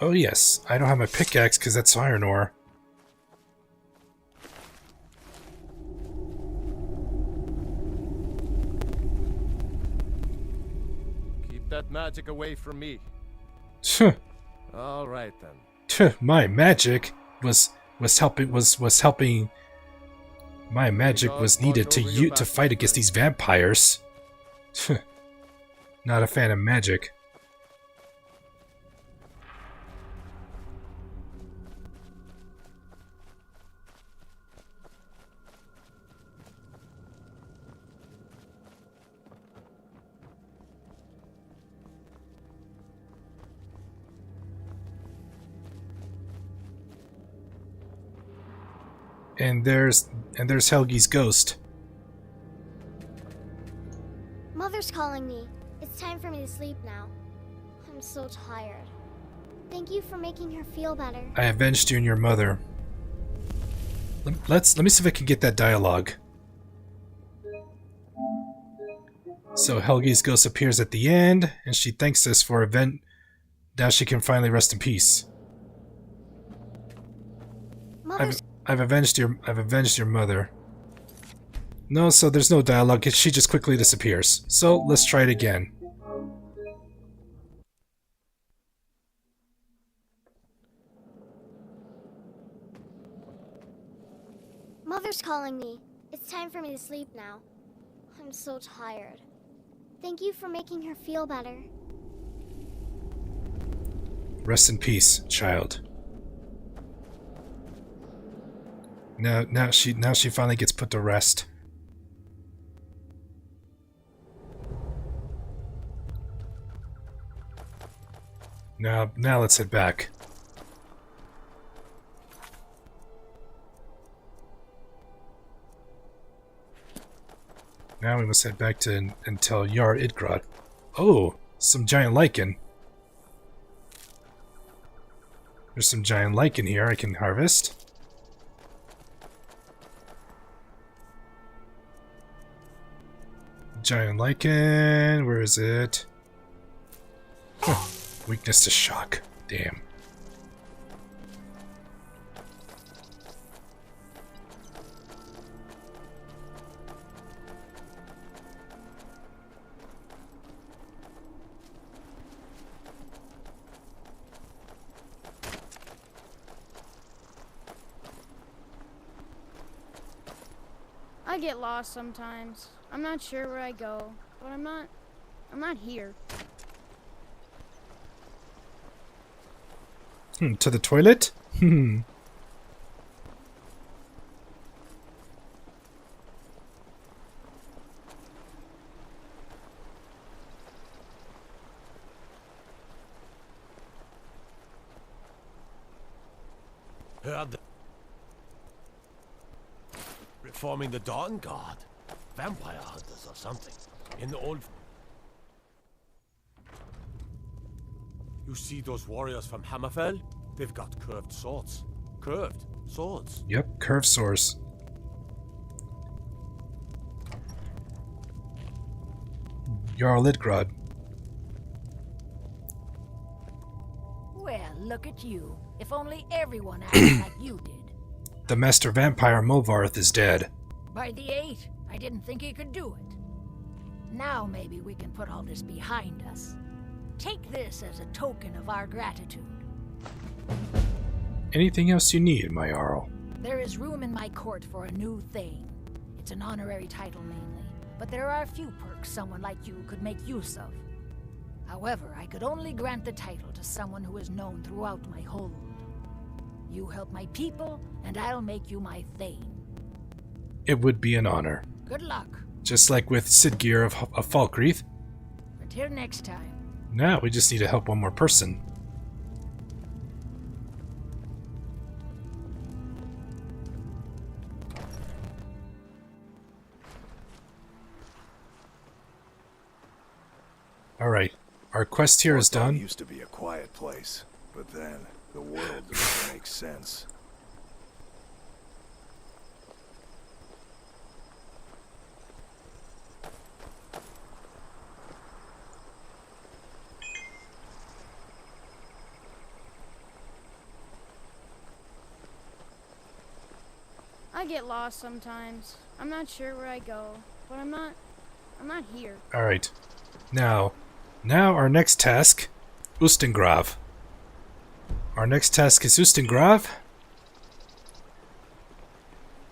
Speaker 4: Oh yes, I don't have my pickaxe because that's iron ore.
Speaker 6: Keep that magic away from me. All right then.
Speaker 4: My magic was helping. My magic was needed to fight against these vampires. Not a fan of magic. And there's Helgi's ghost.
Speaker 17: Mother's calling me. It's time for me to sleep now. I'm so tired. Thank you for making her feel better.
Speaker 4: I avenged you and your mother. Let me see if I can get that dialogue. So Helgi's ghost appears at the end, and she thanks us for event. Now she can finally rest in peace. I've avenged your mother. No, so there's no dialogue. She just quickly disappears. So let's try it again.
Speaker 17: Mother's calling me. It's time for me to sleep now. I'm so tired. Thank you for making her feel better.
Speaker 4: Rest in peace, child. Now she finally gets put to rest. Now let's head back. Now we must head back to and tell Jarl Idgrod. Oh, some giant lichen. There's some giant lichen here I can harvest. Giant lichen, where is it? Huh. Weakness to shock. Damn.
Speaker 14: I get lost sometimes. I'm not sure where I go, but I'm not here.
Speaker 4: To the toilet?
Speaker 5: Heard reforming the Dawn Guard. Vampire hunters or something. In the old... You see those warriors from Hammerfell? They've got curved swords. Curved swords.
Speaker 4: Yep, curved swords. Jarl Lidgrod.
Speaker 15: Well, look at you. If only everyone acted like you did.
Speaker 4: The Master Vampire Movarth is dead.
Speaker 15: By the 8, I didn't think he could do it. Now maybe we can put all this behind us. Take this as a token of our gratitude.
Speaker 4: Anything else you need, my Jarl?
Speaker 15: There is room in my court for a new thing. It's an honorary title mainly, but there are a few perks someone like you could make use of. However, I could only grant the title to someone who is known throughout my hold. You help my people, and I'll make you my thane.
Speaker 4: It would be an honor.
Speaker 15: Good luck.
Speaker 4: Just like with Sidgeir of Falkreath.
Speaker 15: Until next time.
Speaker 4: Now we just need to help one more person. Alright, our quest here is done.
Speaker 2: Used to be a quiet place, but then the world doesn't make sense.
Speaker 14: I get lost sometimes. I'm not sure where I go, but I'm not here.
Speaker 4: Alright. Now our next task, Ustengrav. Our next task is Ustengrav.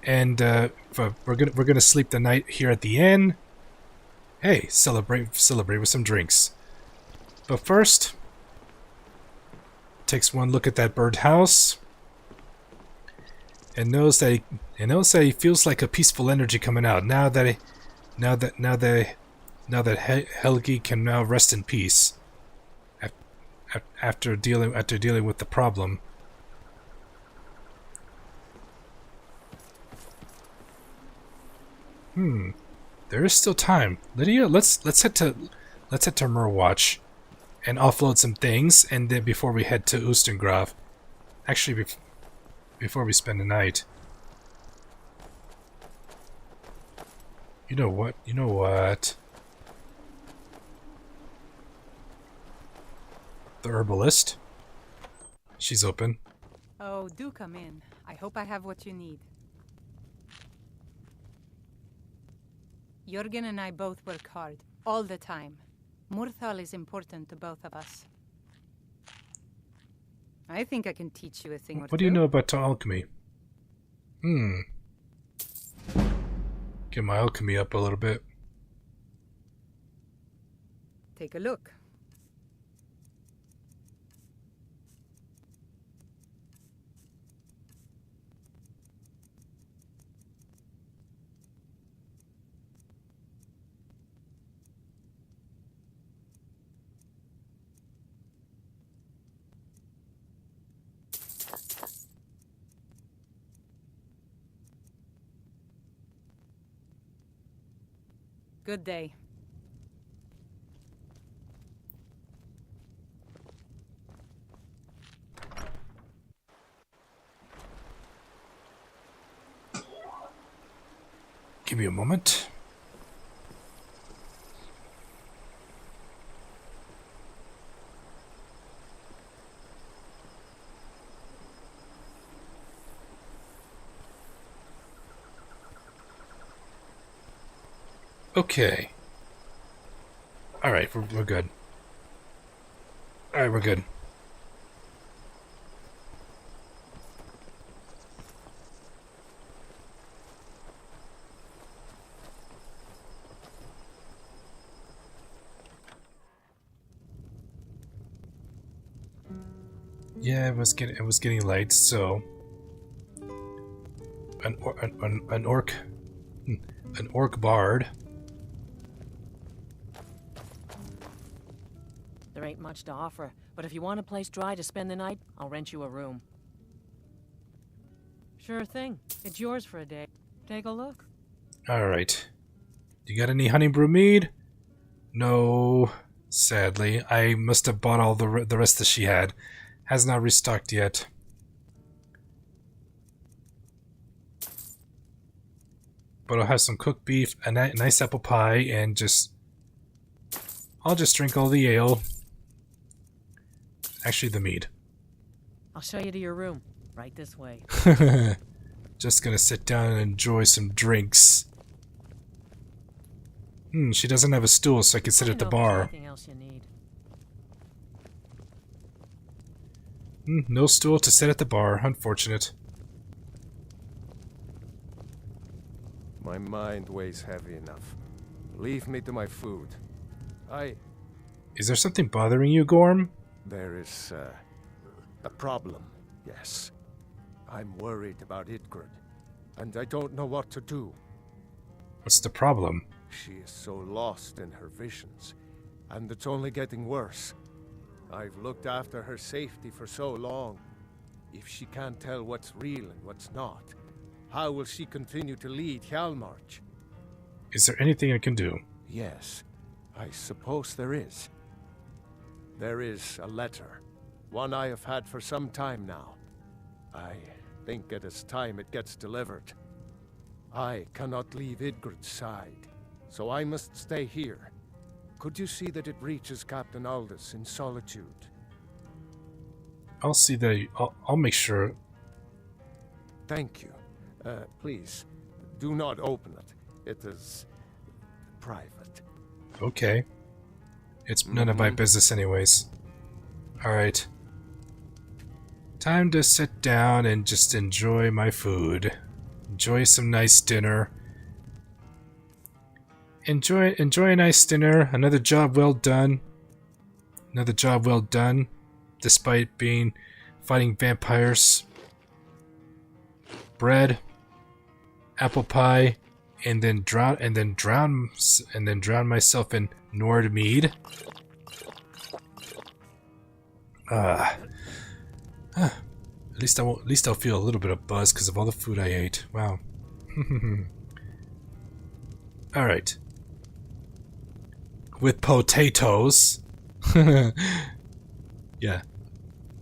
Speaker 4: And we're gonna sleep the night here at the inn. Hey, celebrate with some drinks. But first, takes one look at that birdhouse. And knows that he feels like a peaceful energy coming out now that Helgi can now rest in peace after dealing with the problem. There is still time. Lydia, let's head to Murwatch and offload some things, and then before we head to Ustengrav. Actually, before we spend the night. You know what? The herbalist. She's open.
Speaker 9: Oh, do come in. I hope I have what you need. Jürgen and I both work hard, all the time. Murthal is important to both of us. I think I can teach you a thing or two.
Speaker 4: What do you know about alchemy? Get my alchemy up a little bit.
Speaker 9: Take a look. Good day.
Speaker 4: Give me a moment. Okay. Alright, we're good. Alright, we're good. Yeah, it was getting late, so an orc bard.
Speaker 8: There ain't much to offer, but if you want a place dry to spend the night, I'll rent you a room. Sure thing. It's yours for a day. Take a look.
Speaker 4: Alright. You got any honey brew mead? No, sadly. I must have bought all the rest that she had. Has not restocked yet. But I'll have some cooked beef, a nice apple pie, and just I'll just drink all the ale. Actually, the mead.
Speaker 21: I'll show you to your room. Right this way.
Speaker 4: Just gonna sit down and enjoy some drinks. She doesn't have a stool, so I can sit at the bar.
Speaker 21: Anything else you need?
Speaker 4: No stool to sit at the bar. Unfortunate.
Speaker 6: My mind weighs heavy enough. Leave me to my food.
Speaker 4: Is there something bothering you, Gorm?
Speaker 6: There is, a problem, yes. I'm worried about Idgrid, and I don't know what to do.
Speaker 4: What's the problem?
Speaker 6: She is so lost in her visions, and it's only getting worse. I've looked after her safety for so long. If she can't tell what's real and what's not, how will she continue to lead Hjalmarch?
Speaker 4: Is there anything I can do?
Speaker 6: Yes, I suppose there is. There is a letter, one I have had for some time now. I think it is time it gets delivered. I cannot leave Idgrid's side, so I must stay here. Could you see that it reaches Captain Aldous in Solitude?
Speaker 4: I'll see that. I'll make sure.
Speaker 6: Thank you. Please, do not open it. It is private.
Speaker 4: Okay. It's none of my business anyways. Alright. Time to sit down and just enjoy my food. Enjoy some nice dinner. Enjoy a nice dinner. Another job well done. Another job well done. Despite fighting vampires. Bread. Apple pie. And then drown myself in Nord mead. At least I'll feel a little bit of buzz because of all the food I ate. Wow. All right. With potatoes. Yeah.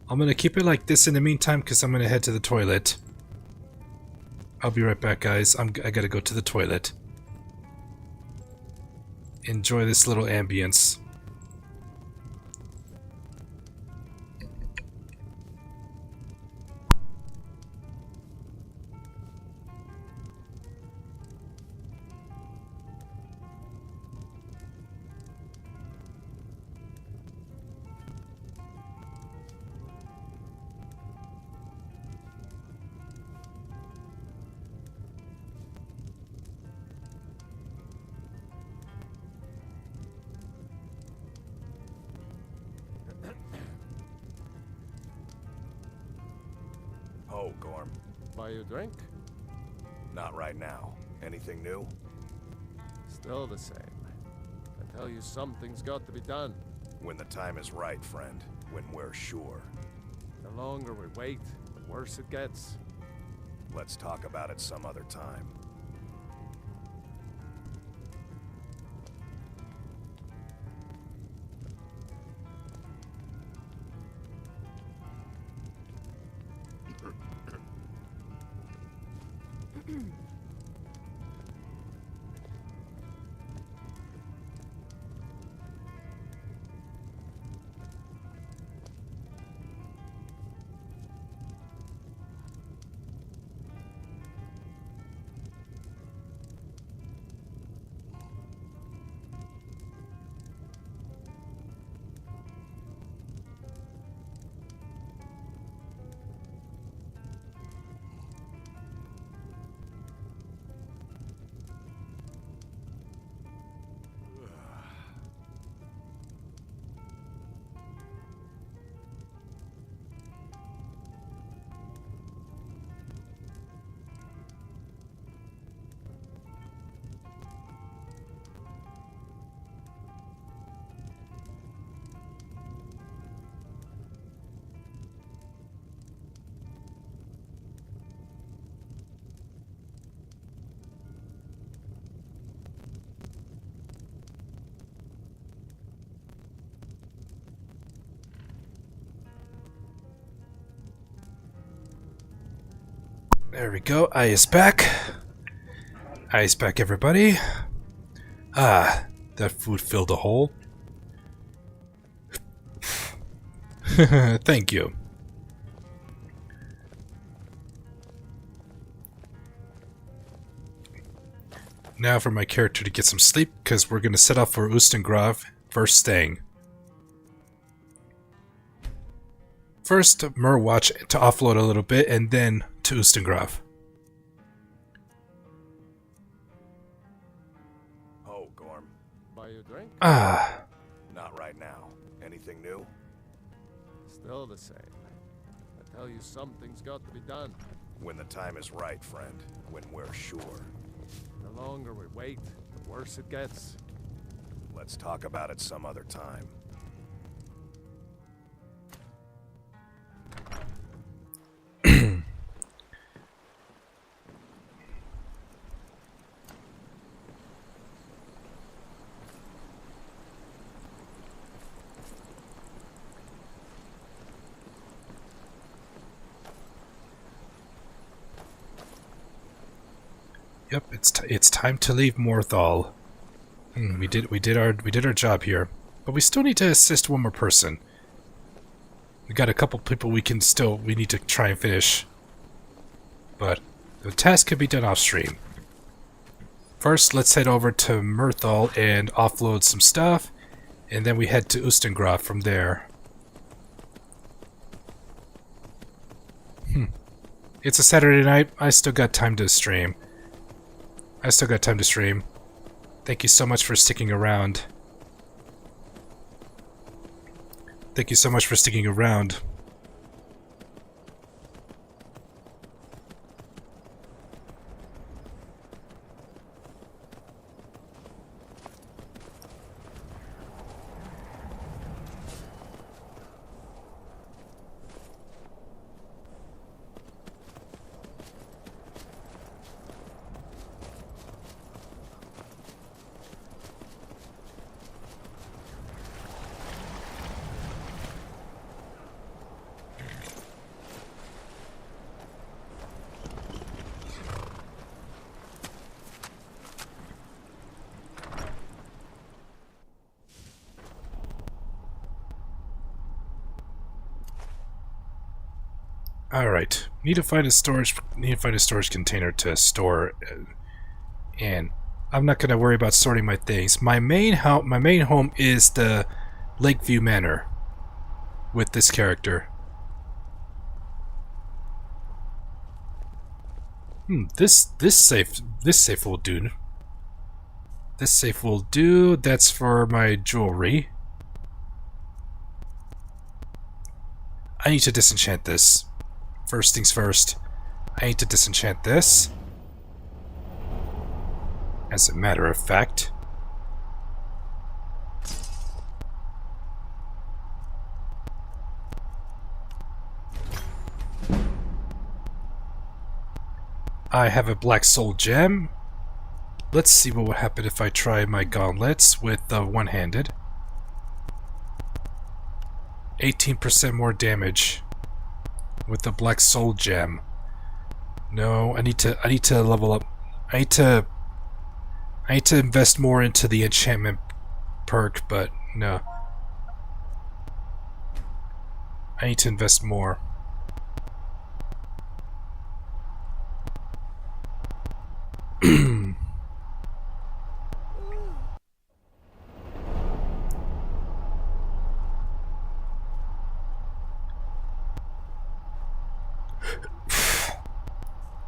Speaker 4: I'm gonna keep it like this in the meantime because I'm gonna head to the toilet. I'll be right back, guys. I gotta go to the toilet. Enjoy this little ambience.
Speaker 2: Oh, Gorm.
Speaker 6: Buy you a drink?
Speaker 2: Not right now. Anything new?
Speaker 6: Still the same. I tell you, something's got to be done.
Speaker 2: When the time is right, friend. When we're sure.
Speaker 6: The longer we wait, the worse it gets.
Speaker 2: Let's talk about it some other time.
Speaker 4: There we go. Eye is back. Eye is back, everybody. Ah, that food filled a hole. Thank you. Now for my character to get some sleep, because we're going to set off for Ustengrav first thing. First, Murwatch to offload a little bit, and then to Ustengrav.
Speaker 2: Oh, Gorm.
Speaker 6: Buy you a drink?
Speaker 4: Ah.
Speaker 2: Not right now. Anything new?
Speaker 6: Still the same. I tell you, something's got to be done.
Speaker 2: When the time is right, friend. When we're sure.
Speaker 6: The longer we wait, the worse it gets.
Speaker 2: Let's talk about it some other time.
Speaker 4: Yep, it's time to leave Morthal. We did our job here, but we still need to assist one more person. We got a couple people we need to try and finish, but the task can be done off stream. First, let's head over to Mirthal and offload some stuff, and then we head to Ustengrav from there. It's a Saturday night. I still got time to stream. Thank you so much for sticking around. Alright, need to find a storage container to store in. I'm not gonna worry about sorting my things. My main home is the Lakeview Manor with this character. This safe will do. This safe will do. That's for my jewelry. I need to disenchant this. First things first, I need to disenchant this. As a matter of fact. I have a black soul gem. Let's see what would happen if I try my gauntlets with one-handed. 18% more damage with the black soul gem. No, I need to level up. I need to invest more into the enchantment perk, but no. I need to invest more.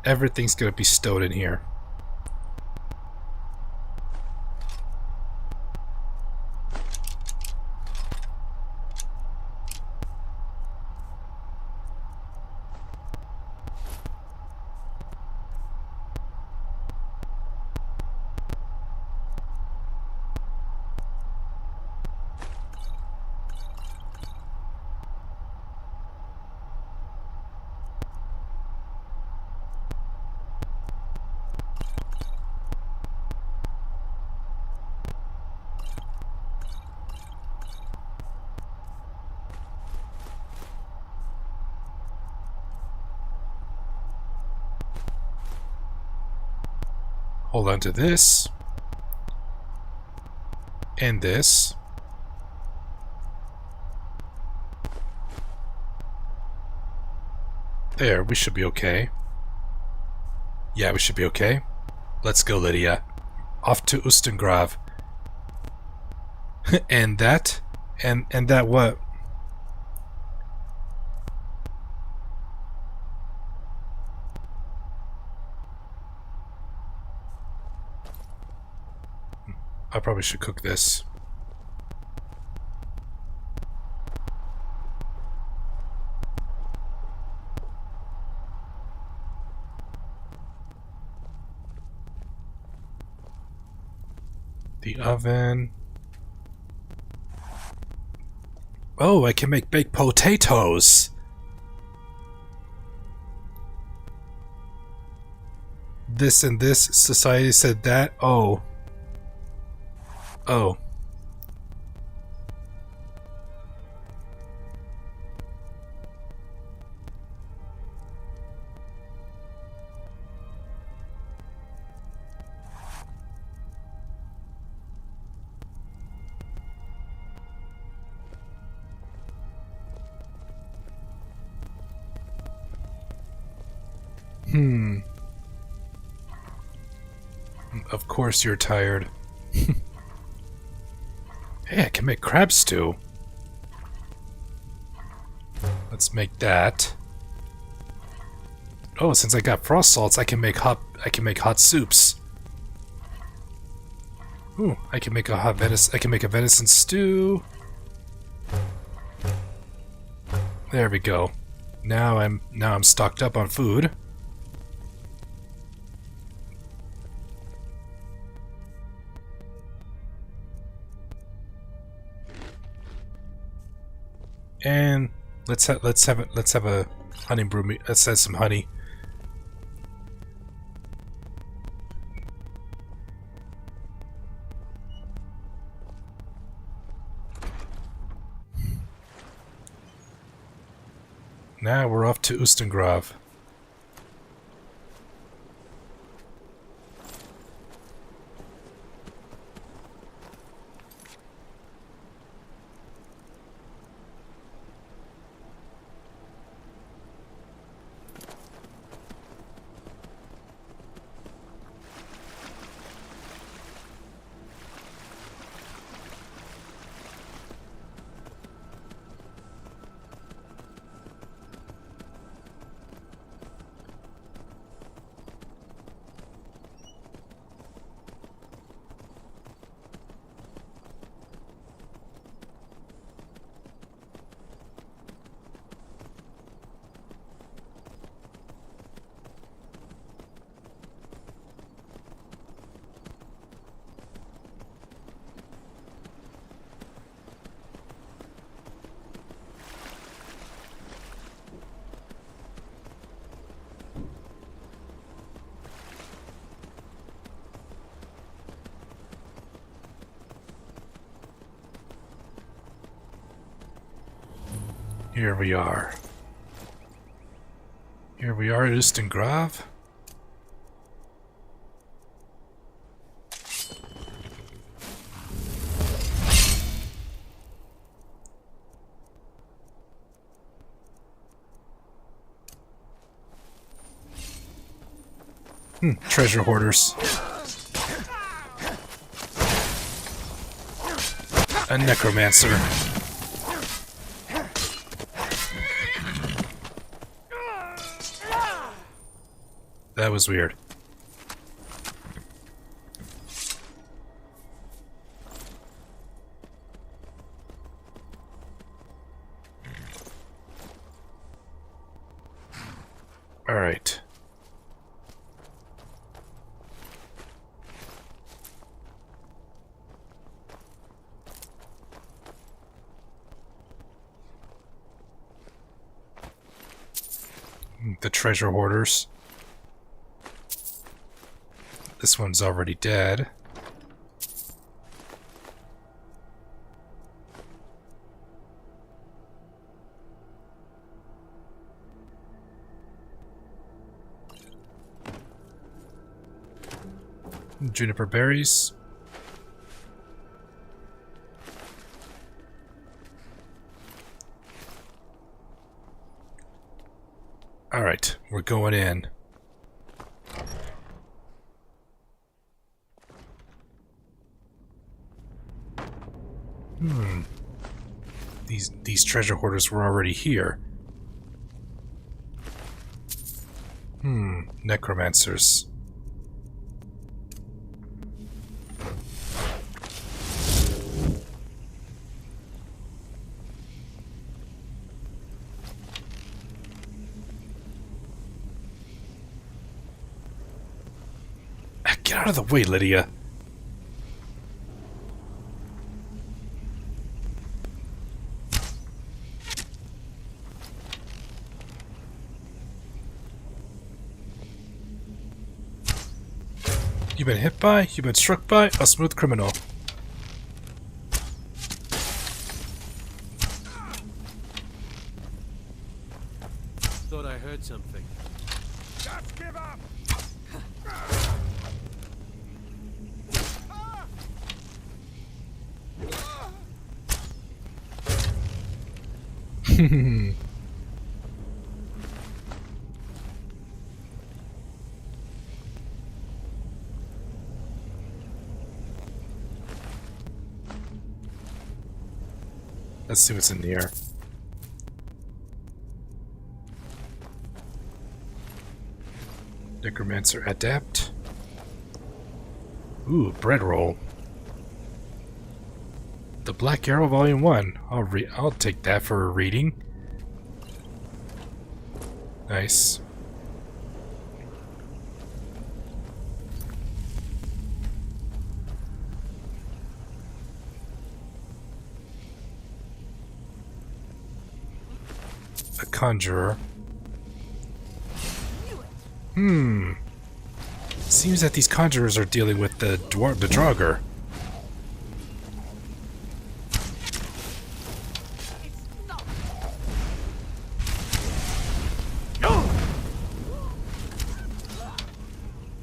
Speaker 4: Everything's gonna be stowed in here. Hold on to this. And this. There, we should be okay. Yeah, we should be okay. Let's go, Lydia. Off to Ustengrav. And that? And that what? I probably should cook this. The oven. Oh, I can make baked potatoes! This and this society said that? Oh. Oh. Of course you're tired. Hey, I can make crab stew. Let's make that. Oh, since I got frost salts, I can make hot soups. Ooh, I can make a venison stew. There we go. Now I'm stocked up on food. And let's have a honey brew. Let's add some honey. Now we're off to Ustengrav. Here we are. Here we are at Ustengrav. Treasure hoarders. A necromancer. That was weird. All right. The treasure hoarders. This one's already dead. Juniper berries. Alright, we're going in. These treasure hoarders were already here. Necromancers. Get out of the way, Lydia. You've been hit by, you've been struck by a smooth criminal.
Speaker 5: Thought I heard something.
Speaker 3: Just give up!
Speaker 4: Let's see what's in here. Necromancer Adept. Ooh, bread roll. The Black Arrow Volume 1. I'll take that for a reading. Nice. A conjurer. Seems that these conjurers are dealing with the Draugr.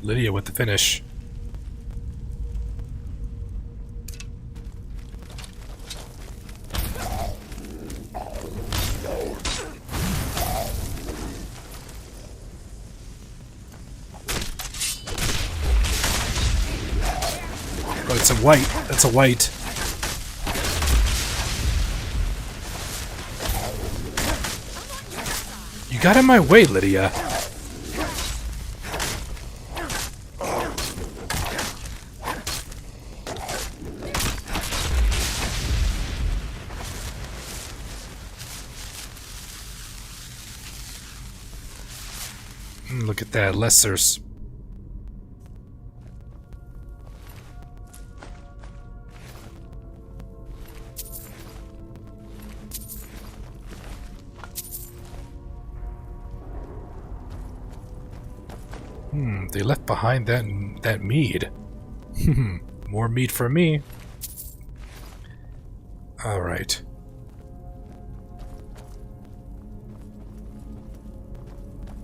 Speaker 4: Lydia with the finish. Oh, it's a white. That's a white. You got in my way, Lydia. Look at that, Lessers. They left behind that mead. More mead for me. All right.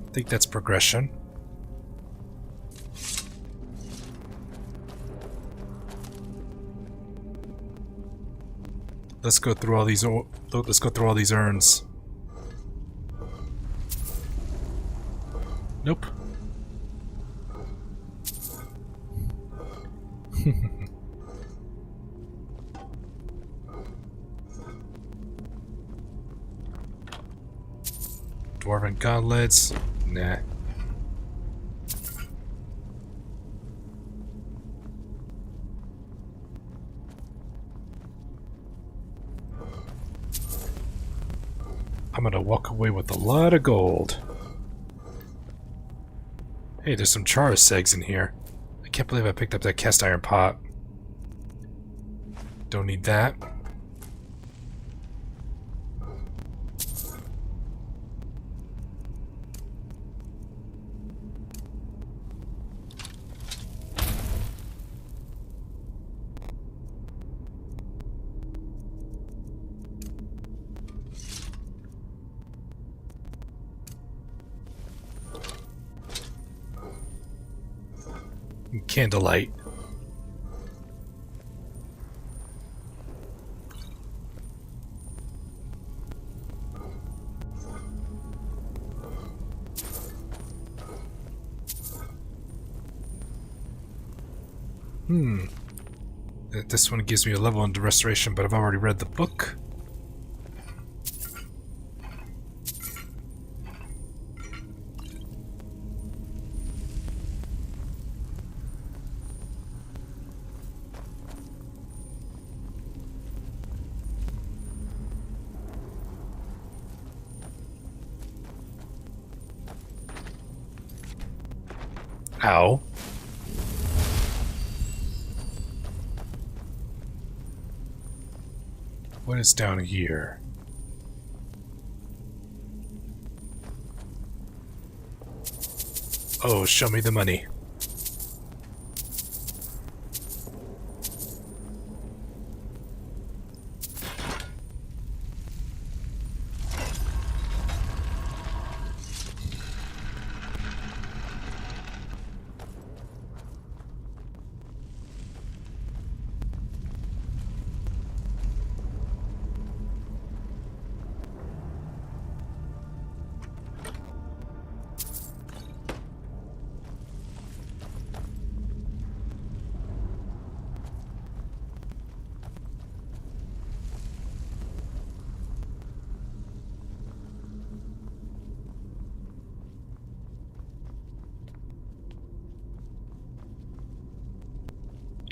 Speaker 4: I think that's progression. Let's go through all these. Let's go through all these urns. Nope. Dwarven gauntlets. Nah. I'm gonna walk away with a lot of gold. Hey, there's some Charis eggs in here. I can't believe I picked up that cast iron pot. Don't need that. Candlelight. This one gives me a level into restoration, but I've already read the book. Ow. What is down here? Oh, show me the money.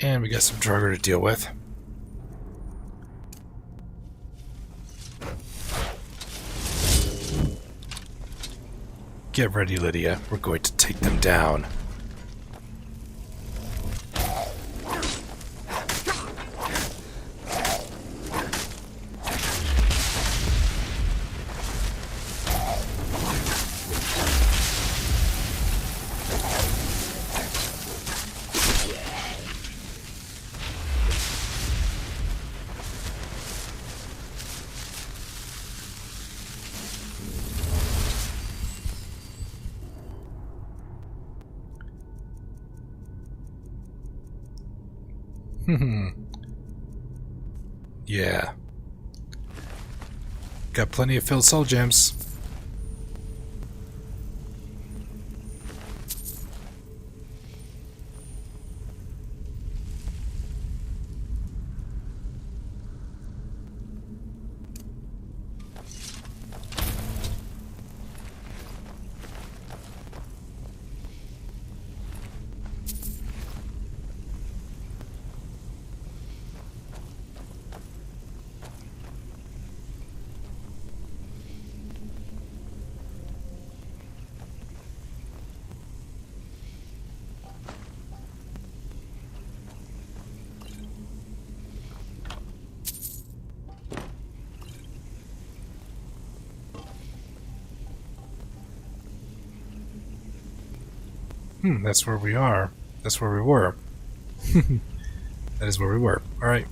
Speaker 4: And we got some Draugr to deal with. Get ready, Lydia. We're going to take them down. Yeah. Got plenty of filled soul gems. That's where we are. That's where we were. That is where we were. Alright.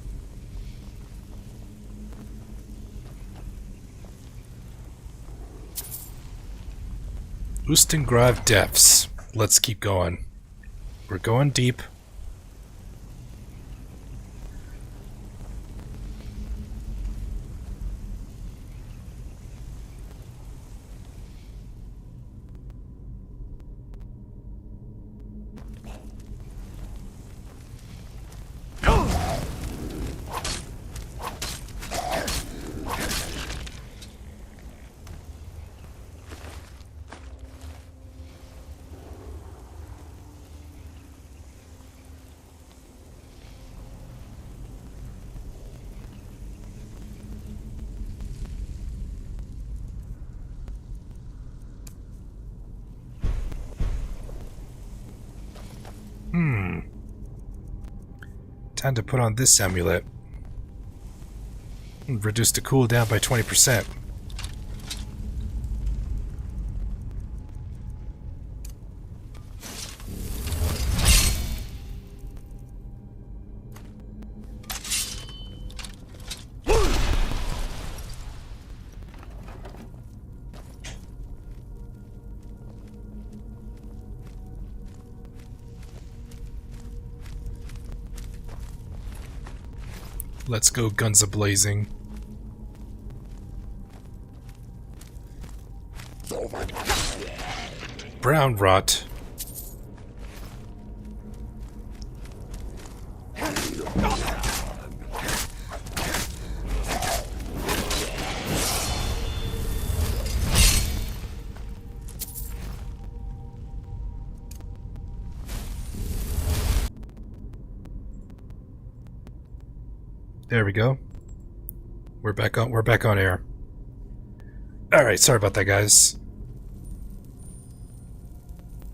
Speaker 4: Ustengrav Depths. Let's keep going. We're going deep. Time to put on this amulet. Reduce the cooldown by 20%. Let's go guns a-blazing. Brown rot. There we go. We're back on air. Alright, sorry about that, guys.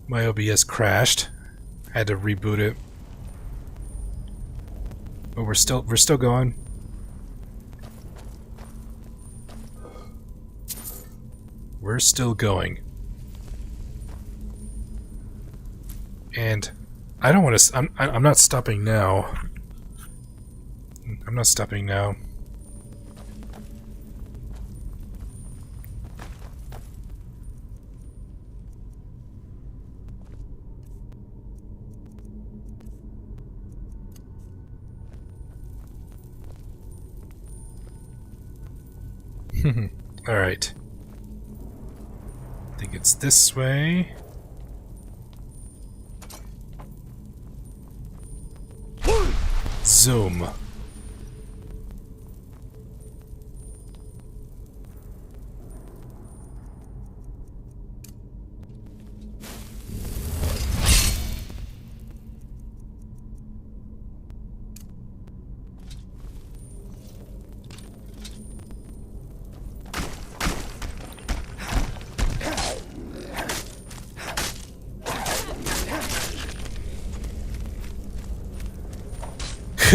Speaker 4: My OBS crashed. I had to reboot it. But we're still going. We're still going. And I don't want to... I'm not stopping now. I'm not stopping now. Alright. I think it's this way. Zoom.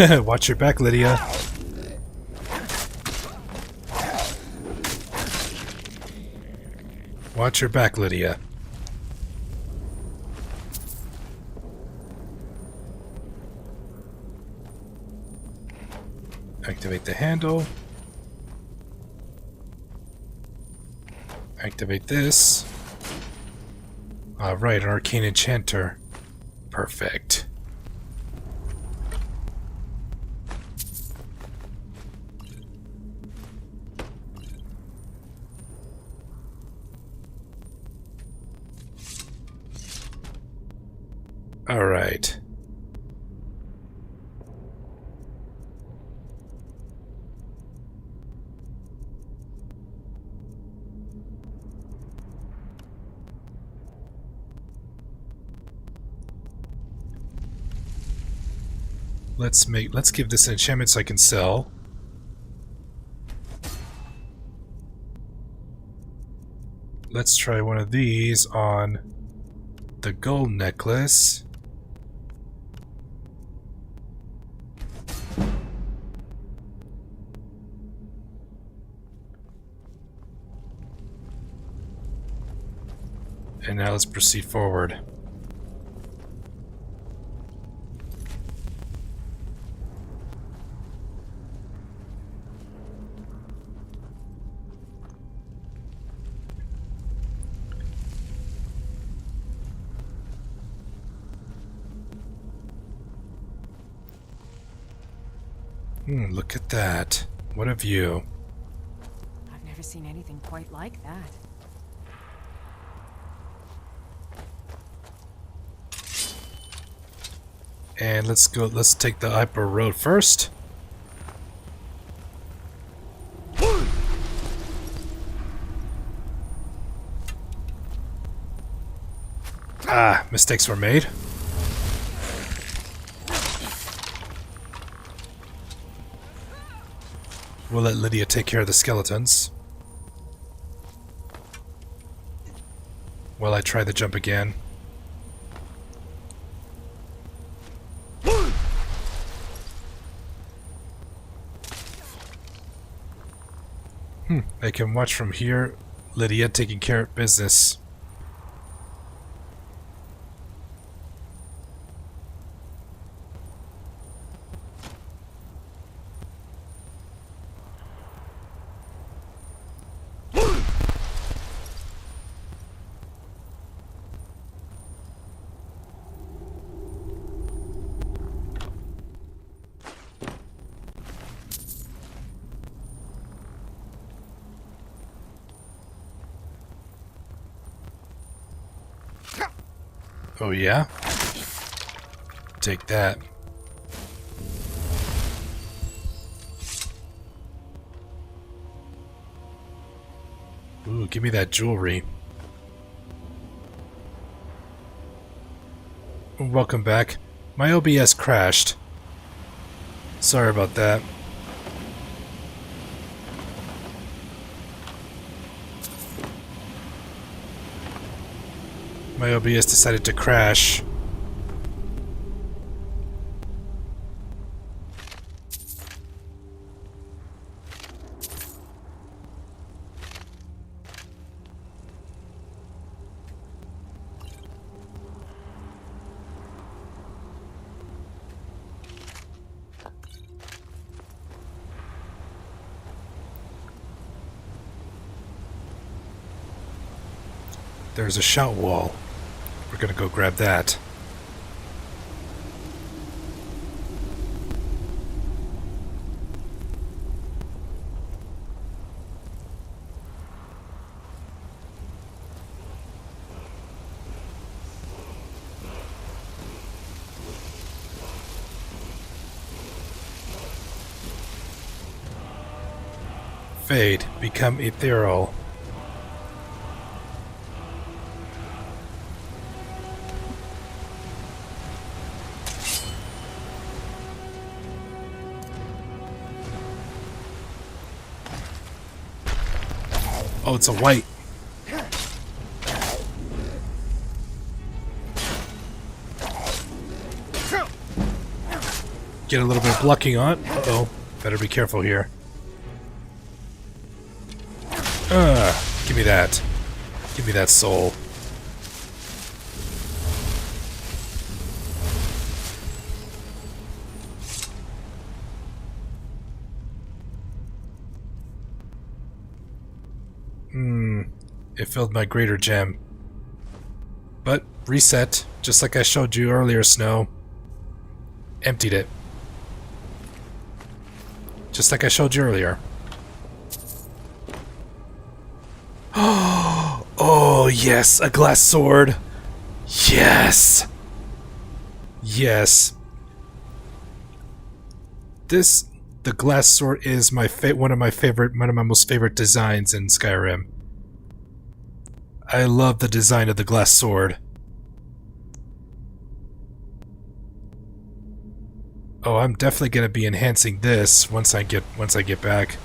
Speaker 4: Watch your back, Lydia. Watch your back, Lydia. Activate the handle. Activate this. Alright, an arcane enchanter. Perfect. Alright. Let's give this an enchantment so I can sell. Let's try one of these on the gold necklace. And now let's proceed forward. Look at that. What a view.
Speaker 21: I've never seen anything quite like that.
Speaker 4: And let's take the upper road first. Ah, mistakes were made. We'll let Lydia take care of the skeletons. While I try the jump again. I can watch from here. Lydia taking care of business. Oh yeah? Take that. Ooh, give me that jewelry. Welcome back. My OBS crashed. Sorry about that. My OBS decided to crash. There's a shout wall. We're gonna go grab that. Fade, become ethereal. Oh, it's a white. Get a little bit of blocking on. Uh-oh. Better be careful here. Give me that. Give me that soul. It filled my greater gem. But reset, just like I showed you earlier, Snow. Emptied it. Just like I showed you earlier. Oh, yes, a glass sword. Yes. Yes. The glass sword is one of my most favorite designs in Skyrim. I love the design of the glass sword. Oh, I'm definitely gonna be enhancing this once I get back.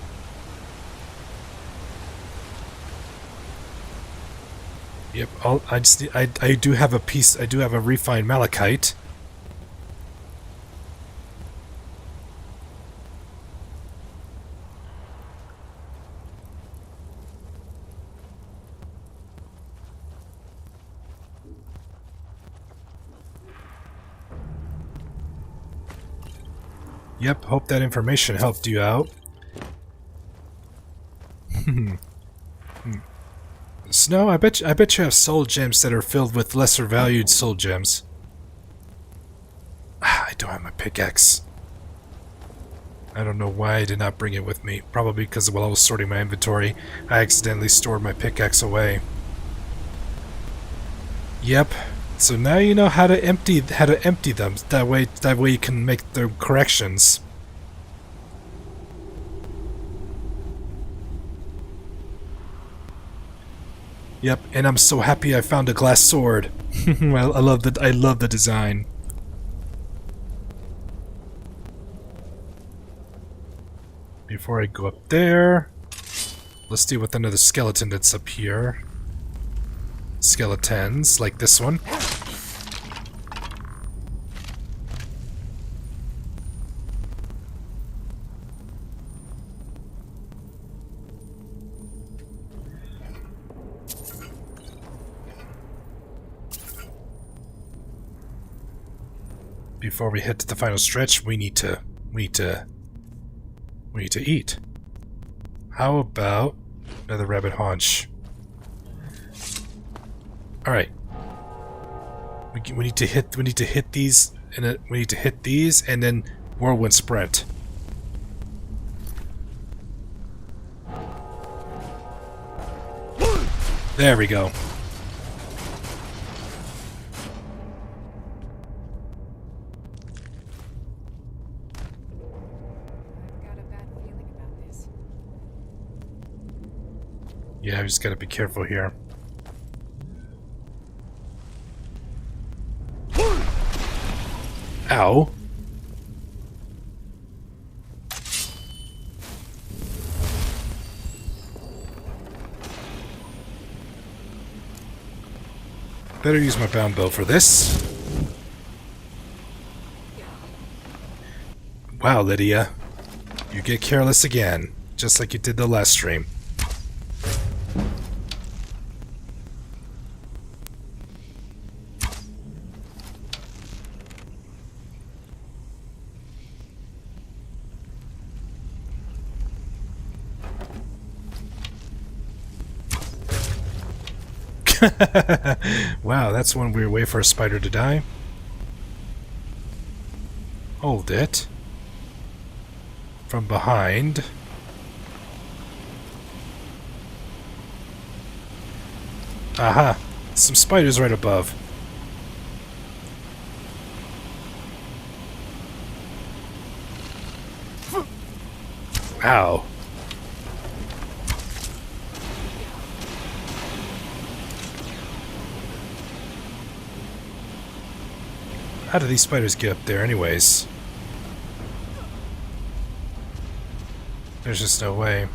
Speaker 4: Yep, I do have a piece. I do have a refined malachite. Yep, hope that information helped you out. Snow, I bet you have soul gems that are filled with lesser valued soul gems. I don't have my pickaxe. I don't know why I did not bring it with me. Probably because while I was sorting my inventory, I accidentally stored my pickaxe away. Yep. So now you know how to empty them. That way you can make the corrections. Yep, and I'm so happy I found a glass sword. Well, I love the design. Before I go up there, let's deal with another skeleton that's up here. Skeletons, like this one. Before we head to the final stretch, we need to eat. How about another rabbit haunch? All right. We need to hit these, and we need to hit these, and then whirlwind sprint. There we go. Yeah, we just gotta be careful here. Ow. Better use my bound bow for this. Wow, Lydia. You get careless again, just like you did the last stream. Wow, that's one weird way for a spider to die. Hold it. From behind. Aha! Some spiders right above. Ow. How do these spiders get up there anyways? There's just no way.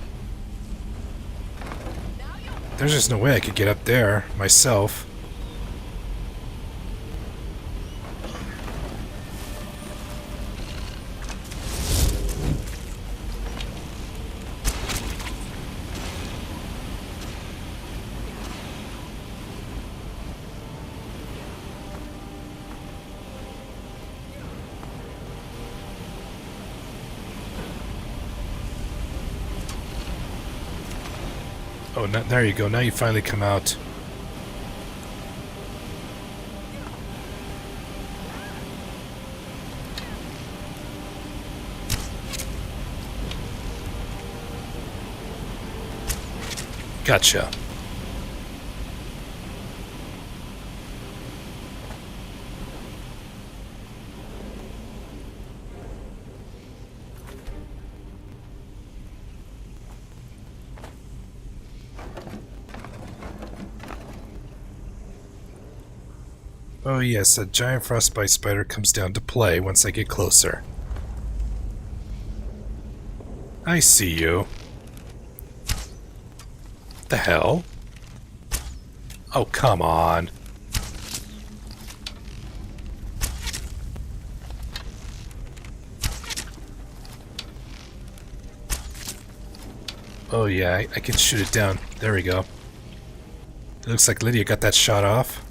Speaker 4: There's just no way I could get up there myself. Oh, there you go. Now you finally come out. Gotcha. Oh yes, a giant frostbite spider comes down to play once I get closer. I see you. The hell? Oh, come on. Oh yeah, I can shoot it down. There we go. It looks like Lydia got that shot off.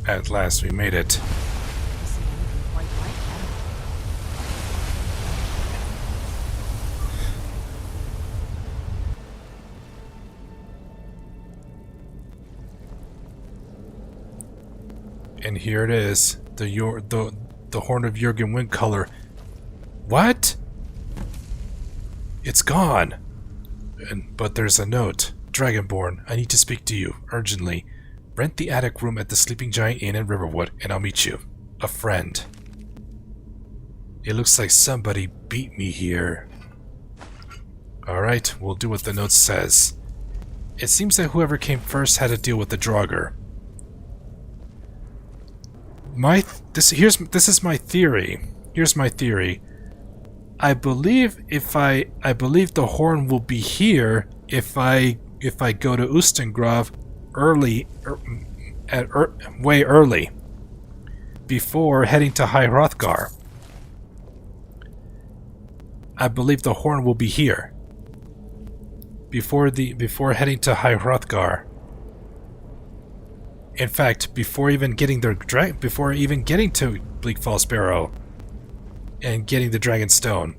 Speaker 4: At last, we made it. And here it is, the horn of Jurgen Windcolor. What? It's gone. But there's a note. Dragonborn, I need to speak to you urgently. Rent the attic room at the Sleeping Giant Inn in Riverwood, and I'll meet you. A friend. It looks like somebody beat me here. Alright, we'll do what the note says. It seems that whoever came first had to deal with the Draugr. This is my theory. Here's my theory. I believe the horn will be here if I go to Ustengrav early, way early, before heading to High Hrothgar. I believe the horn will be here before heading to High Hrothgar. In fact, before even getting to Bleak Falls Barrow and getting the Dragon Stone.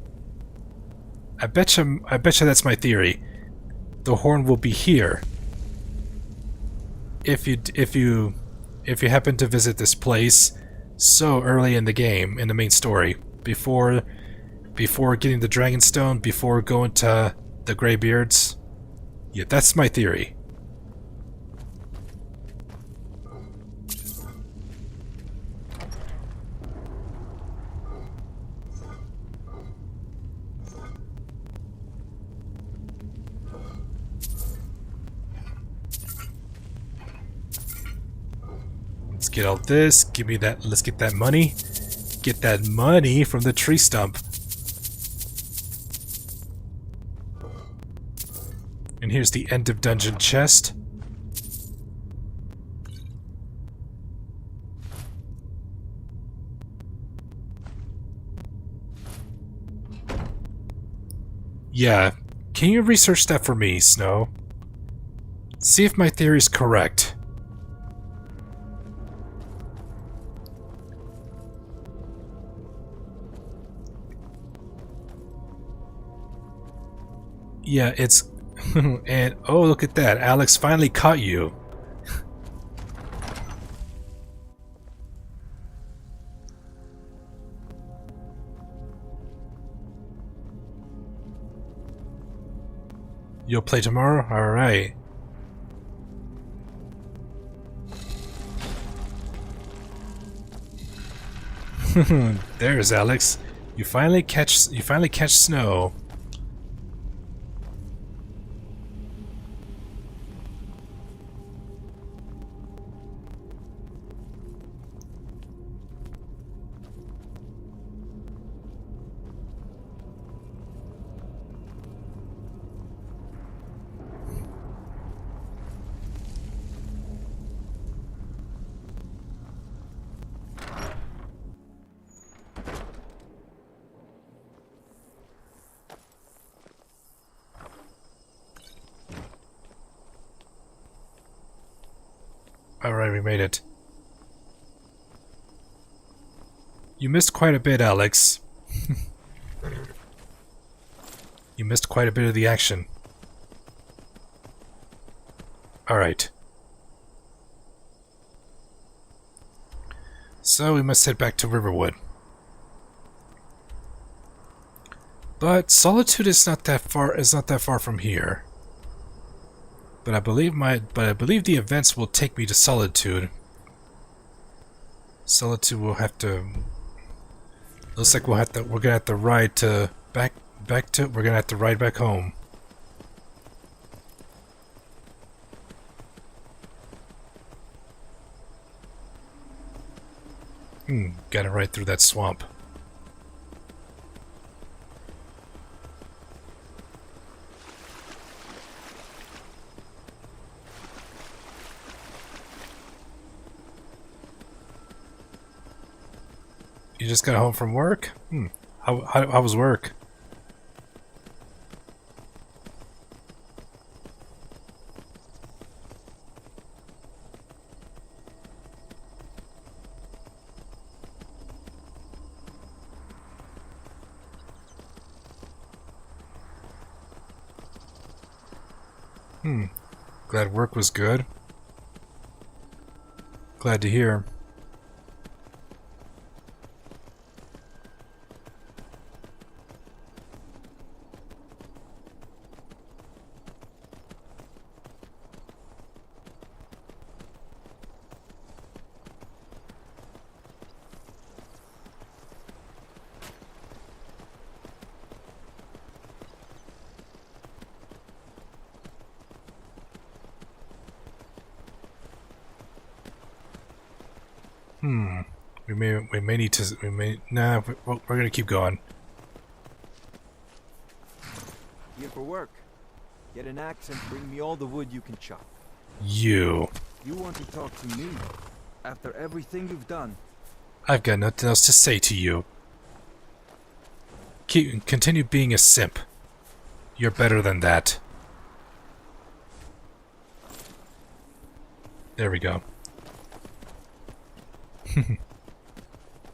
Speaker 4: I betcha that's my theory. The horn will be here. If you happen to visit this place so early in the game, in the main story, before getting the Dragonstone, before going to the Greybeards. Yeah, that's my theory. get all this. Give me that. Let's get that money. Get that money from the tree stump. And here's the end of dungeon chest. Yeah, can you research that for me, Snow? See if my theory's correct. Yeah, it's... and, oh, look at that. Alex finally caught you. You'll play tomorrow? Alright. There's Alex. You finally catch Snow. Alright, we made it. You missed quite a bit, Alex. You missed quite a bit of the action. Alright. So we must head back to Riverwood. But Solitude is not that far from here. But I believe the events will take me to Solitude. Solitude will have to... Looks like we're gonna have to ride to we're gonna have to ride back home. Gotta ride through that swamp. You just got home from work? How was work? Glad work was good. Glad to hear. We may need to. Nah, we're gonna keep going.
Speaker 19: Here for work. Get an axe and bring me all the wood you can chop.
Speaker 4: You.
Speaker 19: You want to talk to me? After everything you've done?
Speaker 4: I've got nothing else to say to you. Continue being a simp. You're better than that. There we go.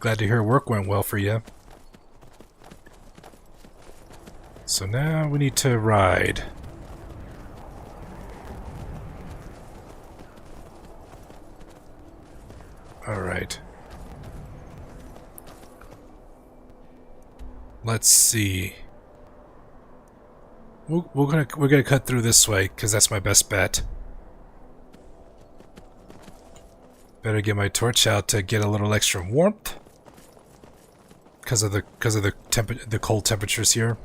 Speaker 4: Glad to hear work went well for you. So now we need to ride. Alright. Let's see. We're gonna cut through this way because that's my best bet. Better get my torch out to get a little extra warmth because of the cold temperatures here.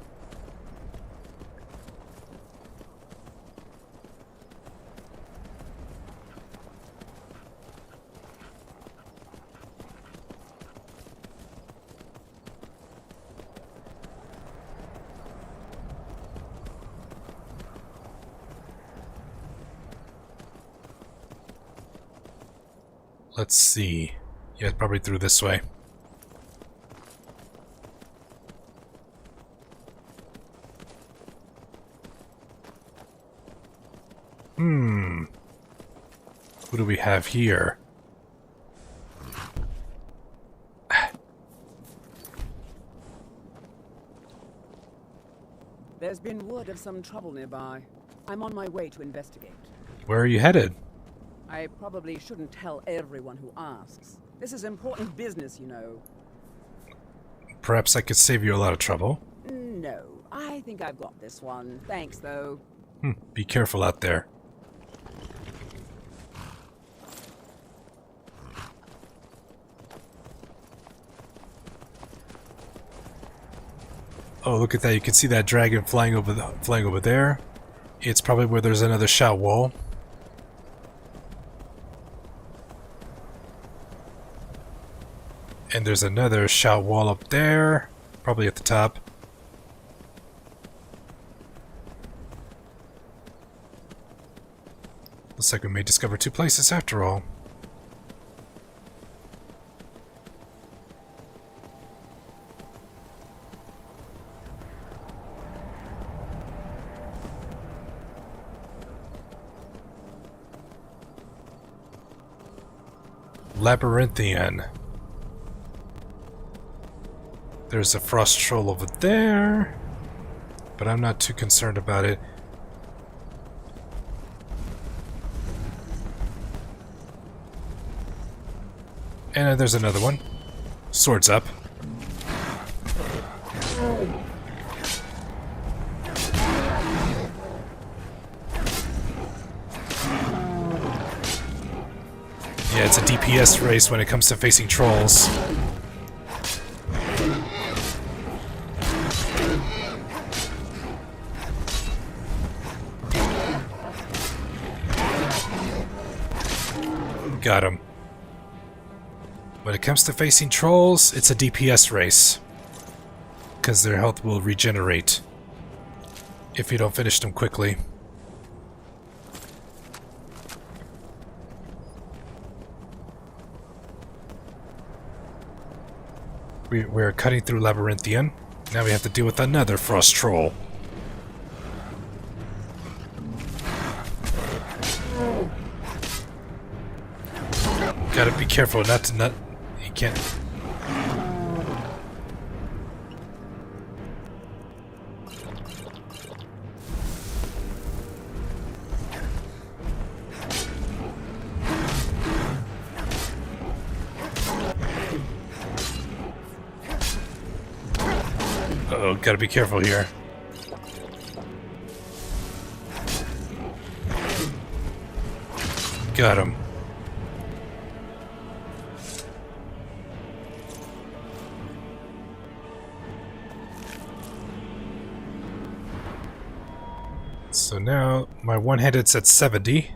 Speaker 4: Let's see. Yeah, probably through this way. Who do we have here?
Speaker 1: There's been word of some trouble nearby. I'm on my way to investigate.
Speaker 4: Where are you headed?
Speaker 1: I probably shouldn't tell everyone who asks. This is important business, you know.
Speaker 4: Perhaps I could save you a lot of trouble.
Speaker 1: No, I think I've got this one. Thanks, though.
Speaker 4: Be careful out there. Oh, look at that. You can see that dragon flying over there. It's probably where there's another shout wall. And there's another shout wall up there, probably at the top. Looks like we may discover two places after all. Labyrinthian. There's a frost troll over there, but I'm not too concerned about it. And there's another one. Swords up. Yeah, it's a DPS race when it comes to facing trolls. Got him. When it comes to facing trolls, it's a DPS race. Because their health will regenerate if you don't finish them quickly. We're cutting through Labyrinthian. Now we have to deal with another frost troll. Gotta be careful not to you can't. Uh-oh, gotta be careful here. Got him. So now my one-handed's at 70.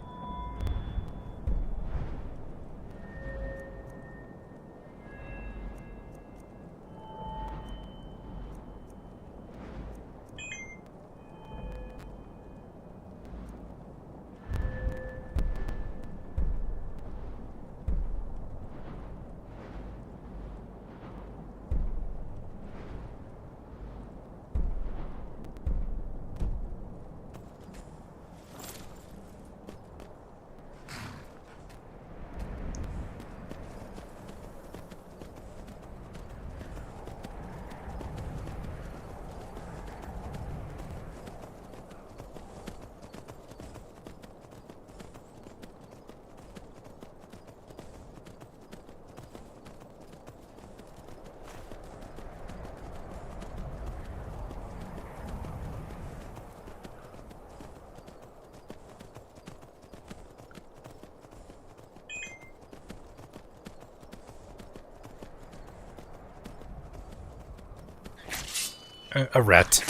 Speaker 4: A rat.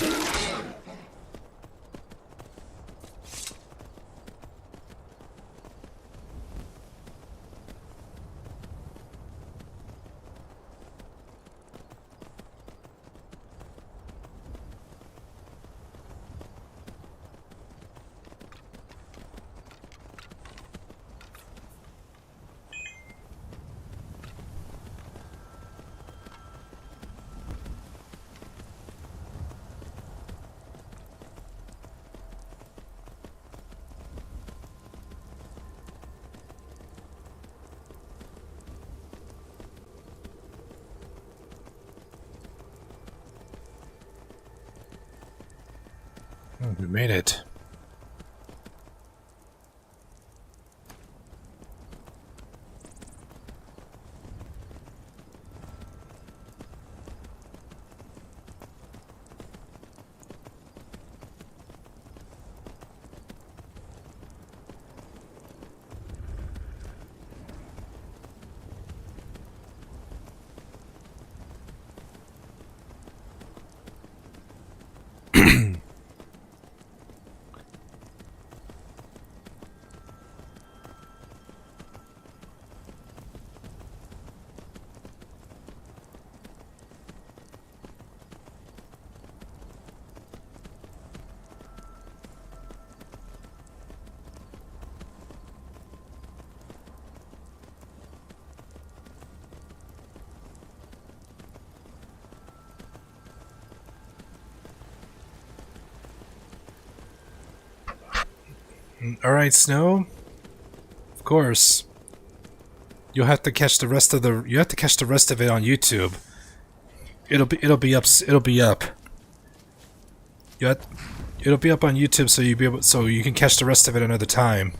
Speaker 4: We made it. Alright, Snow. Of course. You'll have to catch the rest of the it on YouTube. It'll be up. It'll be up on YouTube so you can catch the rest of it another time.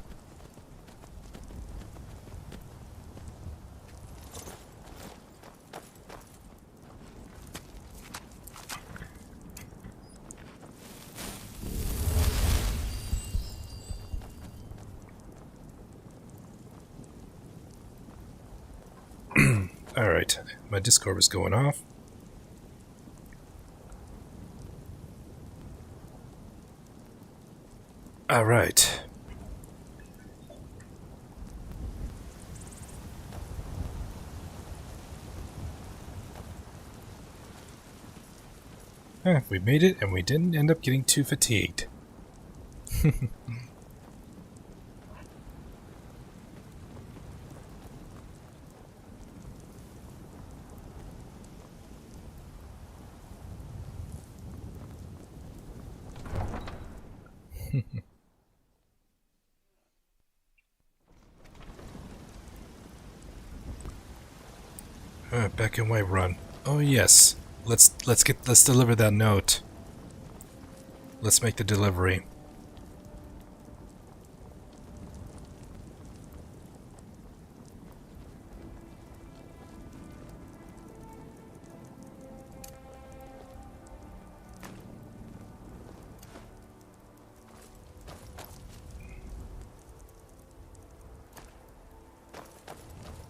Speaker 4: Alright, my Discord was going off. Alright. We made it and we didn't end up getting too fatigued. Back in Whiterun. Oh yes. Let's deliver that note. Let's make the delivery.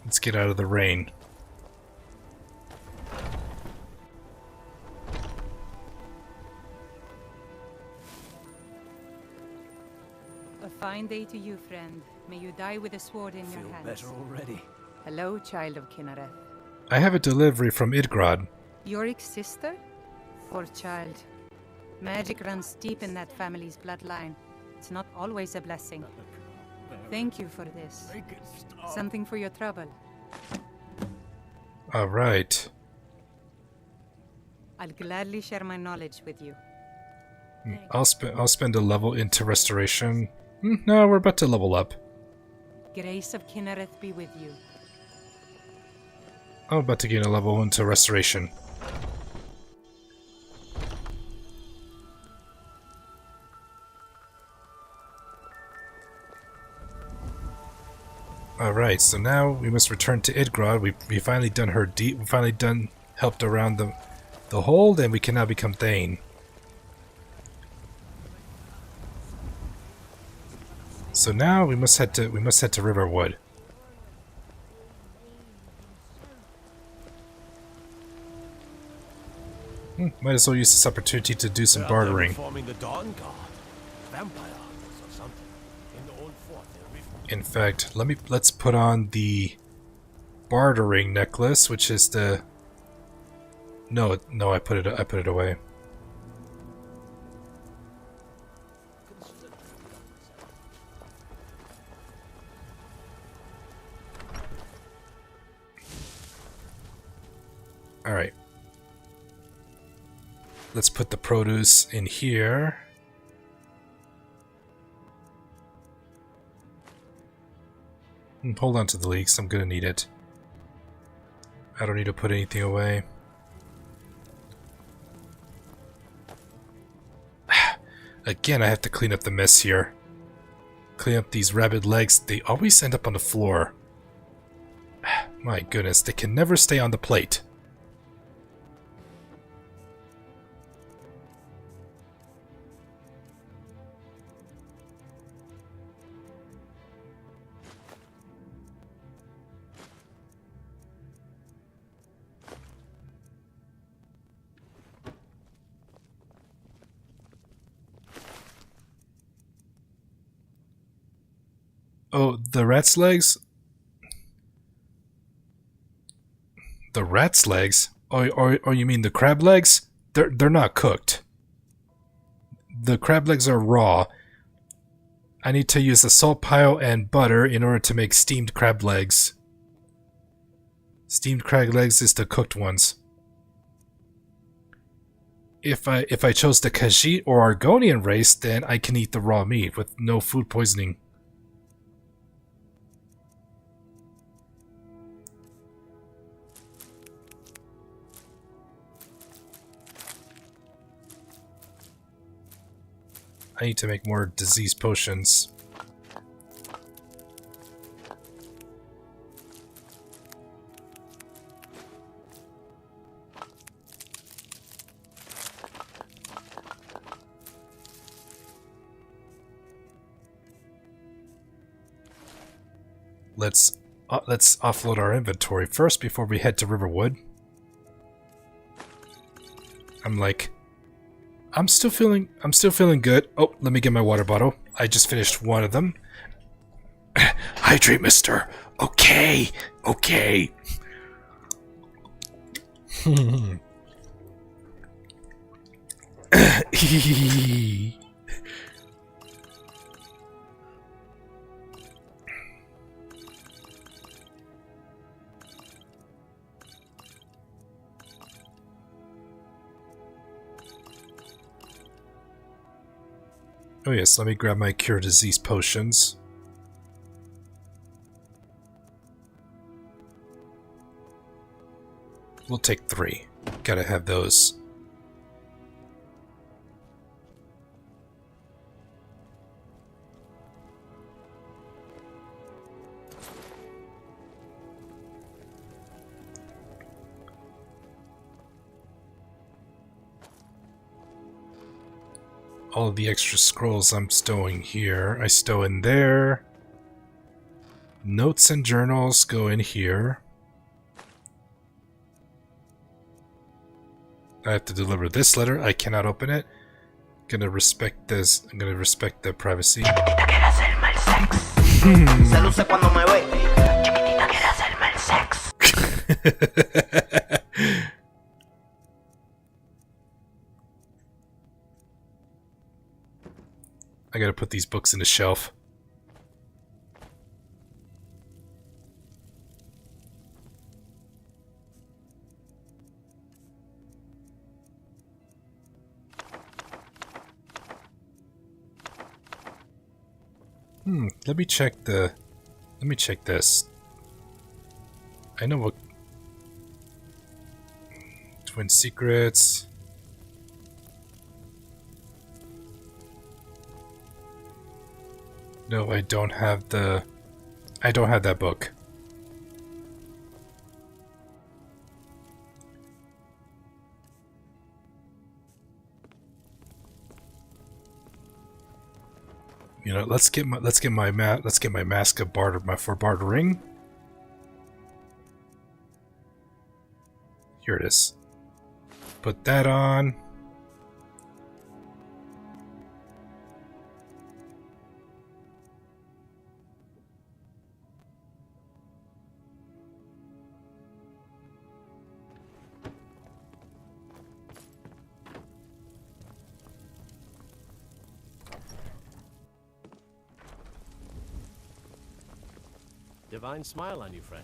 Speaker 4: Let's get out of the rain.
Speaker 9: A fine day to you, friend. May you die with a sword in your hands.
Speaker 2: Better already.
Speaker 9: Hello, child of Kinnereth.
Speaker 4: I have a delivery from Idgrod.
Speaker 9: Yorick's sister? Poor child. Magic runs deep in that family's bloodline. It's not always a blessing. Thank you for this. Something for your trouble.
Speaker 4: Alright.
Speaker 9: I'll gladly share my knowledge with you.
Speaker 4: I'll spend a level into restoration. No, we're about to level up.
Speaker 9: Grace of Kinnereth be with you.
Speaker 4: I'm about to gain a level into restoration. Alright, so now we must return to Idgrod. We finally done her deep. We finally helped around the hold, and we can now become Thane. So now we must head to Riverwood. Might as well use this opportunity to do some bartering. In fact, let's put on the bartering necklace, which is the no, I put it away. All right. Let's put the produce in here. Hold on to the leeks, I'm gonna need it. I don't need to put anything away. Again, I have to clean up the mess here. Clean up these rabbit legs. They always end up on the floor. My goodness, they can never stay on the plate. Oh, the rat's legs? The rat's legs? Or you mean the crab legs? They're not cooked. The crab legs are raw. I need to use a salt pile and butter in order to make steamed crab legs. Steamed crab legs is the cooked ones. If I chose the Khajiit or Argonian race, then I can eat the raw meat with no food poisoning. I need to make more disease potions. Let's offload our inventory first before we head to Riverwood. I'm still feeling good. Oh, let me get my water bottle. I just finished one of them. Hydrate, mister. Okay. Okay. Oh yes, let me grab my cure disease potions. We'll take 3. Gotta have those. All of the extra scrolls I'm stowing here, I stow in there. Notes and journals go in here. I have to deliver this letter. I cannot open it. Gonna respect this. I'm gonna respect the privacy. I gotta put these books in the shelf. Let me check this. I know what Twin Secrets. No, I don't have that book. You know, let's get my mask of barter for bartering. Here it is. Put that on.
Speaker 10: Divine smile on you, friend.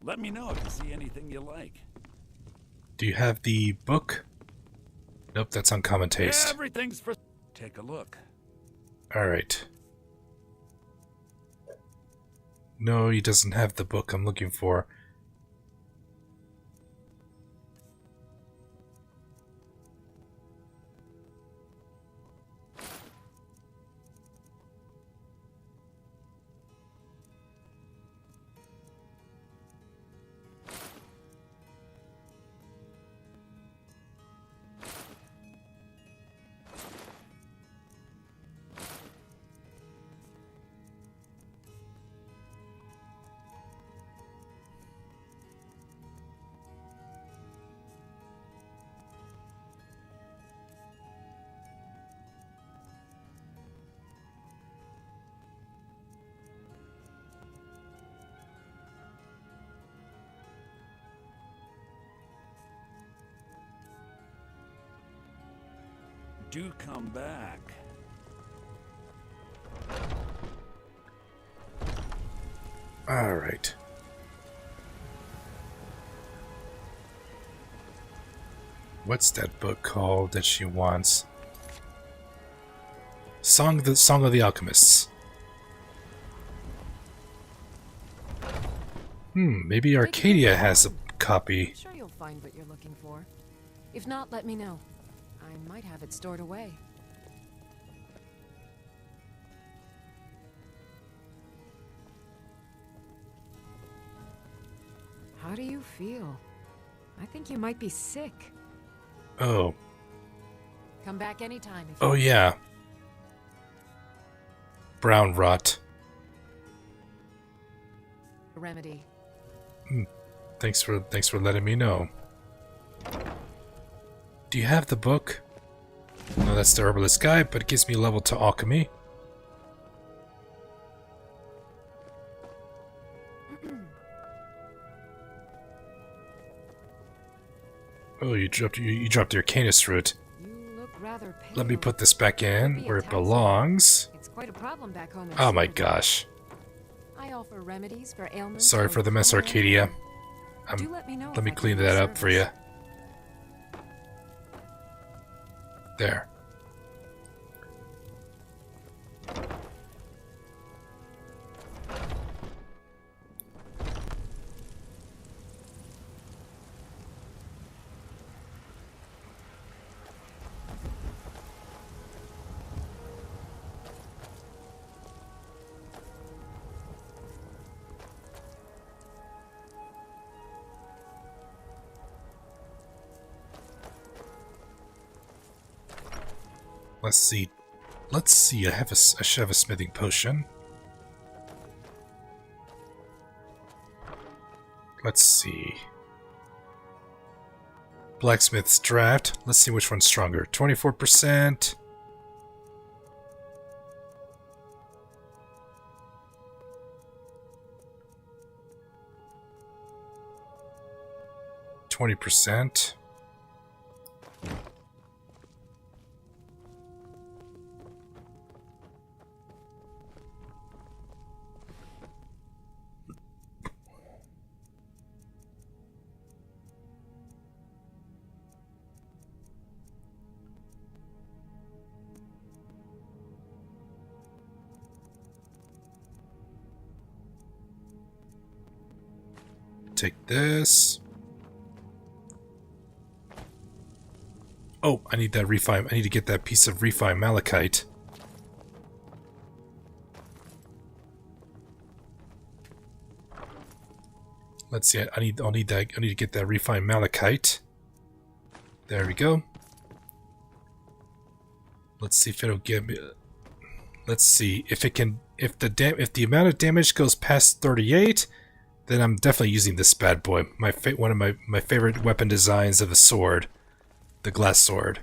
Speaker 22: Let me know if you see anything you like.
Speaker 4: Do you have the book? Nope, that's uncommon taste.
Speaker 22: Everything's for... Take a look.
Speaker 4: Alright. No, he doesn't have the book I'm looking for.
Speaker 22: do come back.
Speaker 4: All right. What's that book called that she wants? Song of the Alchemists. Maybe Arcadia has a copy.
Speaker 21: I'm sure you'll find what you're looking for. If not, let me know. I might have it stored away. How do you feel? I think you might be sick.
Speaker 4: Oh.
Speaker 21: Come back anytime if
Speaker 4: Oh yeah. Brown rot.
Speaker 21: remedy.
Speaker 4: Thanks for letting me know. Do you have the book? No, that's the herbalist guy, but it gives me a level to alchemy. Oh, you dropped your canis root.
Speaker 21: You look rather pale.
Speaker 4: Let me put this back in where it belongs.
Speaker 21: It's quite a problem back home in
Speaker 4: Oh my
Speaker 21: Skyrim.
Speaker 4: gosh.
Speaker 21: I offer remedies for ailments.
Speaker 4: Sorry for the mess, Arcadia.
Speaker 21: Do let me know
Speaker 4: Let me
Speaker 21: if I
Speaker 4: clean
Speaker 21: can be
Speaker 4: that
Speaker 21: of
Speaker 4: up for you.
Speaker 21: service.
Speaker 4: There. Let's see. Let's see. I should have a smithing potion. Let's see. Blacksmith's draft. Let's see which one's stronger. 24%. %. Take this. Oh, I need that refine. I need to get that piece of refined malachite. Let's see. I'll need that. I need to get that refined malachite. There we go. Let's see if it'll give me. Let's see if it can. If the amount of damage goes past 38. Then I'm definitely using this bad boy. One of my favorite weapon designs of a sword, the glass sword.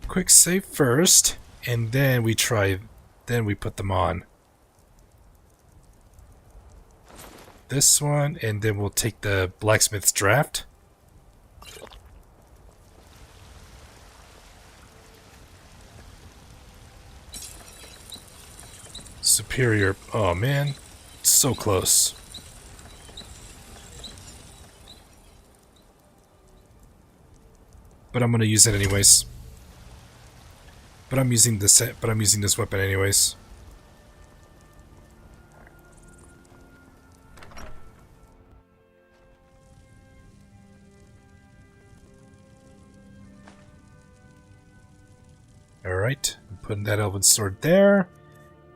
Speaker 4: Quick save first, and then we try. Then we put them on. This one, and then we'll take the blacksmith's draft. Superior. Oh man, so close. But I'm gonna use it anyways. But I'm using this weapon anyways. Alright, I'm putting that elven sword there.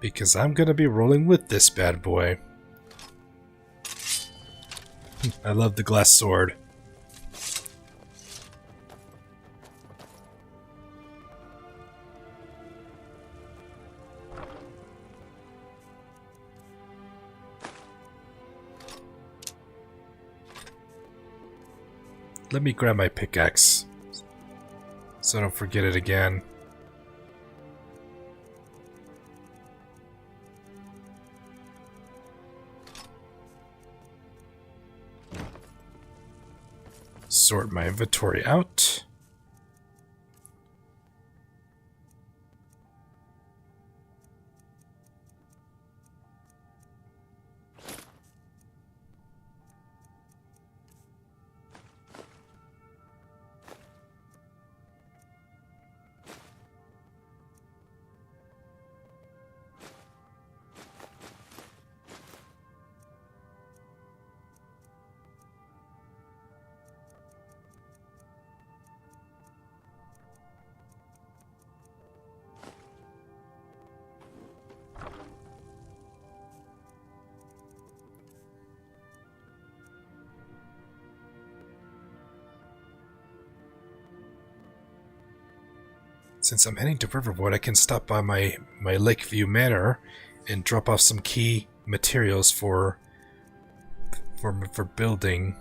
Speaker 4: Because I'm gonna be rolling with this bad boy. I love the glass sword. Let me grab my pickaxe so I don't forget it again. Sort my inventory out. Since I'm heading to Riverwood, I can stop by my Lakeview Manor and drop off some key materials for building.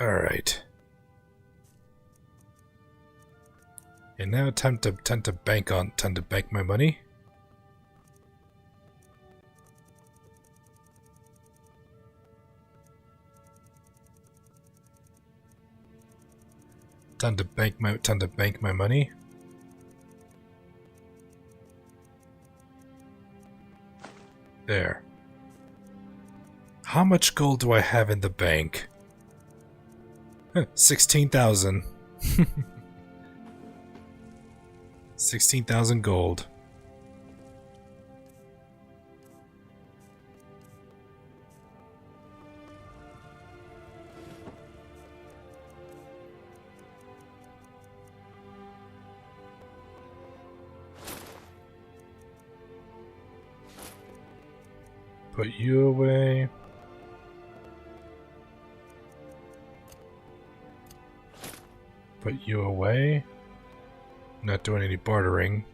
Speaker 4: Alright. And now time to bank my money. Time to bank my money. There. How much gold do I have in the bank? 16,000. 16,000 gold. Put you away. Put you away. Not doing any bartering.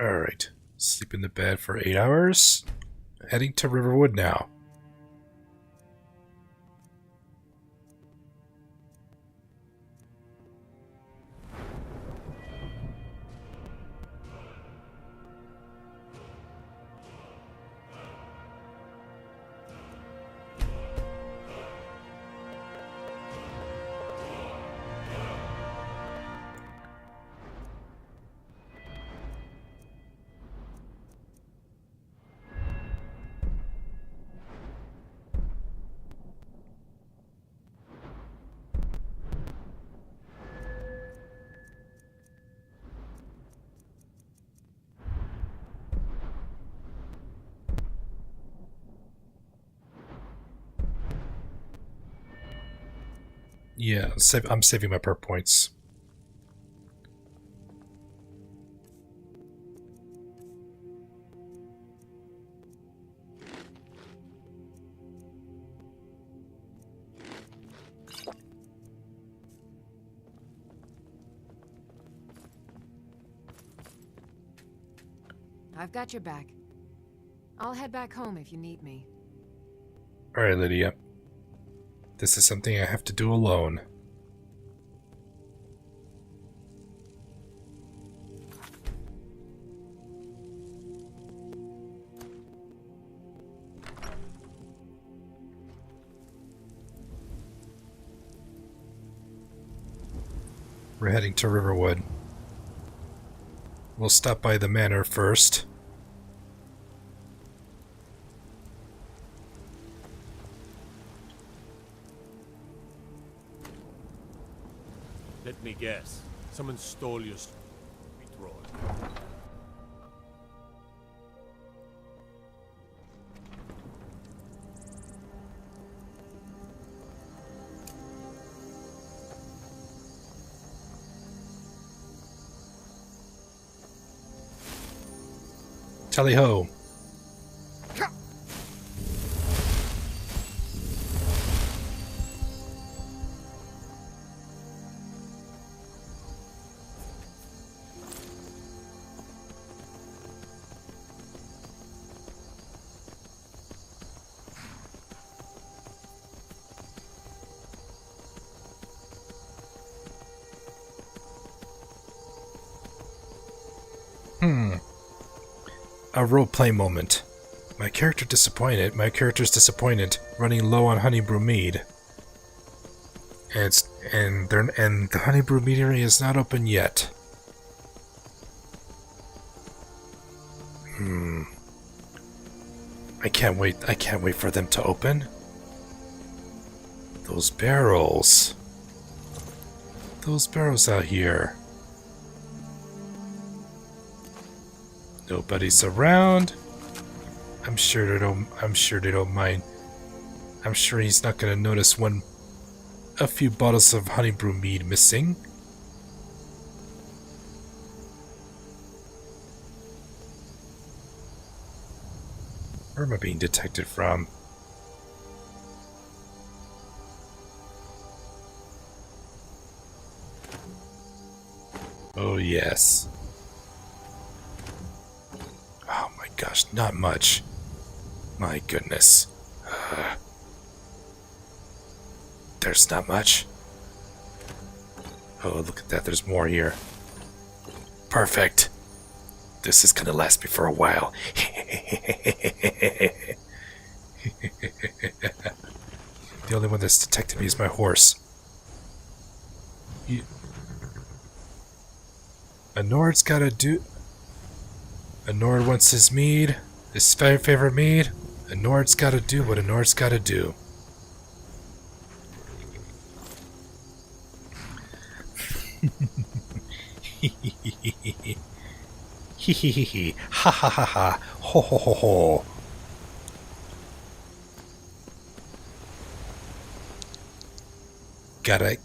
Speaker 4: Alright. Sleep in the bed for 8 hours. Heading to Riverwood now. Yeah, I'm saving my perk points.
Speaker 21: I've got your back. I'll head back home if you need me.
Speaker 4: Alright, Lydia. This is something I have to do alone. We're heading to Riverwood. We'll stop by the manor first.
Speaker 5: Let me guess. Someone stole your sweet roll.
Speaker 4: Tally ho! A roleplay moment. My character's disappointed, running low on honey-brew mead. And the honey-brew meadery is not open yet. I can't wait for them to open. Those barrels. Those barrels out here. Nobody's around. I'm sure they don't mind. I'm sure he's not gonna notice a few bottles of honey brew mead missing. Where am I being detected from? Oh yes. Oh my gosh, not much. My goodness. There's not much. Oh, look at that, there's more here. Perfect. This is gonna last me for a while. The only one that's detected me is my horse. A Nord's gotta do... A Nord wants his mead, his favorite mead. A Nord's gotta do what a Nord's gotta do. Hee ha ha ha ha, ho ho ho ho. Gotta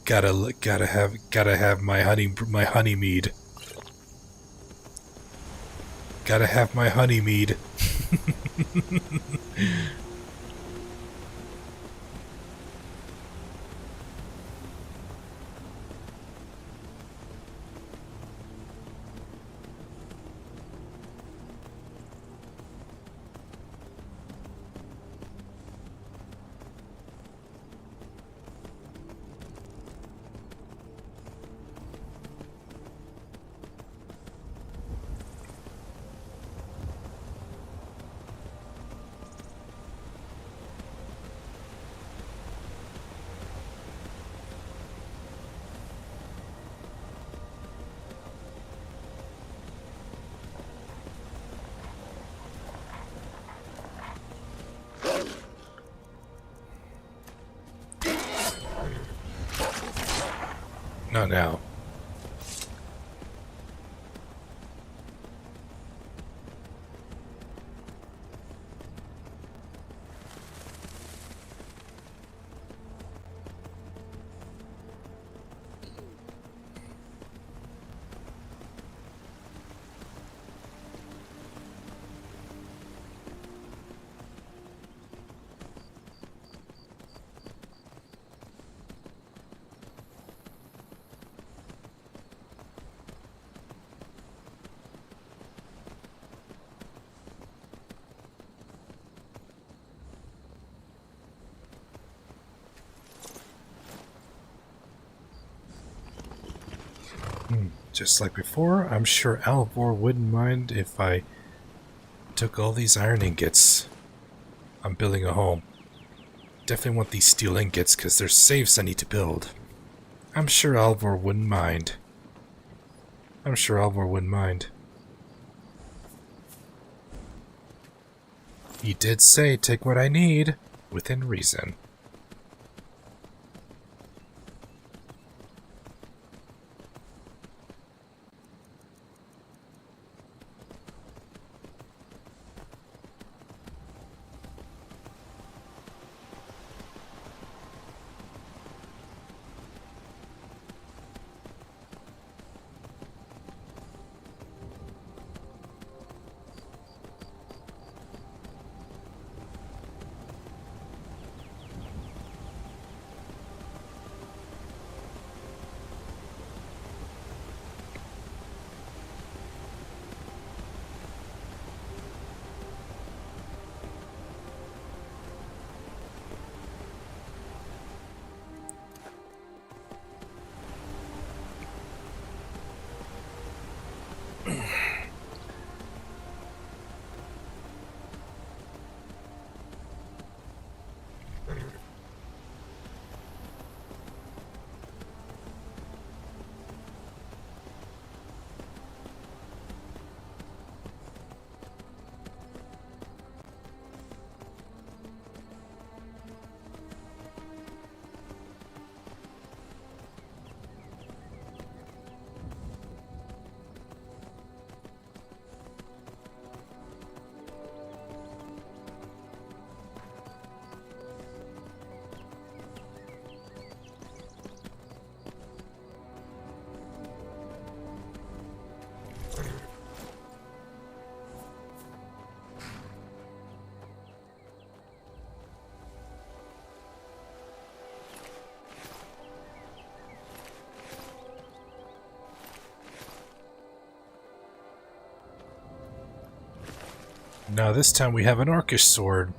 Speaker 4: have my honey mead. Gotta have my honey mead. Not now. Just like before, I'm sure Alvor wouldn't mind if I took all these iron ingots. I'm building a home. Definitely want these steel ingots because there's safes I need to build. I'm sure Alvor wouldn't mind. I'm sure Alvor wouldn't mind. He did say, take what I need, within reason. Now this time we have an orcish sword.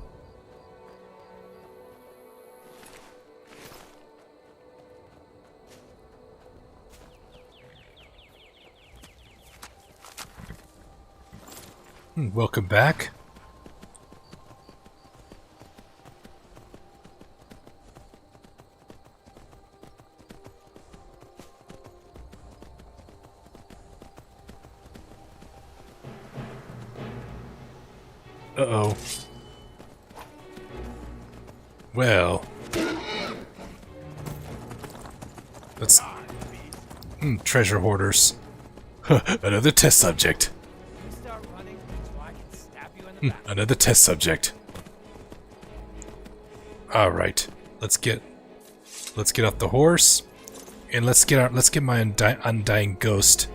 Speaker 4: Welcome back. Uh-oh. Well. Let's... treasure hoarders. Another test subject. Another test subject. Alright. Let's get off the horse. And let's get my undying ghost.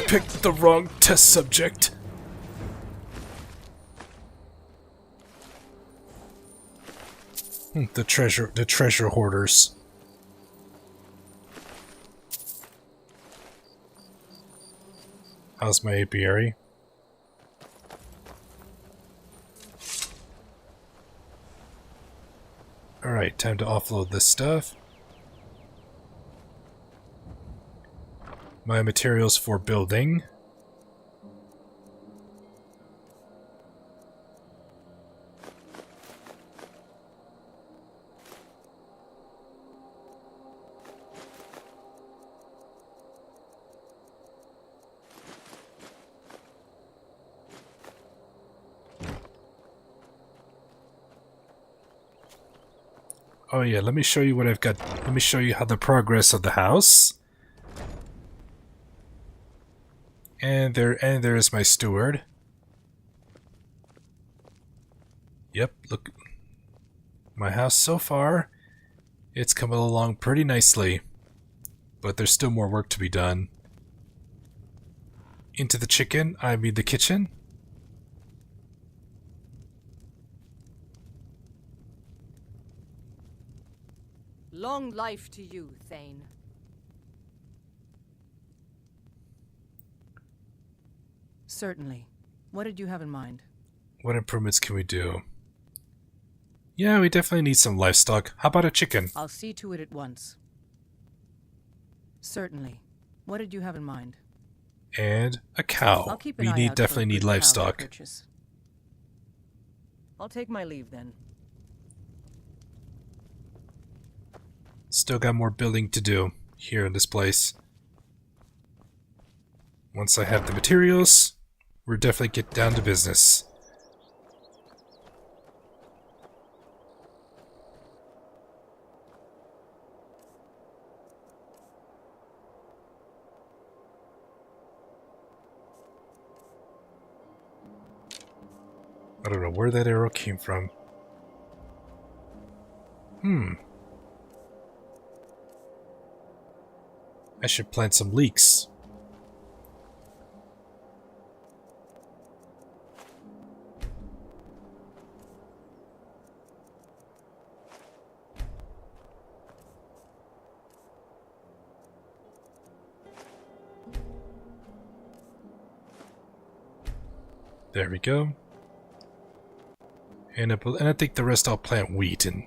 Speaker 4: Picked the wrong test subject. The treasure hoarders. How's my apiary? Alright, time to offload this stuff. My materials for building. Oh yeah, let me show you what I've got. Let me show you how the progress of the house. And there's my steward. Yep, look. My house so far, it's coming along pretty nicely. But there's still more work to be done. Into the the kitchen.
Speaker 8: Long life to you, Thane. Certainly. What did you have in mind?
Speaker 4: What improvements can we do? Yeah, we definitely need some livestock. How about a chicken?
Speaker 8: I'll see to it at once. Certainly. What did you have in mind?
Speaker 4: And a cow.
Speaker 8: I'll keep an eye out
Speaker 4: Definitely
Speaker 8: for a
Speaker 4: need
Speaker 8: good cow to
Speaker 4: livestock.
Speaker 8: purchase. I'll take my leave then.
Speaker 4: Still got more building to do here in this place. Once I have the materials, we'll definitely get down to business. I don't know where that arrow came from. I should plant some leeks. There we go. And I think the rest I'll plant wheat and...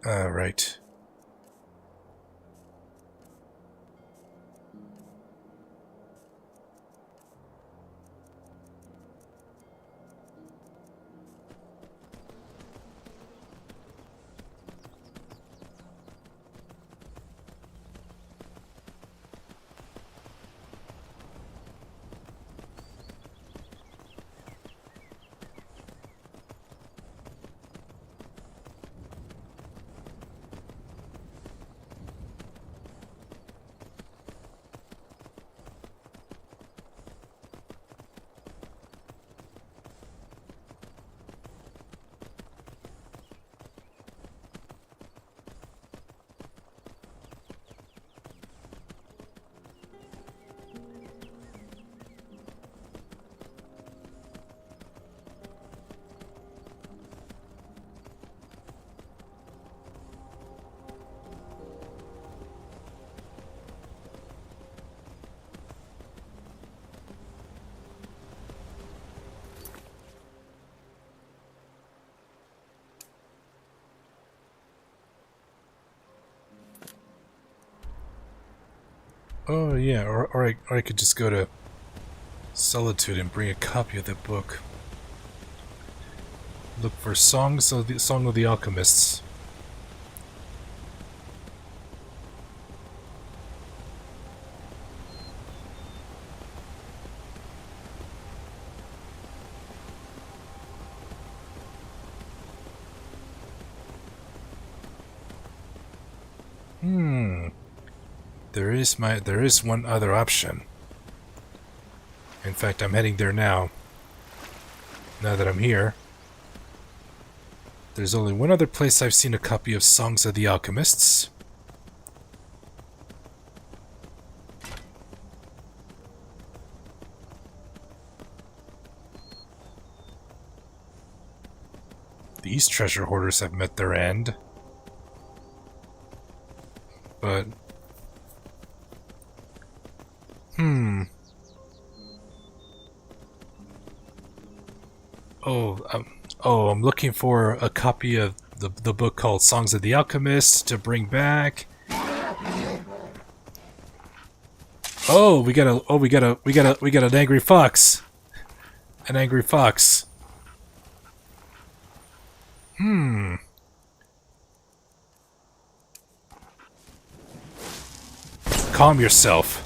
Speaker 4: Alright. Oh yeah, or I could just go to Solitude and bring a copy of that book. Look for Song of the Alchemists. There is one other option. In fact, I'm heading there now. Now that I'm here. There's only one other place I've seen a copy of Songs of the Alchemists. These treasure hoarders have met their end. But... I'm looking for a copy of the book called Songs of the Alchemist to bring back. We got an angry fox. An angry fox. Calm yourself.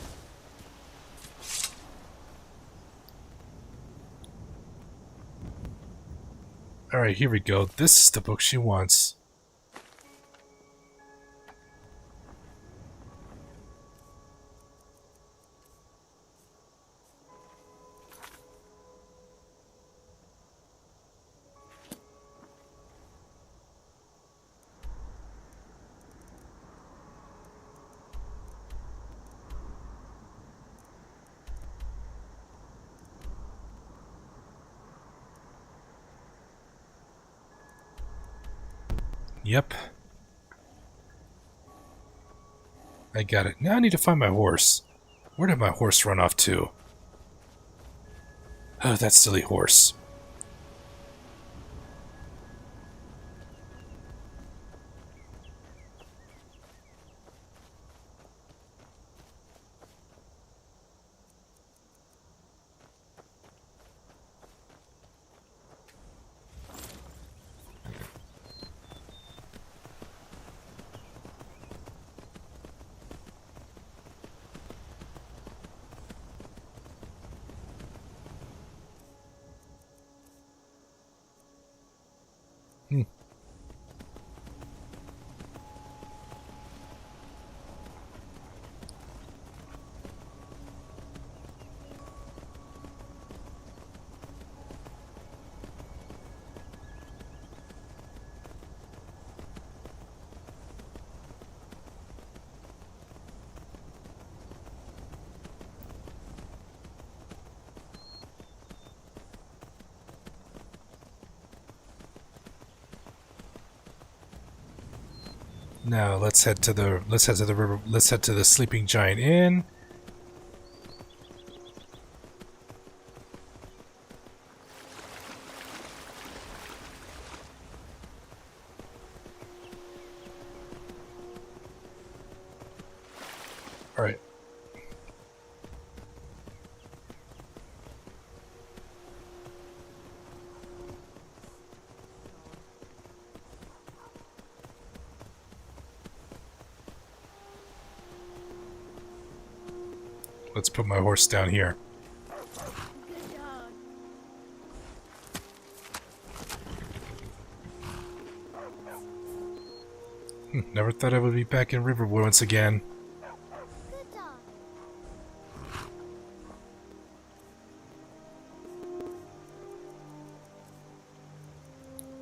Speaker 4: Alright, here we go. This is the book she wants. Yep. I got it. Now I need to find my horse. Where did my horse run off to? Oh, that silly horse. Now let's head to the river. Let's head to the Sleeping Giant Inn. All right. Let's put my horse down here. Never thought I would be back in Riverwood once again.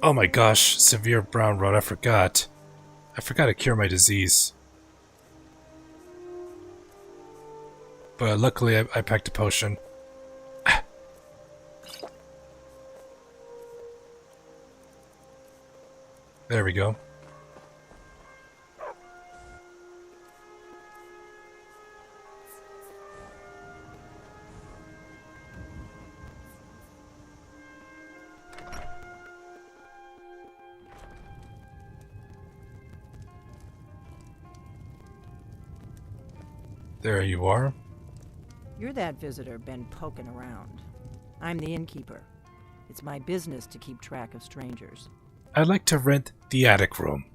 Speaker 4: Oh my gosh, severe brown rot, I forgot. I forgot to cure my disease. But luckily I packed a potion. There we go. There you are.
Speaker 8: You're that visitor been poking around. I'm the innkeeper. It's my business to keep track of strangers.
Speaker 4: I'd like to rent the attic room.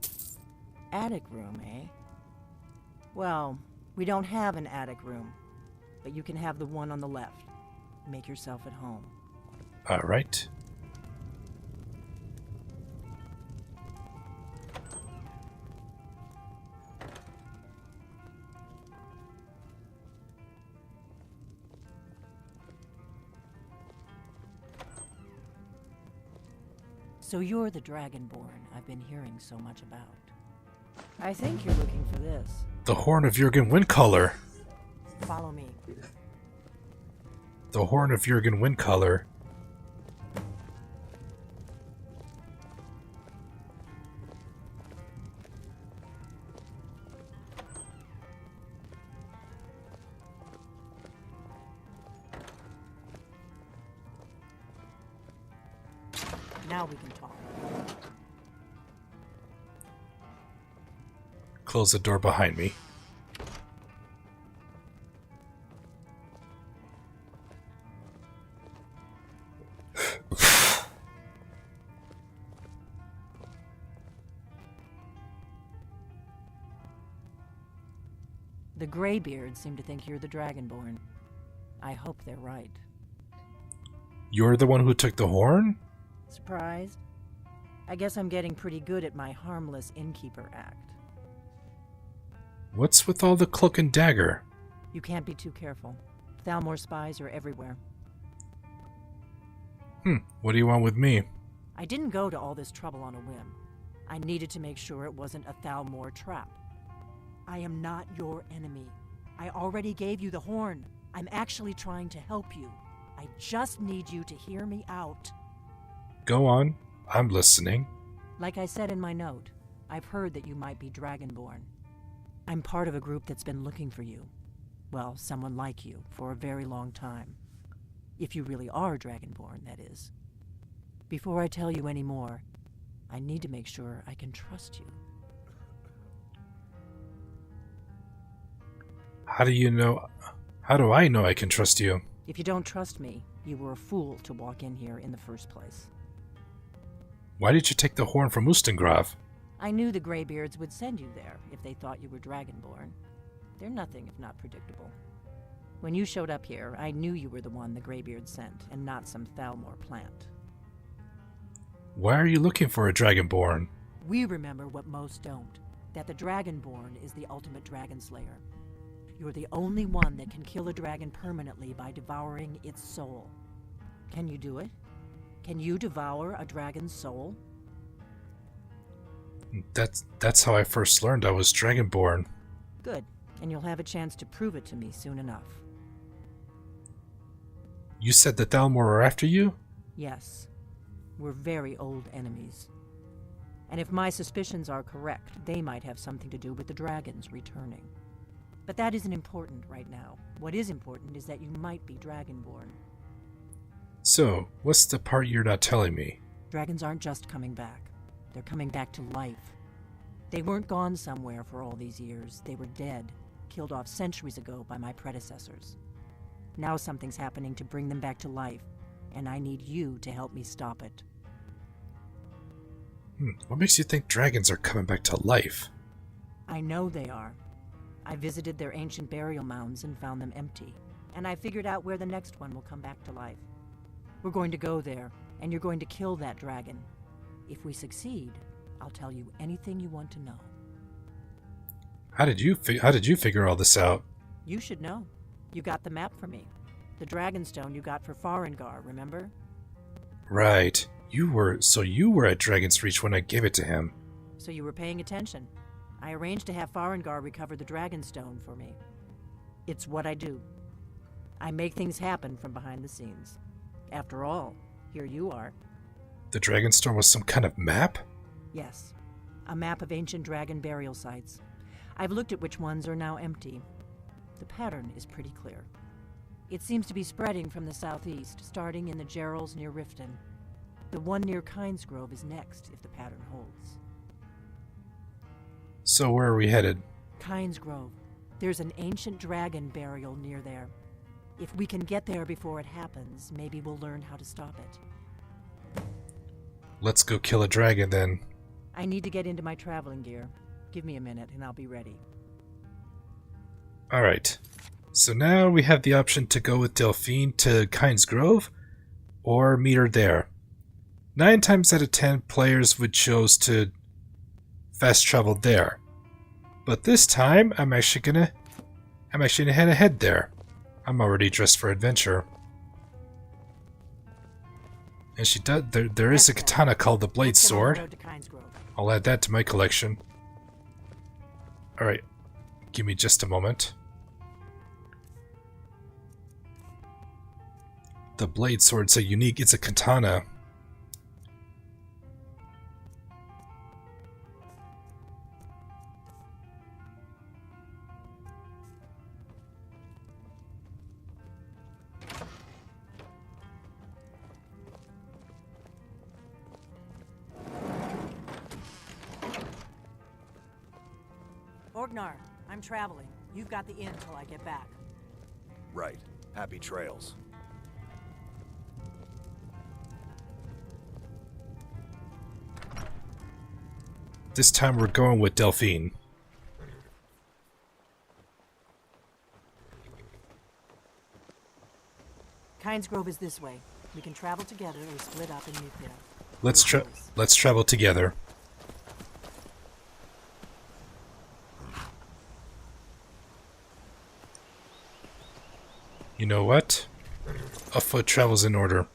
Speaker 8: Attic room, eh? Well, we don't have an attic room, but you can have the one on the left. Make yourself at home.
Speaker 4: All right.
Speaker 8: So you're the Dragonborn I've been hearing so much about. I think you're looking for this.
Speaker 4: The Horn of Jurgen Windcaller.
Speaker 8: Follow me.
Speaker 4: The Horn of Jurgen Windcaller.
Speaker 8: Now we can talk.
Speaker 4: Close the door behind me.
Speaker 8: The Greybeards seem to think you're the Dragonborn. I hope they're right.
Speaker 4: You're the one who took the horn?
Speaker 8: Surprised? I guess I'm getting pretty good at my harmless innkeeper act.
Speaker 4: What's with all the cloak and dagger?
Speaker 8: You can't be too careful. Thalmor spies are everywhere.
Speaker 4: What do you want with me?
Speaker 8: I didn't go to all this trouble on a whim. I needed to make sure it wasn't a Thalmor trap. I am not your enemy. I already gave you the horn. I'm actually trying to help you. I just need you to hear me out.
Speaker 4: Go on. I'm listening.
Speaker 8: Like I said in my note, I've heard that you might be Dragonborn. I'm part of a group that's been looking for you. Well, someone like you, for a very long time. If you really are Dragonborn, that is. Before I tell you any more, I need to make sure I can trust you.
Speaker 4: How do I know I can trust you?
Speaker 8: If you don't trust me, you were a fool to walk in here in the first place.
Speaker 4: Why did you take the horn from Ustengrav?
Speaker 8: I knew the Greybeards would send you there if they thought you were Dragonborn. They're nothing if not predictable. When you showed up here, I knew you were the one the Greybeards sent, and not some Thalmor plant.
Speaker 4: Why are you looking for a Dragonborn?
Speaker 8: We remember what most don't, that the Dragonborn is the ultimate dragon slayer. You're the only one that can kill a dragon permanently by devouring its soul. Can you do it? Can you devour a dragon's soul?
Speaker 4: That's how I first learned I was Dragonborn.
Speaker 8: Good, and you'll have a chance to prove it to me soon enough.
Speaker 4: You said the Thalmor are after you?
Speaker 8: Yes. We're very old enemies. And if my suspicions are correct, they might have something to do with the dragons returning. But that isn't important right now. What is important is that you might be Dragonborn.
Speaker 4: So, what's the part you're not telling me?
Speaker 8: Dragons aren't just coming back. They're coming back to life. They weren't gone somewhere for all these years. They were dead, killed off centuries ago by my predecessors. Now something's happening to bring them back to life, and I need you to help me stop it.
Speaker 4: What makes you think dragons are coming back to life?
Speaker 8: I know they are. I visited their ancient burial mounds and found them empty, and I figured out where the next one will come back to life. We're going to go there, and you're going to kill that dragon. If we succeed, I'll tell you anything you want to know.
Speaker 4: How did you figure all this out?
Speaker 8: You should know. You got the map for me. The Dragonstone you got for Farengar, remember?
Speaker 4: Right. You were at Dragon's Reach when I gave it to him.
Speaker 8: So you were paying attention. I arranged to have Farengar recover the Dragonstone for me. It's what I do. I make things happen from behind the scenes. After all, here you are.
Speaker 4: The Dragonstone was some kind of map?
Speaker 8: Yes. A map of ancient dragon burial sites. I've looked at which ones are now empty. The pattern is pretty clear. It seems to be spreading from the southeast, starting in the Gerals near Riften. The one near Kynesgrove is next, if the pattern holds.
Speaker 4: So where are we headed?
Speaker 8: Kynesgrove. There's an ancient dragon burial near there. If we can get there before it happens, maybe we'll learn how to stop it.
Speaker 4: Let's go kill a dragon then.
Speaker 8: I need to get into my traveling gear. Give me a minute and I'll be ready.
Speaker 4: Alright. So now we have the option to go with Delphine to Kynesgrove, or meet her there. 9 times out of 10 players would choose to fast travel there. But this time, I'm actually gonna head there. I'm already dressed for adventure. And she does. There is a katana called the Blade Sword. I'll add that to my collection. Alright. Give me just a moment. The Blade Sword's it's a katana.
Speaker 8: Orgnar, I'm traveling. You've got the inn till I get back.
Speaker 2: Right. Happy trails.
Speaker 4: This time we're going with Delphine.
Speaker 11: Kynes Grove is this way. We can travel together or split up and meet there.
Speaker 4: Let's travel together. You know what? A foot travel's in order.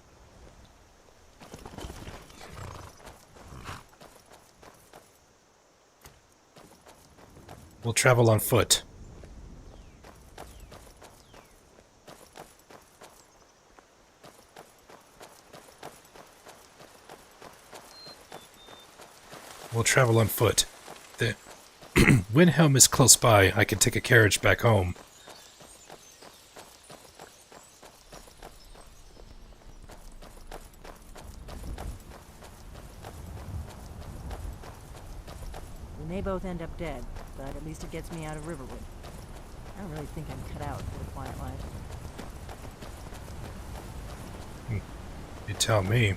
Speaker 4: We'll travel on foot. We'll travel on foot. The Windhelm is close by. I can take a carriage back home.
Speaker 11: We may both end up dead, but at least it gets me out of Riverwood. I don't really think I'm cut out for the quiet life.
Speaker 4: You tell me.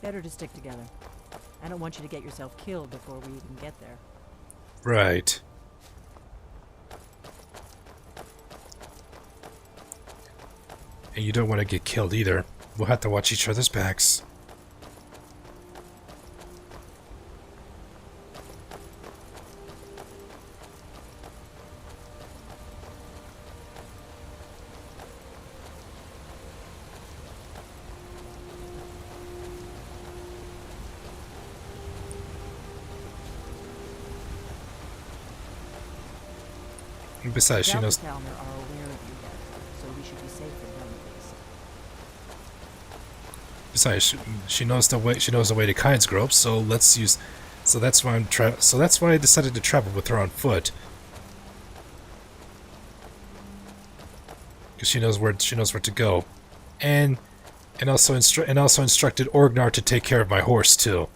Speaker 11: Better to stick together. I don't want you to get yourself killed before we even get there.
Speaker 4: Right. And you don't want to get killed either. We'll have to watch each other's backs. Besides, she knows.
Speaker 11: Are aware of you yet, so we should be safe from them at least.
Speaker 4: Besides, she knows the way. She knows the way to Kynes Grove. So let's use. So that's why So that's why I decided to travel with her on foot. Because she knows where to go, and also instructed Orgnar to take care of my horse too,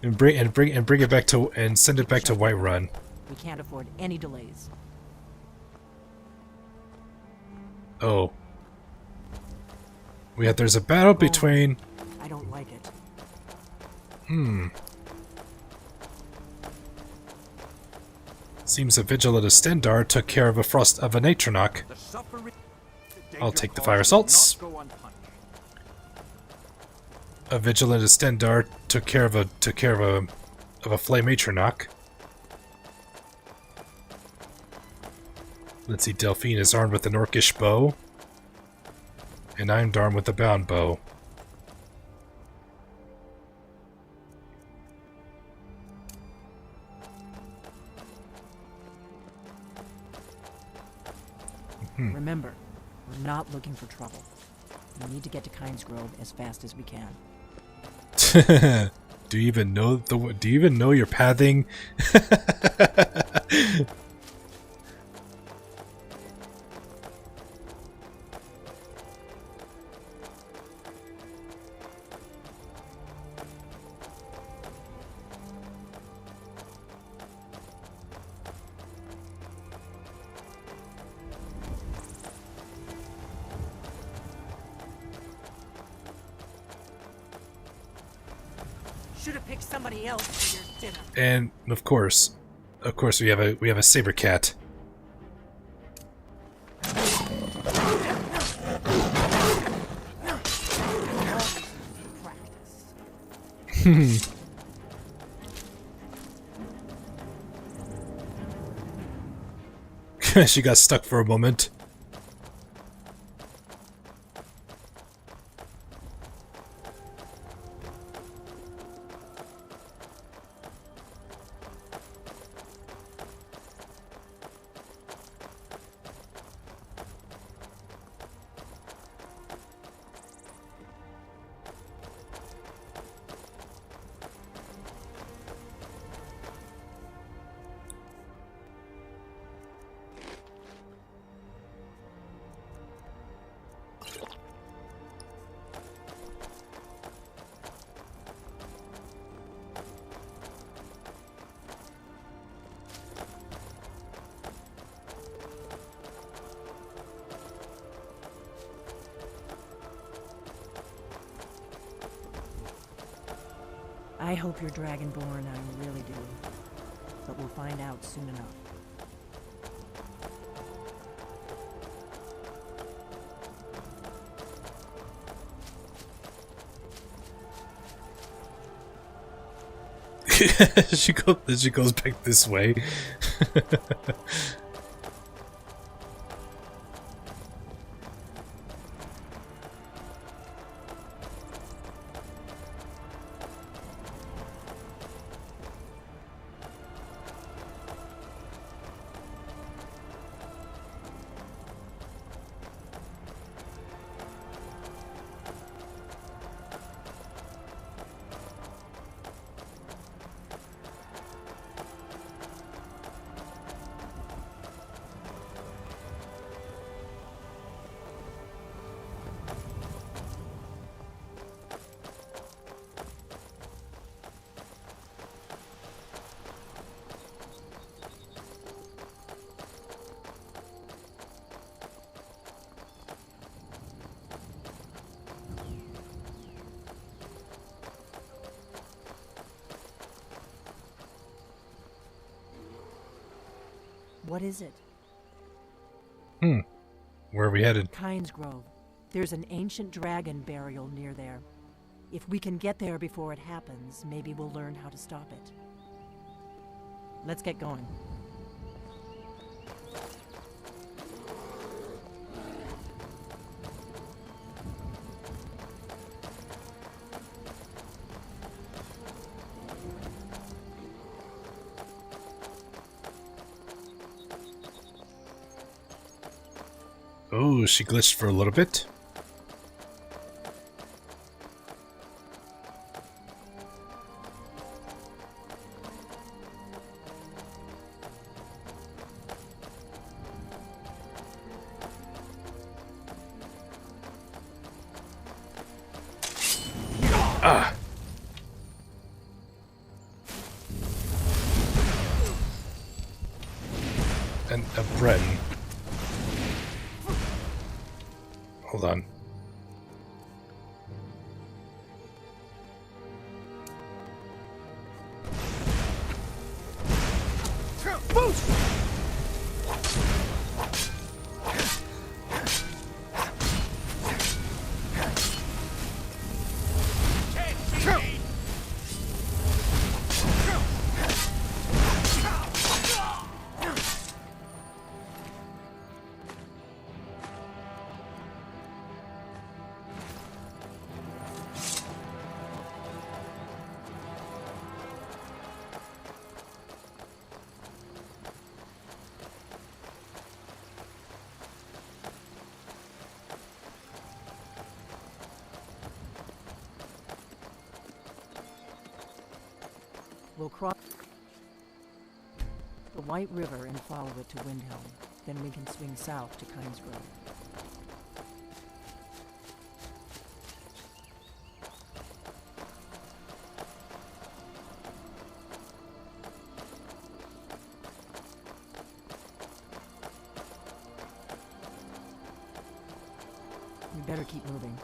Speaker 4: and bring it back to and send it back to Whiterun.
Speaker 11: We can't afford any delays.
Speaker 4: Oh. There's a battle between...
Speaker 11: I don't like it.
Speaker 4: Seems a vigilant Stendar took care of a Natronach. I'll take the fire assaults. A vigilant Stendar took care of a flame Atronach. Let's see, Delphine is armed with an orcish bow. And I'm armed with a bound bow.
Speaker 11: Remember, we're not looking for trouble. We need to get to Kynes Grove as fast as we can.
Speaker 4: Do you even know your pathing?
Speaker 11: Should have picked somebody else for your dinner.
Speaker 4: And of course we have a saber cat. She got stuck for a moment.
Speaker 11: I hope you're Dragonborn, I really do. But we'll find out soon enough.
Speaker 4: she goes back this way.
Speaker 11: What is it?
Speaker 4: Where are we headed?
Speaker 11: Kynes Grove. There's an ancient dragon burial near there. If we can get there before it happens, maybe we'll learn how to stop it. Let's get going.
Speaker 4: Oh, she glitched for a little bit. Ah! And a Breton. Hold on.
Speaker 11: We'll cross the White River and follow it to Windhelm. Then we can swing south to Kynes Grove. We better keep moving.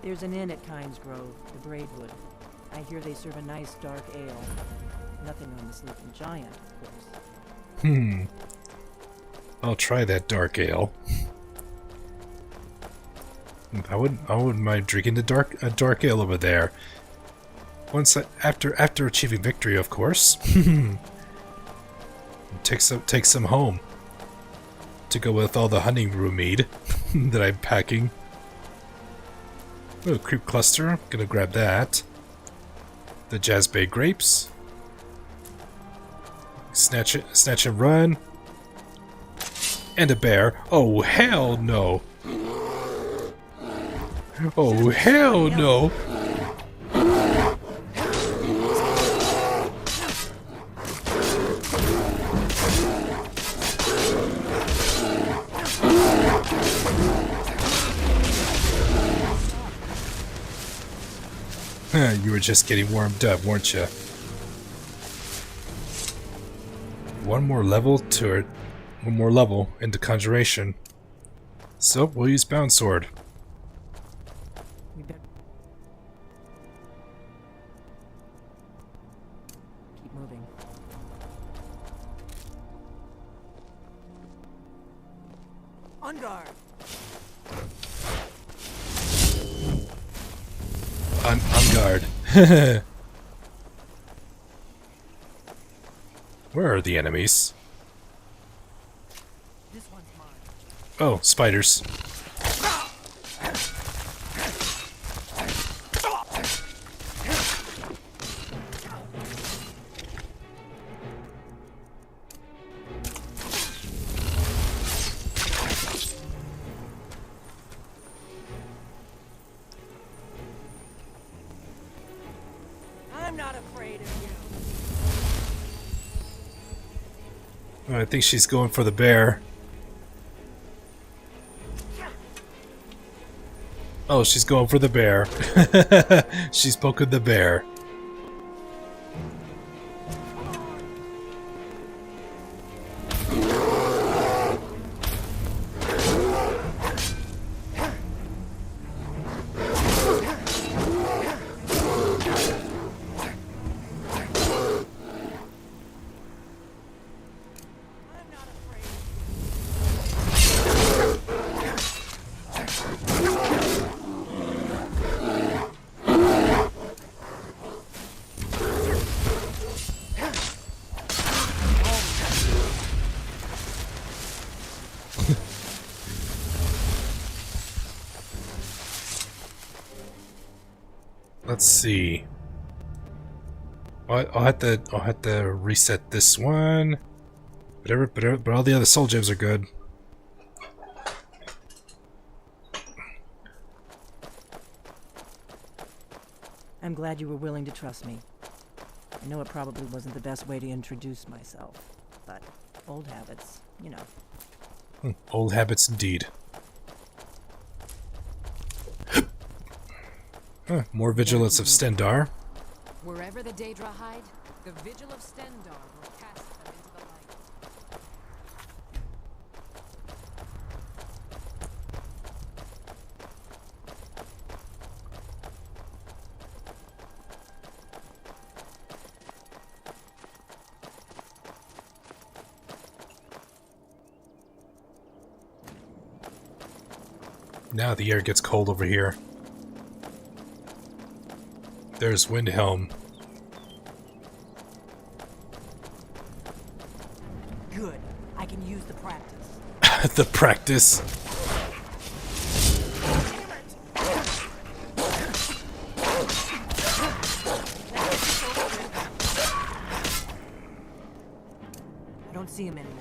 Speaker 11: There's an inn at Kynes Grove, the Braidwood. I hear they serve a nice dark ale. Nothing on the Sleeping Giant, of course.
Speaker 4: I'll try that dark ale. I wouldn't mind drinking a dark ale over there. After achieving victory, of course. Take some home. to go with all the honeyroom mead that I'm packing. Oh, creep cluster. Gonna grab that. The Jazzbay grapes. Snatch and run. And a bear. Oh, hell no. Oh, hell no. You were just getting warmed up, weren't you? One more level into Conjuration. So, we'll use Bound Sword.
Speaker 11: Keep moving.
Speaker 13: On guard.
Speaker 4: On guard. Where are the enemies? Oh, spiders.
Speaker 13: I'm not afraid of you.
Speaker 4: I think she's going for the bear. Oh, she's going for the bear. She's poking the bear. Let's see. I'll have to reset this one. But all the other soul gems are good.
Speaker 11: I'm glad you were willing to trust me. I know it probably wasn't the best way to introduce myself, but old habits, you know.
Speaker 4: Old habits indeed. More vigilance of Stendar.
Speaker 21: Wherever the Daedra hide, the vigil of Stendar will cast them into the light.
Speaker 4: Now the air gets cold over here. There's Windhelm.
Speaker 11: Good. I can use the practice.
Speaker 4: The practice.
Speaker 11: I don't see him anymore.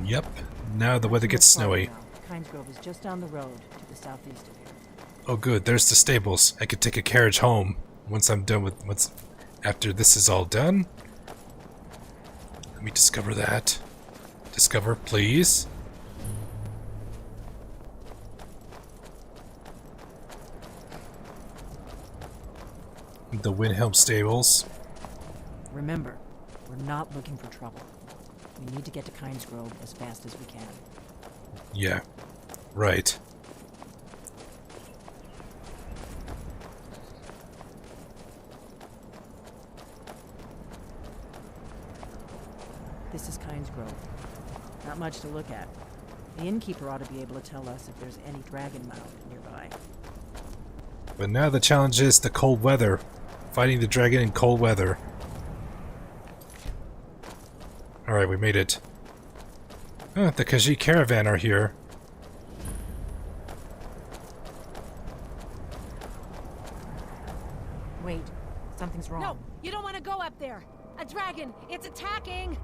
Speaker 4: Yep. Now the weather gets snowy.
Speaker 11: Grove is just down the road to the southeast of here.
Speaker 4: Oh good, there's the stables. I could take a carriage home once I'm done with after this is all done. Let me discover that. Discover, please. The Windhelm stables.
Speaker 11: Remember, we're not looking for trouble. We need to get to Grove as fast as we can.
Speaker 4: Yeah, right.
Speaker 11: This is Grove. Not much to look at. The innkeeper ought to be able to tell us if there's any dragon mound nearby.
Speaker 4: But now the challenge is the cold weather. Fighting the dragon in cold weather. Alright, we made it. Oh, the Khajiit caravan are here.
Speaker 11: Wait, something's wrong.
Speaker 20: No, you don't want to go up there. A dragon, it's attacking.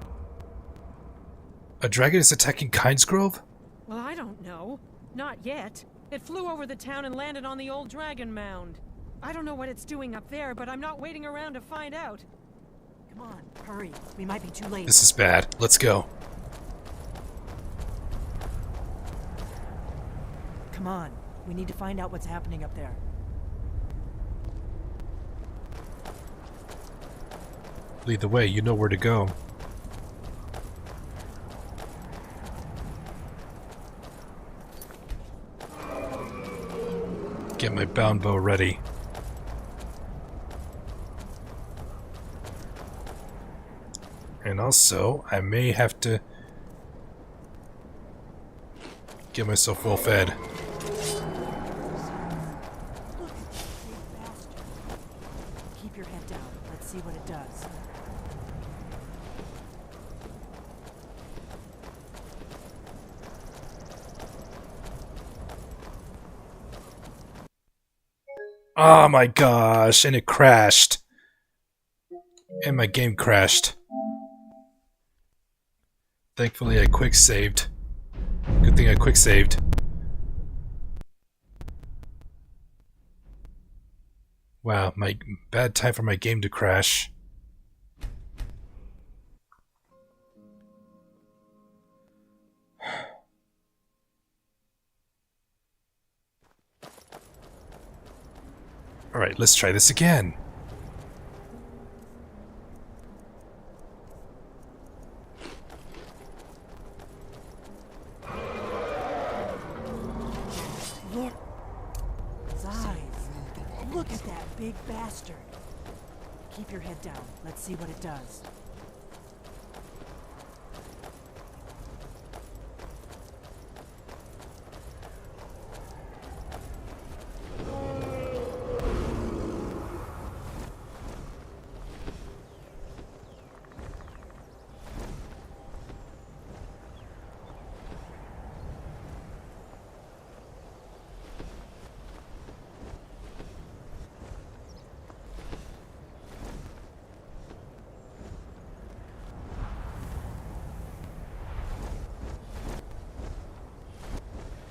Speaker 4: A dragon is attacking Kynesgrove?
Speaker 11: Well, I don't know. Not yet. It flew over the town and landed on the old dragon mound. I don't know what it's doing up there, but I'm not waiting around to find out. Come on, hurry. We might be too late.
Speaker 4: This is bad. Let's go.
Speaker 11: Come on. We need to find out what's happening up there.
Speaker 4: Lead the way. You know where to go. Get my bound bow ready. And also, I may have to get myself well fed.
Speaker 11: Keep your head down. Let's see what it does.
Speaker 4: Oh my gosh, and it crashed. And my game crashed. Thankfully I quick saved. Good thing I quick saved. Wow, my bad time for my game to crash. Alright, let's try this again.
Speaker 11: Look! His eyes. Look at that big bastard. Keep your head down. Let's see what it does.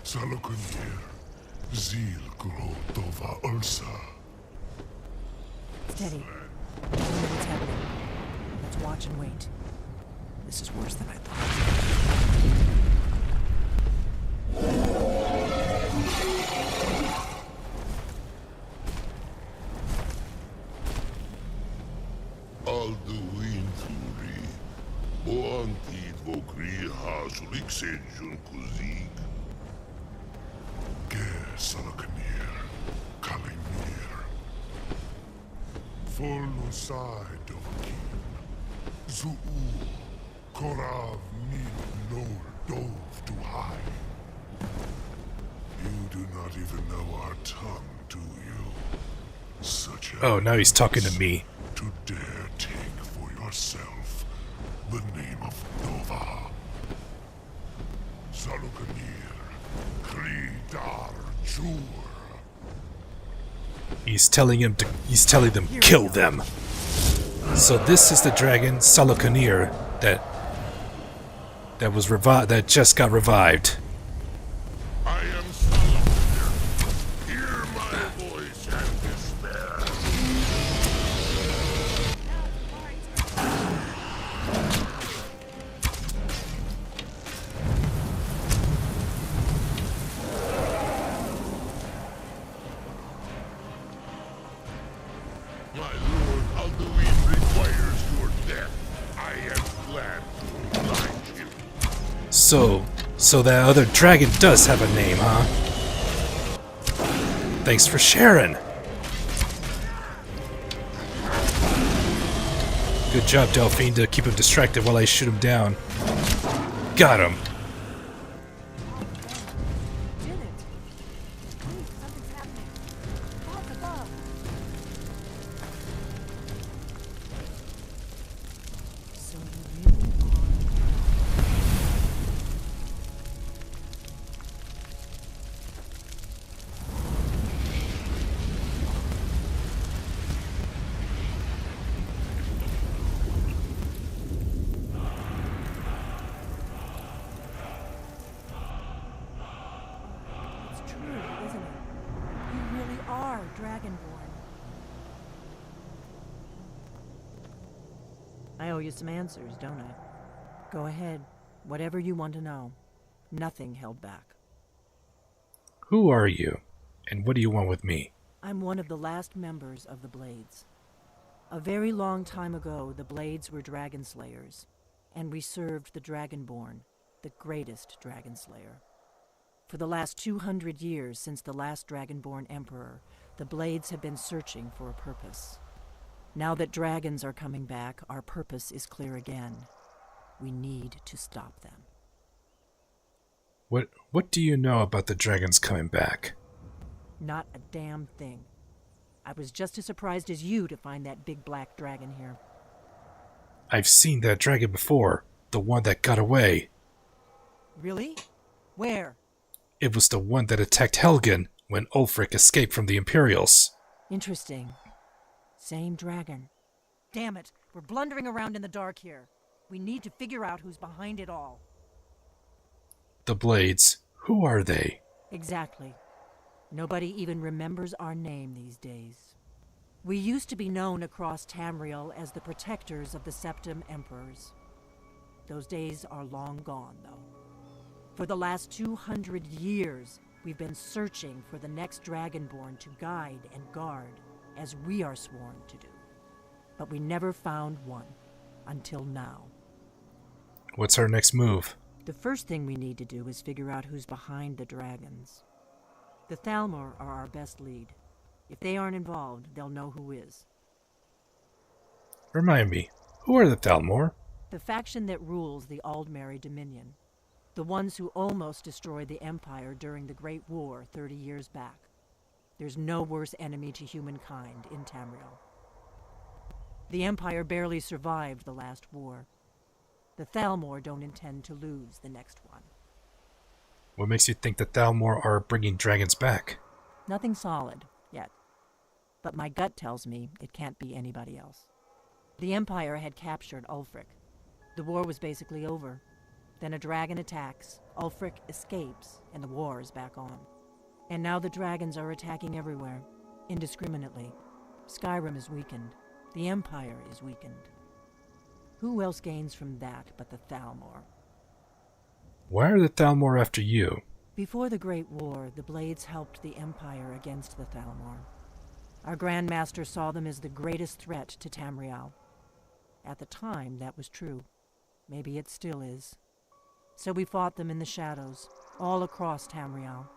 Speaker 16: Salokunir, Zil Grotova Ulsa.
Speaker 11: Steady. I don't know what's happening. Let's watch and wait. This is worse than I
Speaker 16: Alduinturi, Boantid Vokri Hasulik Kuzik. Salokunir, Kalimir. Folusai Dovakim. Zuu, Korav Nid Nol Dove to high. You do not even know our tongue, do you? Such a
Speaker 4: Oh, now he's talking to me.
Speaker 16: to dare take for yourself the name of Dova. Salokunir, Kridar Jur.
Speaker 4: He's telling them kill them. So this is the dragon Salokunir that was revived, that just got revived.
Speaker 16: I am Salokunir. Hear my voice and despair. My lord Alduin requires your death. I am glad to oblige him.
Speaker 4: So that other dragon does have a name, huh? Thanks for sharing. Good job, Delphine, to keep him distracted while I shoot him down. Got him.
Speaker 13: Did it? Wait, something's happening. Look above.
Speaker 8: So you really
Speaker 13: It's true, isn't it? You really are Dragonborn.
Speaker 8: I owe you some answers, don't I? Go ahead. Whatever you want to know. Nothing held back.
Speaker 4: Who are you? And what do you want with me?
Speaker 8: I'm one of the last members of the Blades. A very long time ago, the Blades were dragon slayers, and we served the Dragonborn, the greatest dragon slayer. For the last 200 years since the last Dragonborn Emperor, the Blades have been searching for a purpose. Now that dragons are coming back, our purpose is clear again. We need to stop them.
Speaker 4: What do you know about the dragons coming back?
Speaker 8: Not a damn thing. I was just as surprised as you to find that big black dragon here.
Speaker 4: I've seen that dragon before. The one that got away.
Speaker 8: Really? Where?
Speaker 4: It was the one that attacked Helgen when Ulfric escaped from the Imperials.
Speaker 8: Interesting. Same dragon. Damn it, we're blundering around in the dark here. We need to figure out who's behind it all.
Speaker 4: The Blades. Who are they?
Speaker 8: Exactly. Nobody even remembers our name these days. We used to be known across Tamriel as the protectors of the Septim Emperors. Those days are long gone, though. For the last 200 years, we've been searching for the next Dragonborn to guide and guard, as we are sworn to do. But we never found one, until now.
Speaker 4: What's our next move?
Speaker 8: The first thing we need to do is figure out who's behind the dragons. The Thalmor are our best lead. If they aren't involved, they'll know who is.
Speaker 4: Remind me, who are the Thalmor?
Speaker 8: The faction that rules the Aldmeri Dominion. The ones who almost destroyed the Empire during the Great War 30 years back. There's no worse enemy to humankind in Tamriel. The Empire barely survived the last war. The Thalmor don't intend to lose the next one.
Speaker 4: What makes you think the Thalmor are bringing dragons back?
Speaker 8: Nothing solid, yet. But my gut tells me it can't be anybody else. The Empire had captured Ulfric. The war was basically over. Then a dragon attacks, Ulfric escapes, and the war is back on. And now the dragons are attacking everywhere, indiscriminately. Skyrim is weakened. The Empire is weakened. Who else gains from that but the Thalmor?
Speaker 4: Why are the Thalmor after you?
Speaker 8: Before the Great War, the Blades helped the Empire against the Thalmor. Our Grand Master saw them as the greatest threat to Tamriel. At the time, that was true. Maybe it still is. So we fought them in the shadows, all across Tamriel.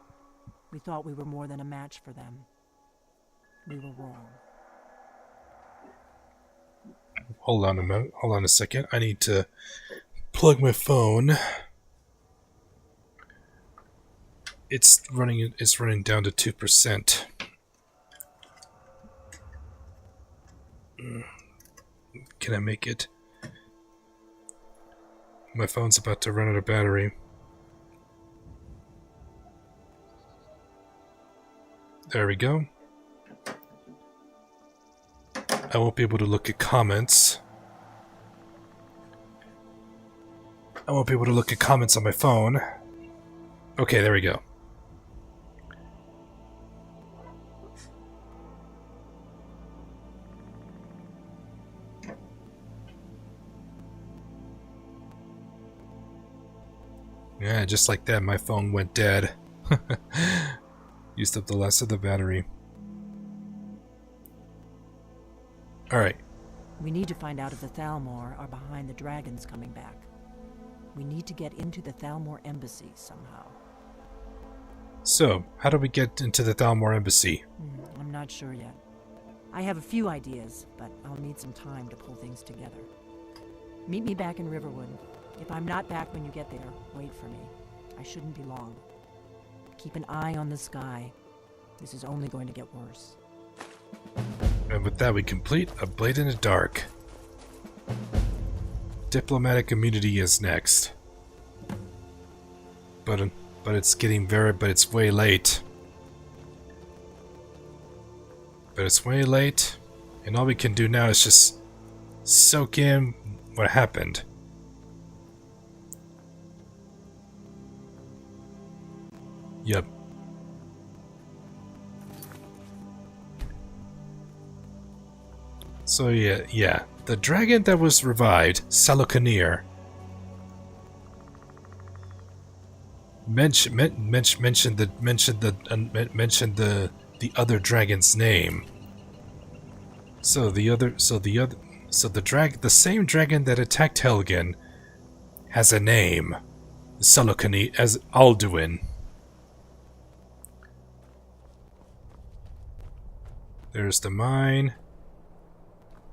Speaker 8: We thought we were more than a match for them. We were wrong.
Speaker 4: Hold on a minute. Hold on a second. I need to plug my phone. It's running down to 2%. Can I make it? My phone's about to run out of battery. There we go. I won't be able to look at comments. I won't be able to look at comments on my phone. Okay, there we go. Yeah, just like that, my phone went dead. Used up the last of the battery. Alright.
Speaker 8: We need to find out if the Thalmor are behind the dragons coming back. We need to get into the Thalmor embassy somehow.
Speaker 4: So, how do we get into the Thalmor embassy?
Speaker 8: I'm not sure yet. I have a few ideas, but I'll need some time to pull things together. Meet me back in Riverwood.
Speaker 13: If I'm not back when you get there, wait for me. I shouldn't be long. Keep an eye on the sky. This is only going to get worse.
Speaker 4: And with that, we complete A Blade in the Dark. Diplomatic immunity is next. But it's way late. But it's way late, and all we can do now is just soak in what happened. Yep. So yeah. The dragon that was revived, Salokanir, mentioned the other dragon's name. The same dragon that attacked Helgen has a name, Salokanir, as Alduin. There's the mine.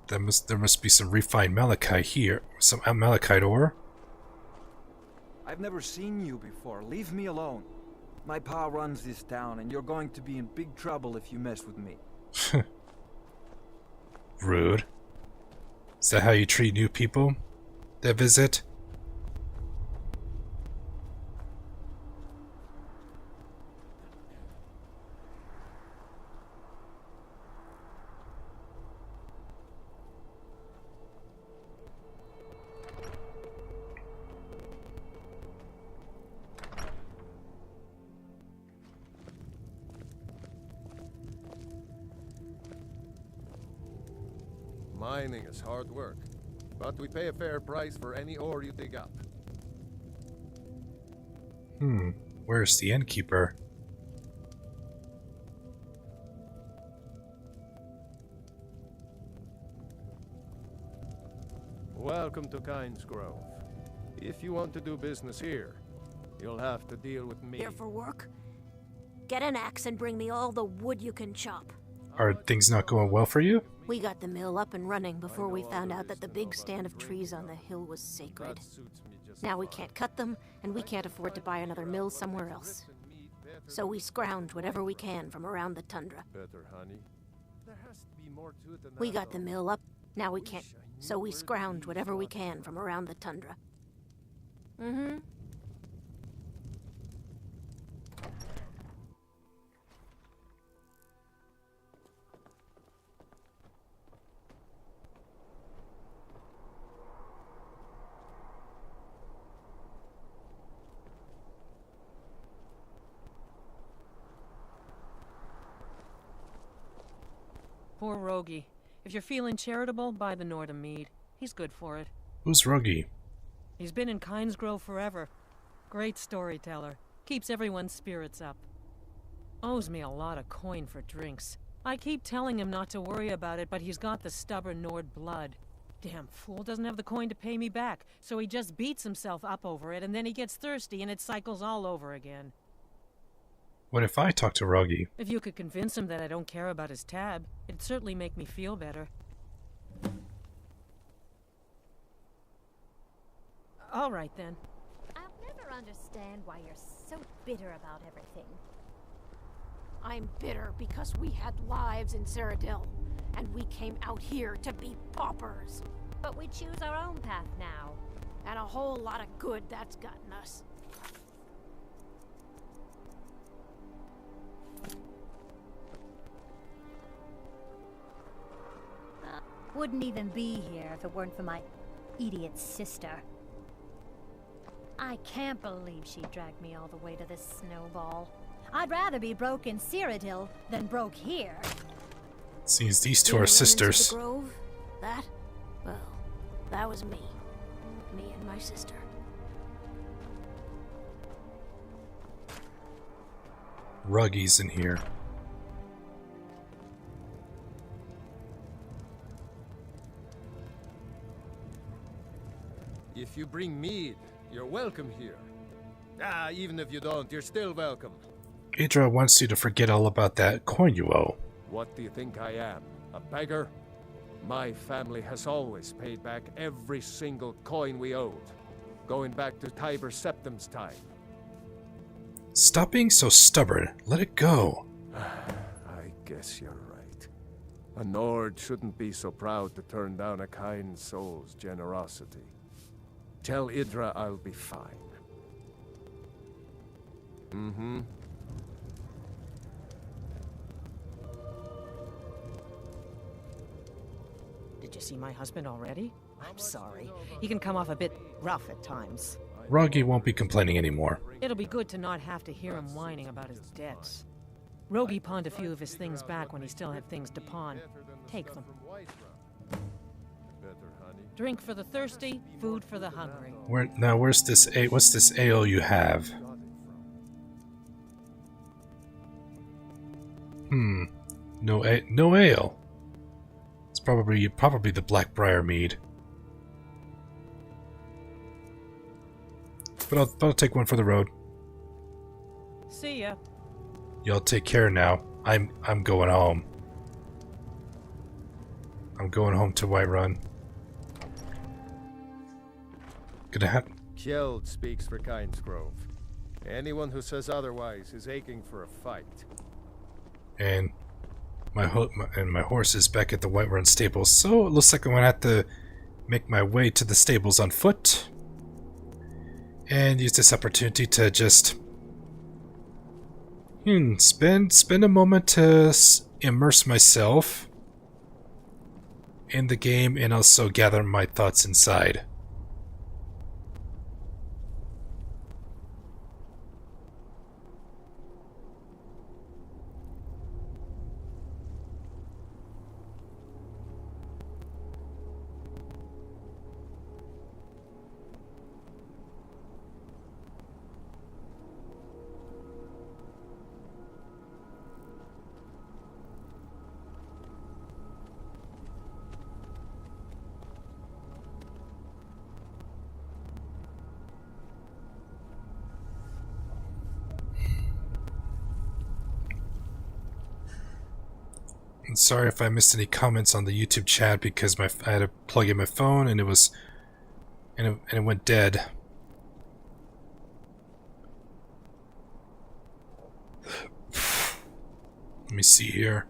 Speaker 4: There must be some refined malachite here, some malachite ore.
Speaker 19: I've never seen you before. Leave me alone. My pa runs this town, and you're going to be in big trouble if you mess with me.
Speaker 4: Rude. Is that how you treat new people that visit?
Speaker 6: Mining is hard work, but we pay a fair price for any ore you dig up.
Speaker 4: Where's the innkeeper?
Speaker 6: Welcome to Kynes Grove. If you want to do business here, you'll have to deal with me.
Speaker 12: Here for work? Get an axe and bring me all the wood you can chop.
Speaker 4: Are things not going well for you?
Speaker 12: We got the mill up and running before we found out that the big stand of trees on the hill was sacred. Now we can't cut them, and we can't afford to buy another mill somewhere else. So we scrounge whatever we can from around the tundra. We got the mill up, now we can't. So we scrounge whatever we can from around the tundra.
Speaker 11: Poor Rogi. If you're feeling charitable, buy the Nordham mead. He's good for it.
Speaker 4: Who's Rogi?
Speaker 11: He's been in Kynes Grove forever. Great storyteller. Keeps everyone's spirits up. Owes me a lot of coin for drinks. I keep telling him not to worry about it, but he's got the stubborn Nord blood. Damn fool doesn't have the coin to pay me back, so he just beats himself up over it, and then he gets thirsty and it cycles all over again.
Speaker 4: What if I talk to Rogi?
Speaker 11: If you could convince him that I don't care about his tab, it'd certainly make me feel better. All right, then.
Speaker 12: I'll never understand why you're so bitter about everything. I'm bitter because we had lives in Cyrodiil, and we came out here to be paupers. But we choose our own path now. And a whole lot of good that's gotten us.
Speaker 18: Wouldn't even be here if it weren't for my idiot sister. I can't believe she dragged me all the way to this snowball. I'd rather be broke in Cyrodiil than broke here.
Speaker 4: Seems these two are sisters.
Speaker 12: The grove? That? Well, that was me. Me and my sister.
Speaker 4: Ruggies in here.
Speaker 6: If you bring mead, you're welcome here. Even if you don't, you're still welcome.
Speaker 4: Idra wants you to forget all about that coin you owe.
Speaker 6: What do you think I am? A beggar? My family has always paid back every single coin we owed. going back to Tiber Septim's time.
Speaker 4: Stop being so stubborn. Let it go.
Speaker 6: I guess you're right. A Nord shouldn't be so proud to turn down a kind soul's generosity. Tell Idra I'll be fine. Mm-hmm.
Speaker 8: Did you see my husband already? I'm sorry. He can come off a bit rough at times.
Speaker 4: Rogi won't be complaining anymore.
Speaker 11: It'll be good to not have to hear him whining about his debts. Rogi pawned a few of his things back when he still had things to pawn. Take them. Drink for the thirsty, food for the hungry.
Speaker 4: Where's this what's this ale you have? No ale. It's probably the Blackbriar mead. But I'll take one for the road.
Speaker 11: See ya.
Speaker 4: Y'all take care now. I'm going home. I'm going home to Whiterun. Gonna have.
Speaker 6: Kjeld speaks for Kynesgrove. Anyone who says otherwise is aching for a fight.
Speaker 4: And my horse is back at the Whiterun stables, so it looks like I'm gonna have to make my way to the stables on foot and use this opportunity to just spend a moment to immerse myself in the game and also gather my thoughts inside. And sorry if I missed any comments on the YouTube chat because I had to plug in my phone and it went dead. Let me see here.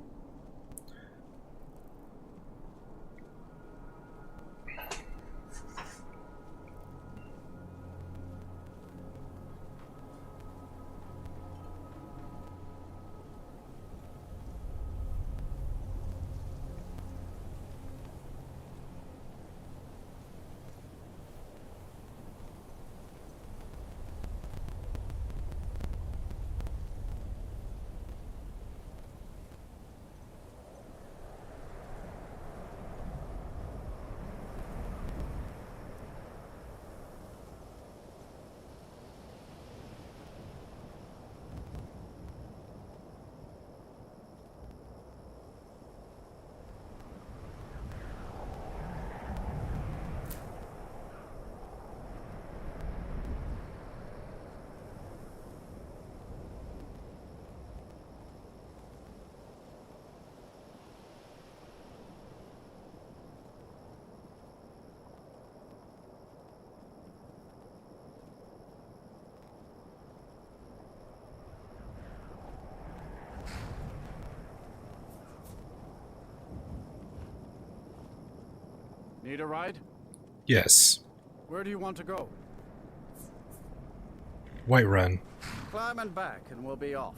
Speaker 7: Need a ride?
Speaker 4: Yes.
Speaker 7: Where do you want to go?
Speaker 4: Whiterun.
Speaker 7: Climb and back and we'll be off.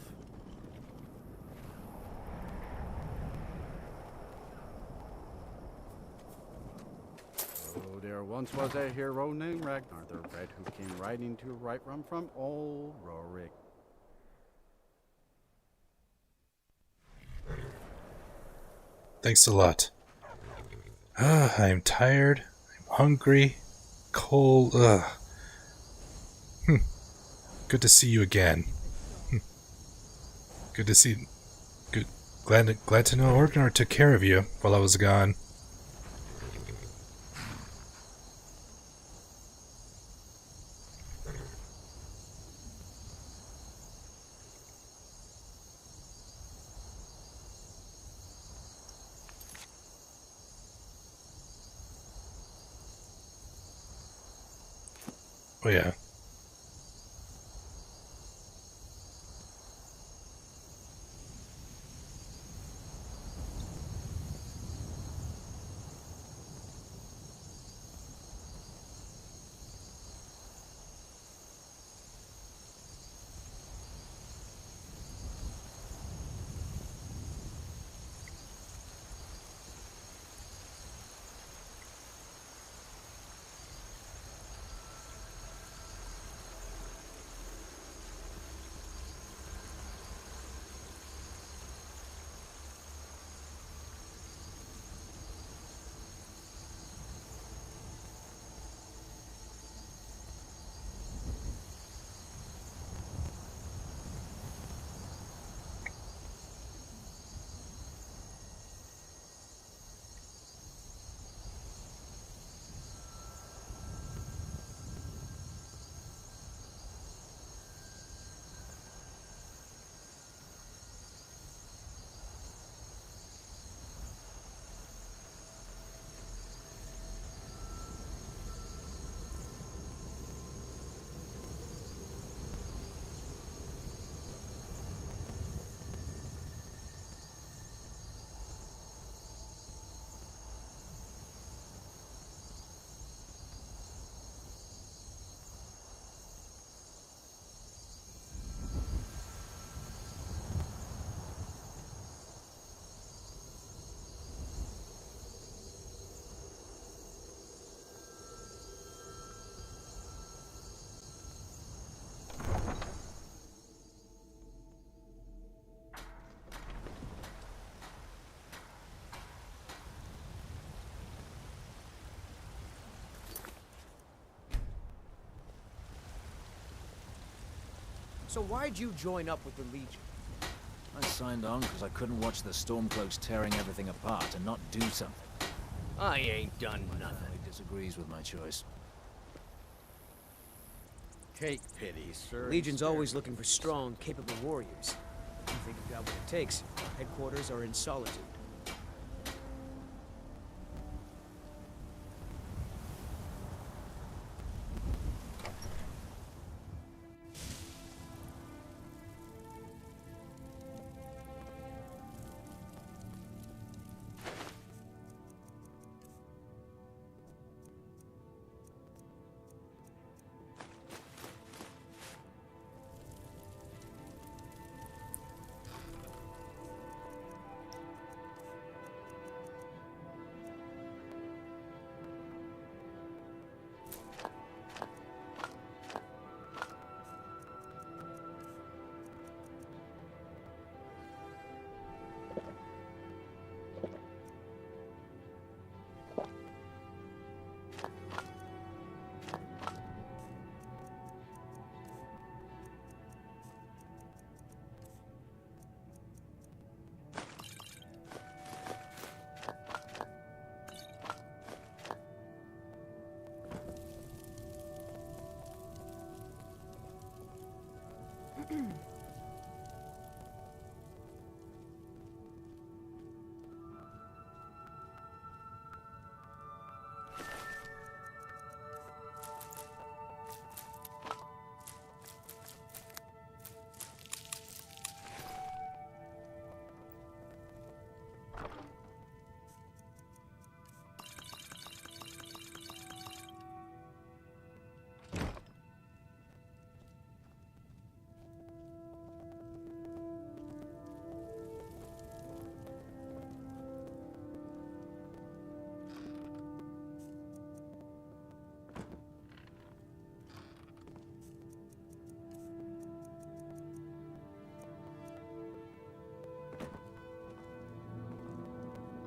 Speaker 7: Oh, there once was a hero named Ragnar the Red who came riding to Whiterun from old Rorik.
Speaker 4: Thanks a lot. I am tired. I'm hungry. Cold. Good to see you again. Good to see. Good. Glad to know Orgnar took care of you while I was gone. Oh yeah.
Speaker 15: So why'd you join up with the Legion?
Speaker 17: I signed on because I couldn't watch the Stormcloaks tearing everything apart and not do something.
Speaker 15: I ain't done nothing.
Speaker 17: He disagrees with my choice.
Speaker 15: Take pity, sir. Legion's always looking for strong, capable warriors. You think you've got what it takes? Headquarters are in Solitude.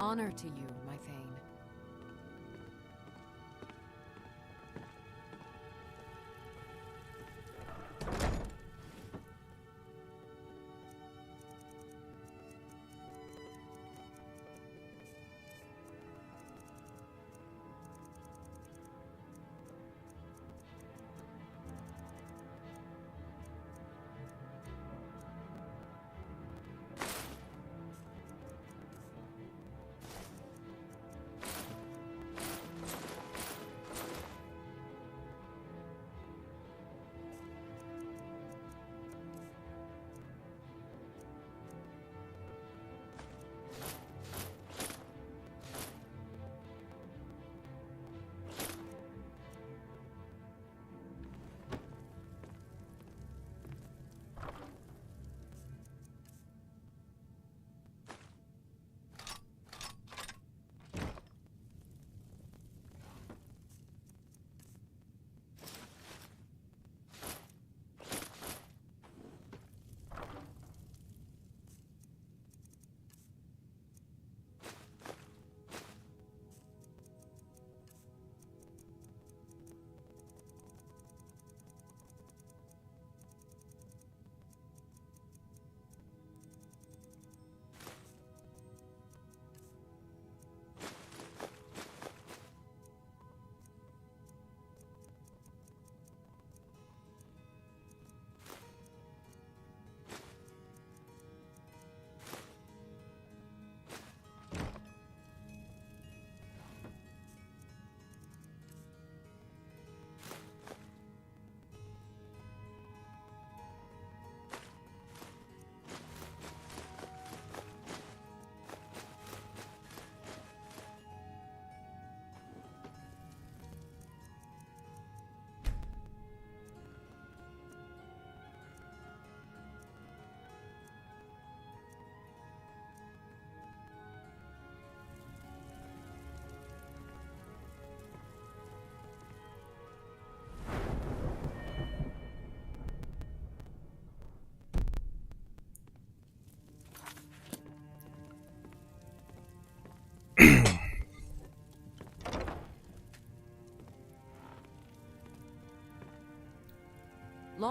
Speaker 21: Honor to you, my Thane.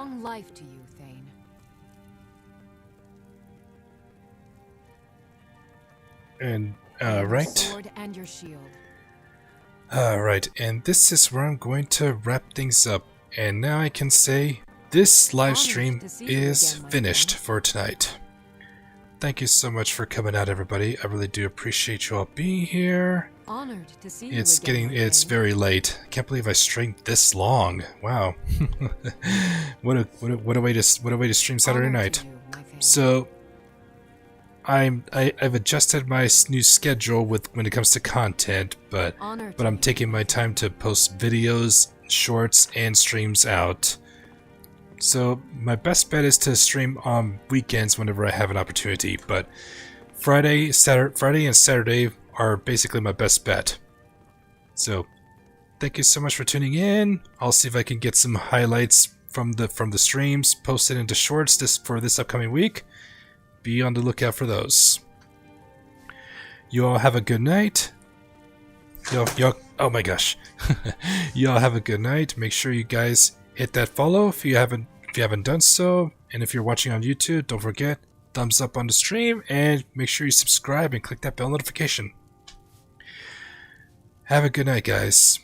Speaker 21: Long life to you, Thane.
Speaker 4: And,
Speaker 21: Your
Speaker 4: right.
Speaker 21: sword and your shield.
Speaker 4: Alright, and this is where I'm going to wrap things up. And now I can say this live stream is finished for tonight. Thank you so much for coming out, everybody. I really do appreciate you all being here.
Speaker 21: Honored to see
Speaker 4: It's
Speaker 21: you again,
Speaker 4: it's very late. I can't believe I streamed this long. Wow. what a way to stream Saturday night. So I've adjusted my new schedule when it comes to content, but I'm taking my time to post videos, shorts, and streams out. So my best bet is to stream on weekends whenever I have an opportunity, but Friday and Saturday are basically my best bet. So thank you so much for tuning in. I'll see if I can get some highlights from the streams posted into shorts for this upcoming week. Be on the lookout for those. You all have a good night. Oh my gosh. You all have a good night. Make sure you guys hit that follow if you haven't done so. And if you're watching on YouTube, don't forget, thumbs up on the stream and make sure you subscribe and click that bell notification. Have a good night, guys.